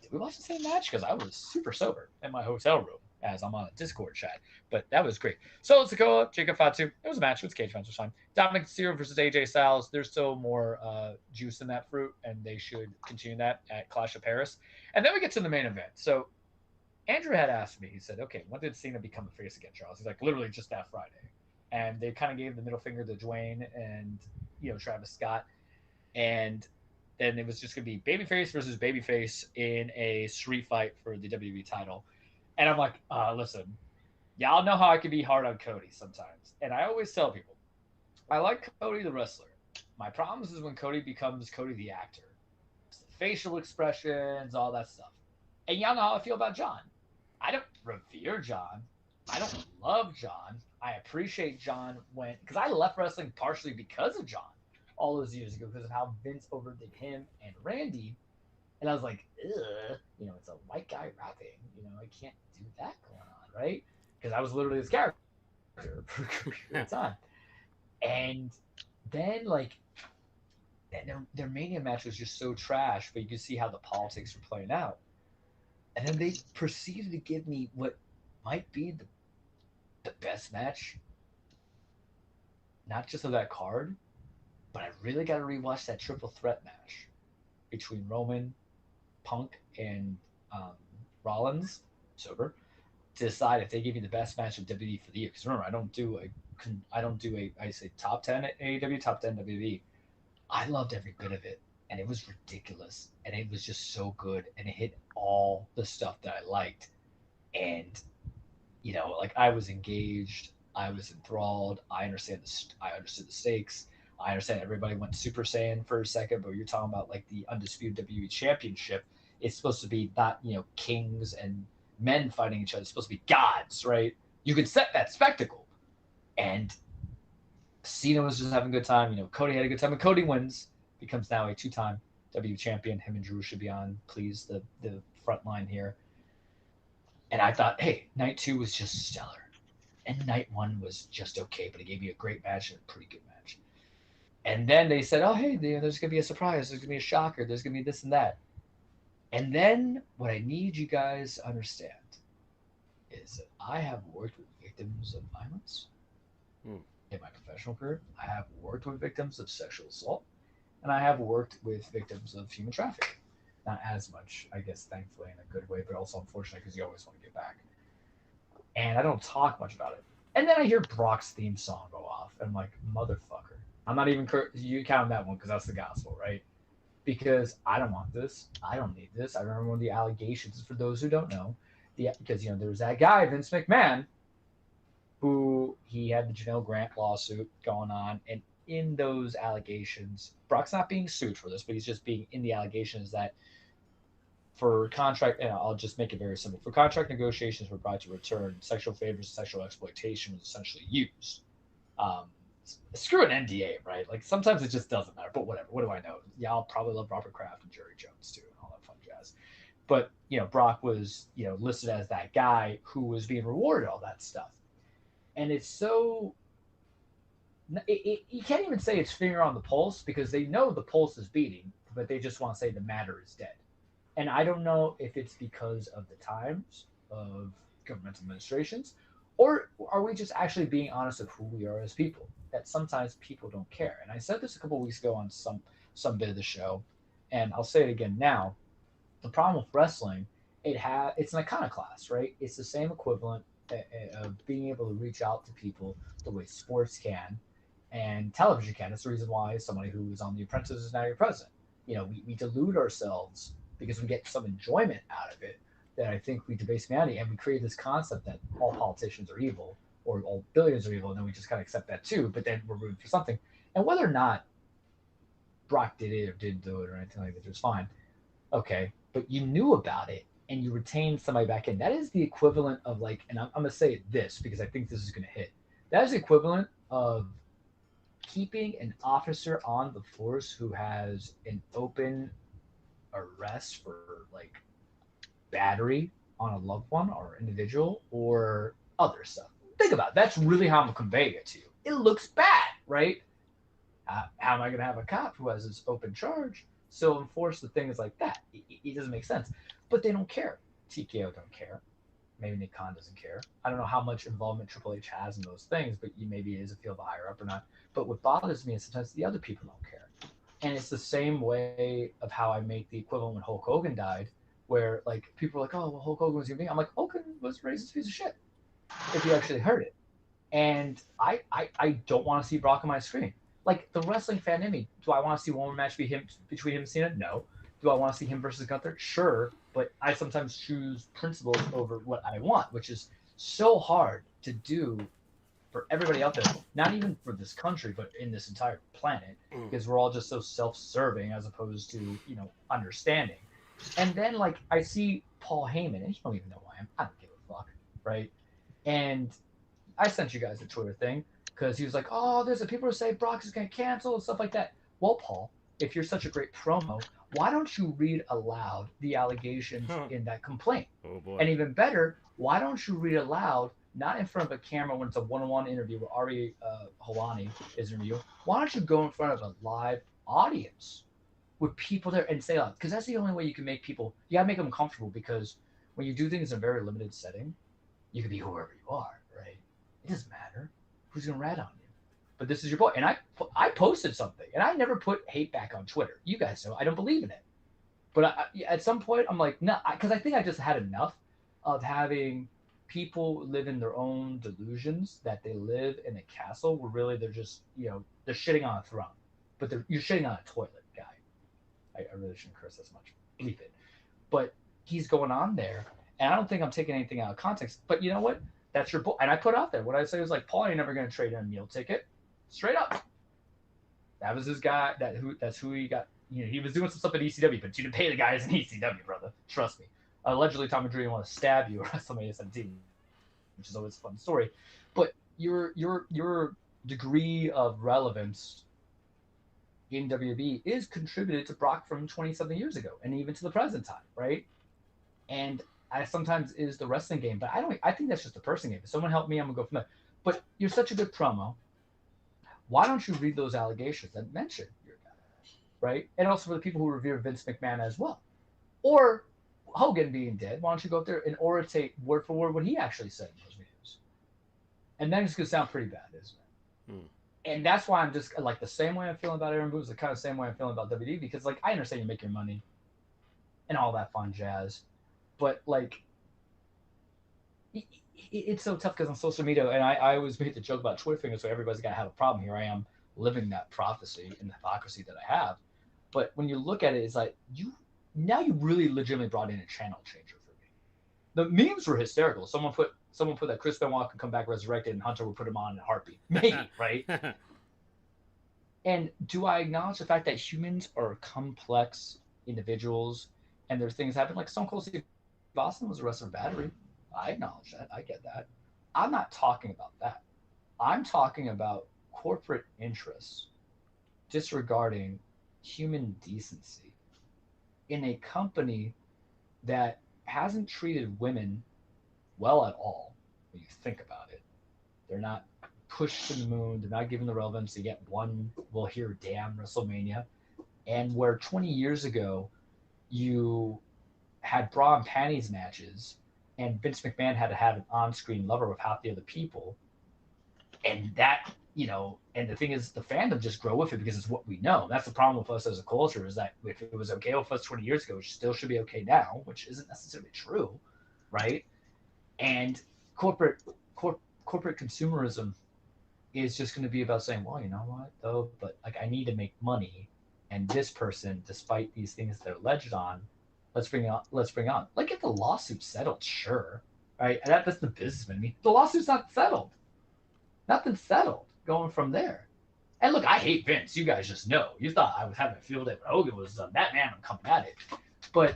did we watch the same match? Because I was super sober in my hotel room as I'm on a Discord chat, but that was great. Solo Sikoa, Jacob Fatu, it was a match. It was cage match, was fine. Dominic Mysterio versus AJ Styles. There's still more juice in that fruit, and they should continue that at Clash of Paris. And then we get to the main event. So Andrew had asked me, he said, okay, when did Cena become a face again, Charles? He's like, literally just that Friday. And they kind of gave the middle finger to Dwayne and, Travis Scott. And then it was just going to be babyface versus babyface in a street fight for the WWE title. And I'm like, listen, y'all know how I can be hard on Cody sometimes. And I always tell people, I like Cody the wrestler. My problem is when Cody becomes Cody the actor. It's the facial expressions, all that stuff. And y'all know how I feel about John. I don't revere John. I don't love John. I appreciate John because I left wrestling partially because of John all those years ago because of how Vince overdid him and Randy. And I was like, ugh, it's a white guy rapping. I can't do that going on, right? Because I was literally his character for a period of time. And then, their Mania match was just so trash, but you could see how the politics were playing out. And then they proceeded to give me what might be the the best match, not just of that card, but I really got to rewatch that triple threat match between Roman, Punk, and Rollins, sober, to decide if they give you the best match of WWE for the year. Because remember, I don't do I say top 10 at AEW, top 10 WWE. I loved every bit of it, and it was ridiculous, and it was just so good, and it hit all the stuff that I liked, and like I was engaged, I was enthralled. I understood the stakes. I understand everybody went Super Saiyan for a second, but you're talking about like the undisputed WWE Championship. It's supposed to be not kings and men fighting each other. It's supposed to be gods, right? You can set that spectacle, and Cena was just having a good time. Cody had a good time, and Cody wins, becomes now a 2-time WWE champion. Him and Drew should be on, please, the front line here. And I thought, hey, night 2 was just stellar, and night 1 was just okay, but it gave me a great match and a pretty good match. And then they said, oh, hey, there's gonna be a surprise, there's gonna be a shocker, there's gonna be this and that. And then what I need you guys to understand is that I have worked with victims of violence in my professional career. I have worked with victims of sexual assault, and I have worked with victims of human trafficking. Not as much, I guess, thankfully, in a good way, but also unfortunately, because you always want to get back. And I don't talk much about it. And then I hear Brock's theme song go off, and I'm like, motherfucker. I'm not even you count that one because that's the gospel, right? Because I don't want this. I don't need this. I remember one of the allegations, for those who don't know, because there was that guy, Vince McMahon, who he had the Janelle Grant lawsuit going on, and in those allegations, Brock's not being sued for this, but he's just being in the allegations that for contract, and I'll just make it very simple, for contract negotiations were brought to return, sexual favors and sexual exploitation was essentially used. Screw an NDA, right? Like sometimes it just doesn't matter, but whatever. What do I know? Yeah, I'll probably love Robert Kraft and Jerry Jones too, and all that fun jazz. But Brock was listed as that guy who was being rewarded all that stuff, and it's so. You can't even say it's finger on the pulse because they know the pulse is beating, but they just want to say the matter is dead. And I don't know if it's because of the times of government administrations, or are we just actually being honest of who we are as people? That sometimes people don't care. And I said this a couple of weeks ago on some bit of the show, and I'll say it again now. The problem with wrestling, it's an iconoclast, right? It's the same equivalent of being able to reach out to people the way sports can and television can. That's the reason why somebody who was on The Apprentice is now your president. We delude ourselves because we get some enjoyment out of it that I think we debase humanity, and we create this concept that all politicians are evil or all billionaires are evil, and then we just kind of accept that too, but then we're rooting for something. And whether or not Brock did it or didn't do it or anything like that, it's fine. Okay, but you knew about it and you retained somebody back in. That is the equivalent of like, and I'm going to say this because I think this is going to hit. That is the equivalent of keeping an officer on the force who has an open arrest for like battery on a loved one or individual or other stuff. Think about it. That's really how I'm conveying it to you. It looks bad, right? How am I going to have a cop who has this open charge still enforce the things like that? It doesn't make sense. But they don't care. TKO don't care. Maybe Nick Khan doesn't care. I don't know how much involvement Triple H has in those things, but maybe it is a field higher up or not. But what bothers me is sometimes the other people don't care. And it's the same way of how I make the equivalent when Hulk Hogan died, where like people are like, oh, well, Hulk Hogan was human being. I'm like, Hogan was a racist piece of shit, if you actually heard it. And I don't want to see Brock on my screen. Like the wrestling fan in me, do I want to see one more match between him and Cena? No. Do I want to see him versus Gunther? Sure. But I sometimes choose principles over what I want, which is so hard to do for everybody out there, not even for this country, but in this entire planet, because we're all just so self-serving as opposed to, understanding. And then, like, I see Paul Heyman, and you don't even know who I am. I don't give a fuck, right? And I sent you guys a Twitter thing, because he was like, oh, there's people who say Brock is going to cancel and stuff like that. Well, Paul, if you're such a great promo, why don't you read aloud the allegations in that complaint? Oh, boy. And even better, why don't you read aloud, not in front of a camera when it's a one-on-one interview where Ari Helwani is interviewing. Why don't you go in front of a live audience with people there and say that? Because that's the only way you can make people, you got to make them comfortable, because when you do things in a very limited setting, you can be whoever you are, right? It doesn't matter. Who's gonna rat on you? But this is your boy. And I posted something, and I never put hate back on Twitter. You guys know I don't believe in it. But at some point, I'm like, no, because I think I just had enough of having people live in their own delusions that they live in a castle where really they're just, they're shitting on a throne, but you're shitting on a toilet, guy. I really shouldn't curse as much. Bleep it. But he's going on there, and I don't think I'm taking anything out of context. But you know what? That's your boy. And I put out there what I say was like, Paul ain't never going to trade in a meal ticket. Straight up. That was his guy. That's who he got. He was doing some stuff at ECW, but you didn't pay the guys in ECW, brother. Trust me. Allegedly, Tommy Dreamer want to stab you or WrestleMania 17, which is always a fun story. But your degree of relevance in WWE is contributed to Brock from 20-something years ago, and even to the present time, right? And I sometimes is the wrestling game, but I think that's just a person game. If someone help me, I'm gonna go from there. But you're such a good promo. Why don't you read those allegations that mention your guy, right? And also for the people who revere Vince McMahon as well, or Hogan being dead, why don't you go up there and orientate word for word what he actually said in those videos? And then it's going to sound pretty bad, isn't it? And that's why I'm just like the same way I'm feeling about Aaron Booz, the kind of same way I'm feeling about WWE, because like I understand you make your money and all that fun jazz, but like it's so tough because on social media, and I always make the joke about Twitter fingers, so everybody's got to have a problem. Here I am living that prophecy and the hypocrisy that I have. But when you look at it, it's like you really legitimately brought in a channel changer for me. The memes were hysterical. Someone put that Chris Benoit could come back resurrected and Hunter would put him on in a heartbeat. Maybe, right? And do I acknowledge the fact that humans are complex individuals and there's things happen? Like Stone Cold Steve Austin was arrested for battery. I acknowledge that. I get that. I'm not talking about that. I'm talking about corporate interests disregarding human decency in a company that hasn't treated women well at all when you think about it. They're not pushed to the moon. They're not given the relevance. They get one, we'll hear damn WrestleMania. And where 20 years ago you had bra and panties matches and Vince McMahon had to have an on-screen lover with half the other people, and that, and the thing is, the fandom just grow with it because it's what we know. That's the problem with us as a culture, is that if it was okay with us 20 years ago, it still should be okay now, which isn't necessarily true, right? And corporate consumerism is just going to be about saying, well, you know what, though, but like I need to make money, and this person, despite these things they're alleged on, let's bring on. Like, get the lawsuit settled, sure, right? And that's the businessman in me. The lawsuit's not settled. Nothing's settled going from there. And look, I hate Vince. You guys just know. You thought I was having a field day when Hogan was that man. I'm coming at it. But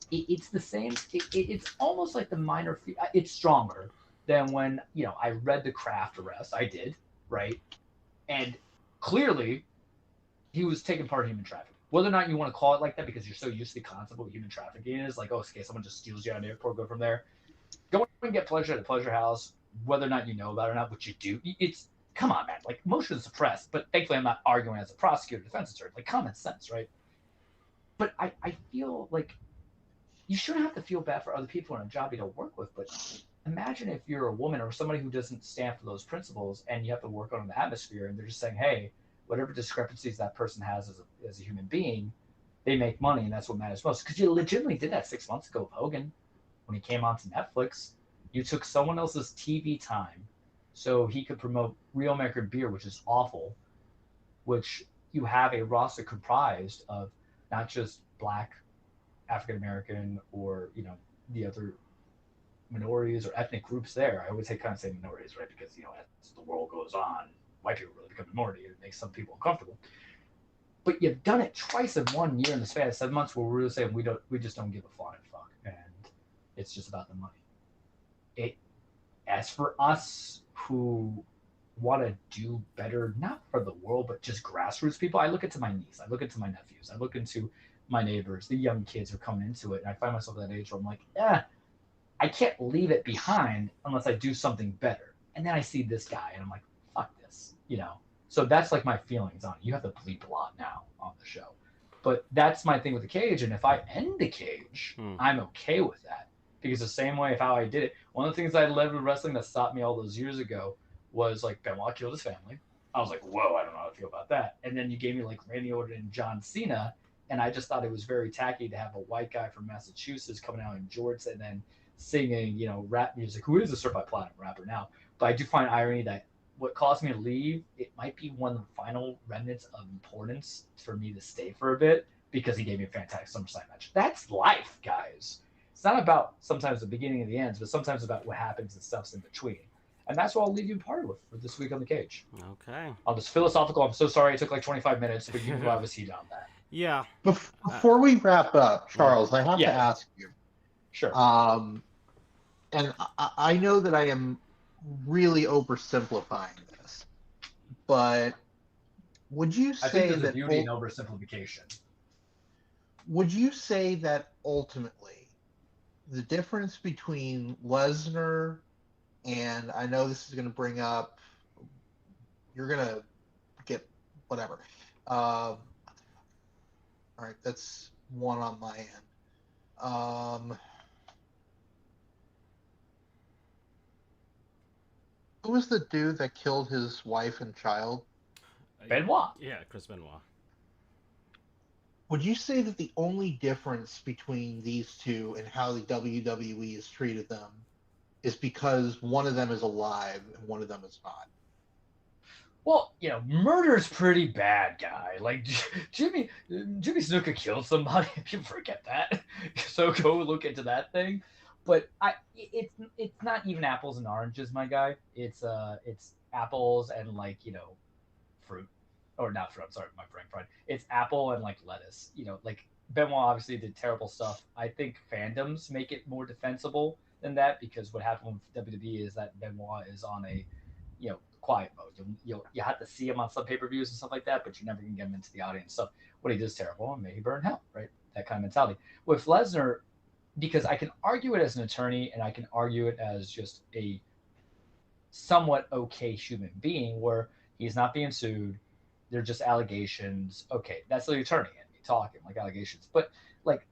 it's the same. It's almost like the minor. It's stronger than when, I read the Kraft arrest. I did, right? And clearly, he was taking part in human trafficking. Whether or not you want to call it like that because you're so used to the concept of what human trafficking is, like, oh, okay, someone just steals you out of the airport, go from there. Go and get pleasure at a pleasure house, whether or not you know about it or not, what you do. It's, come on, man. Like, emotion is suppressed, but thankfully I'm not arguing as a prosecutor, defense attorney. Like, common sense, right? But I feel like you shouldn't have to feel bad for other people in a job you don't work with, but imagine if you're a woman or somebody who doesn't stand for those principles and you have to work on the atmosphere and they're just saying, hey, whatever discrepancies that person has as a human being, they make money, and that's what matters most. Because you legitimately did that 6 months ago with Hogan when he came onto Netflix. You took someone else's TV time so he could promote Real American Beer, which is awful, which you have a roster comprised of not just Black, African-American, or, the other minorities or ethnic groups there. I always kind of say minorities, right? Because, as the world goes on, white people really become a minority. It makes some people uncomfortable. But you've done it twice in 1 year in the span of 7 months where we're really saying we just don't give a flying fuck, and it's just about the money. As for us who want to do better, not for the world, but just grassroots people, I look into my niece, I look into my nephews, I look into my neighbors, the young kids who are coming into it, and I find myself at that age where I'm like, I can't leave it behind unless I do something better. And then I see this guy, and I'm like, fuck this, So that's like my feelings on it. You have to bleep a lot now on the show. But that's my thing with the cage. And if I end the cage, I'm okay with that. because the same way of how I did it, one of the things I loved with wrestling that stopped me all those years ago was like Benoit killed his family. I was like, whoa, I don't know how to feel about that. And then you gave me like Randy Orton and John Cena, and I just thought it was very tacky to have a white guy from Massachusetts coming out in jorts and then singing, rap music, who is a certified platinum rapper now. But I do find irony that what caused me to leave, it might be one of the final remnants of importance for me to stay for a bit because he gave me a fantastic SummerSlam match. That's life, guys. It's not about sometimes the beginning and the ends, but sometimes about what happens and stuff's in between. And that's what I'll leave you part with for this week on the cage. Okay. I'll just philosophical. I'm so sorry it took like 25 minutes, but you can have a seat on that. Yeah. Before we wrap up, Charles, I have to ask you. Sure. And I know that I am really oversimplifying this, but would you say I think there's that a beauty in oversimplification? Would you say that ultimately the difference between Lesnar and, I know this is going to bring up, you're going to get whatever. All right, that's one on my end. Who was the dude that killed his wife and child? Benoit. Yeah, Chris Benoit. Would you say that the only difference between these two and how the WWE has treated them is because one of them is alive and one of them is not? Well, murder's pretty bad, guy. Like Jimmy Snuka killed somebody. People forget that. So go look into that thing. But it's not even apples and oranges, my guy. It's apples and fruit, or not fruit. I'm sorry, my brain fried. It's apple and like lettuce. Like Benoit obviously did terrible stuff. I think fandoms make it more defensible than that because what happened with WWE is that Benoit is on a quiet mode. You have to see him on some pay-per-views and stuff like that, but you're never gonna get him into the audience. So what he does terrible, and may he burn hell, right? That kind of mentality. With Lesnar, because I can argue it as an attorney and I can argue it as just a somewhat okay human being where he's not being sued. They're just allegations. Okay, that's the attorney and me talking like allegations. But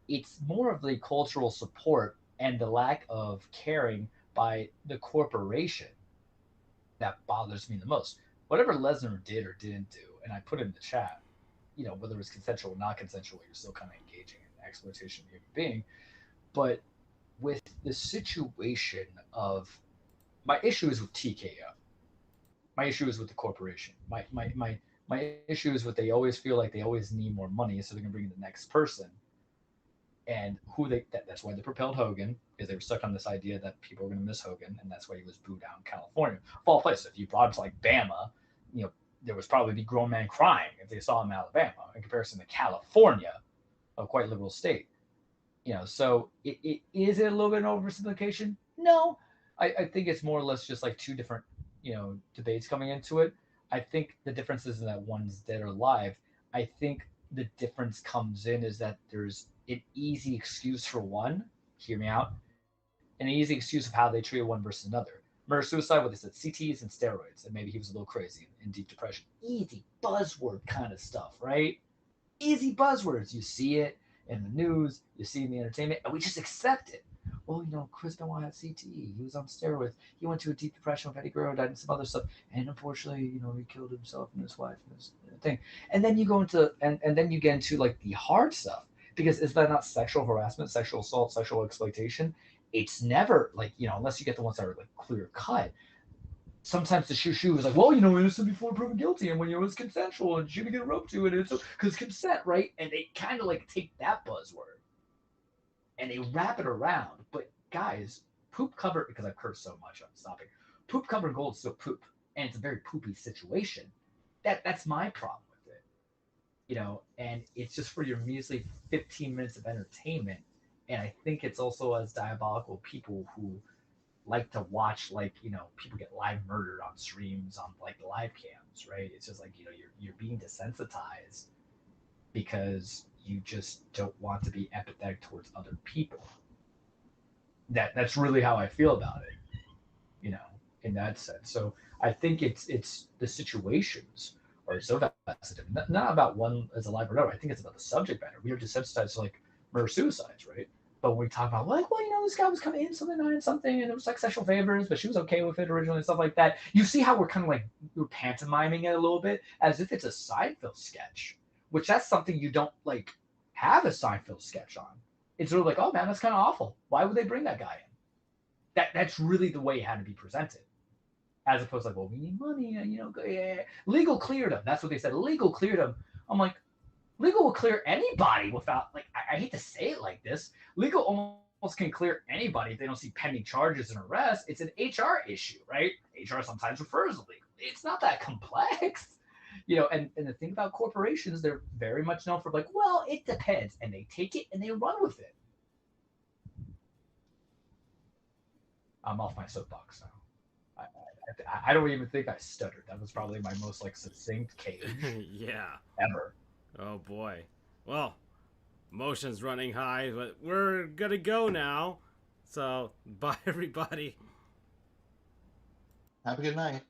it's more of the cultural support and the lack of caring by the corporation that bothers me the most. Whatever Lesnar did or didn't do, and I put it in the chat, whether it was consensual or not consensual, you're still kind of engaging in exploitation of a human being. But with the situation of my issue is with TKO. My issue is with the corporation. My issue is with they always feel like they always need more money, so they're gonna bring in the next person. And that's why they propelled Hogan, because they were stuck on this idea that people were gonna miss Hogan, and that's why he was booed out in California. Of all places, if you brought him to like Bama, there was probably be grown men crying if they saw him in Alabama in comparison to California, a quite liberal state. So it is it a little bit of oversimplification? No, I think it's more or less just like two different, debates coming into it. I think the difference isn't that one's dead or alive. I think the difference comes in is that there's an easy excuse for one, hear me out, an easy excuse of how they treated one versus another. Murder-suicide, what they said, CTs and steroids, and maybe he was a little crazy in deep depression. Easy buzzword kind of stuff, right? Easy buzzwords. You see it in the news, you see it in the entertainment, and we just accept it. Well, Chris Benoit had CTE. He was on steroids. He went to a deep depression with Eddie Guerrero, died and some other stuff. And unfortunately, he killed himself and his wife and this thing. And then you go into, and then you get into like the hard stuff. Because is that not sexual harassment, sexual assault, sexual exploitation? It's never unless you get the ones that are like clear cut. Sometimes the shoo is like, well, innocent before proven guilty, and when it was consensual and she didn't get roped to it, it's because consent, right? And they kind of like take that buzzword and they wrap it around. But guys, poop covered, because I've cursed so much, I'm stopping. Poop covered gold is still poop, and it's a very poopy situation. That's my problem with it, and it's just for your measly 15 minutes of entertainment. And I think it's also as diabolical people who like to watch people get live murdered on streams on like live cams, right? It's just like you're being desensitized because you just don't want to be empathetic towards other people. That's really how I feel about it, in that sense. So I think it's the situations are so sensitive, not about one as a live or no. I think it's about the subject matter. We are desensitized to like murder suicides, right? But we talk about like, well, this guy was kind of in something and something, and it was like sexual favors, but she was okay with it originally and stuff like that. You see how we're kind of like we're pantomiming it a little bit as if it's a Seinfeld sketch, which that's something you don't like have a Seinfeld sketch on. It's sort of like, oh man, that's kind of awful. Why would they bring that guy in? That's really the way it had to be presented, as opposed to like, well, we need money, yeah. Legal cleared him. That's what they said. Legal cleared him. I'm like, legal will clear anybody without, like, I hate to say it like this. Legal almost can clear anybody if they don't see pending charges and arrests. It's an HR issue, right? HR sometimes refers to legal. It's not that complex. And the thing about corporations, they're very much known for like, well, it depends. And they take it and they run with it. I'm off my soapbox now. I don't even think I stuttered. That was probably my most like succinct cage Yeah. ever. Oh boy. Well, emotions running high, but we're gonna go now. So bye everybody. Have a good night.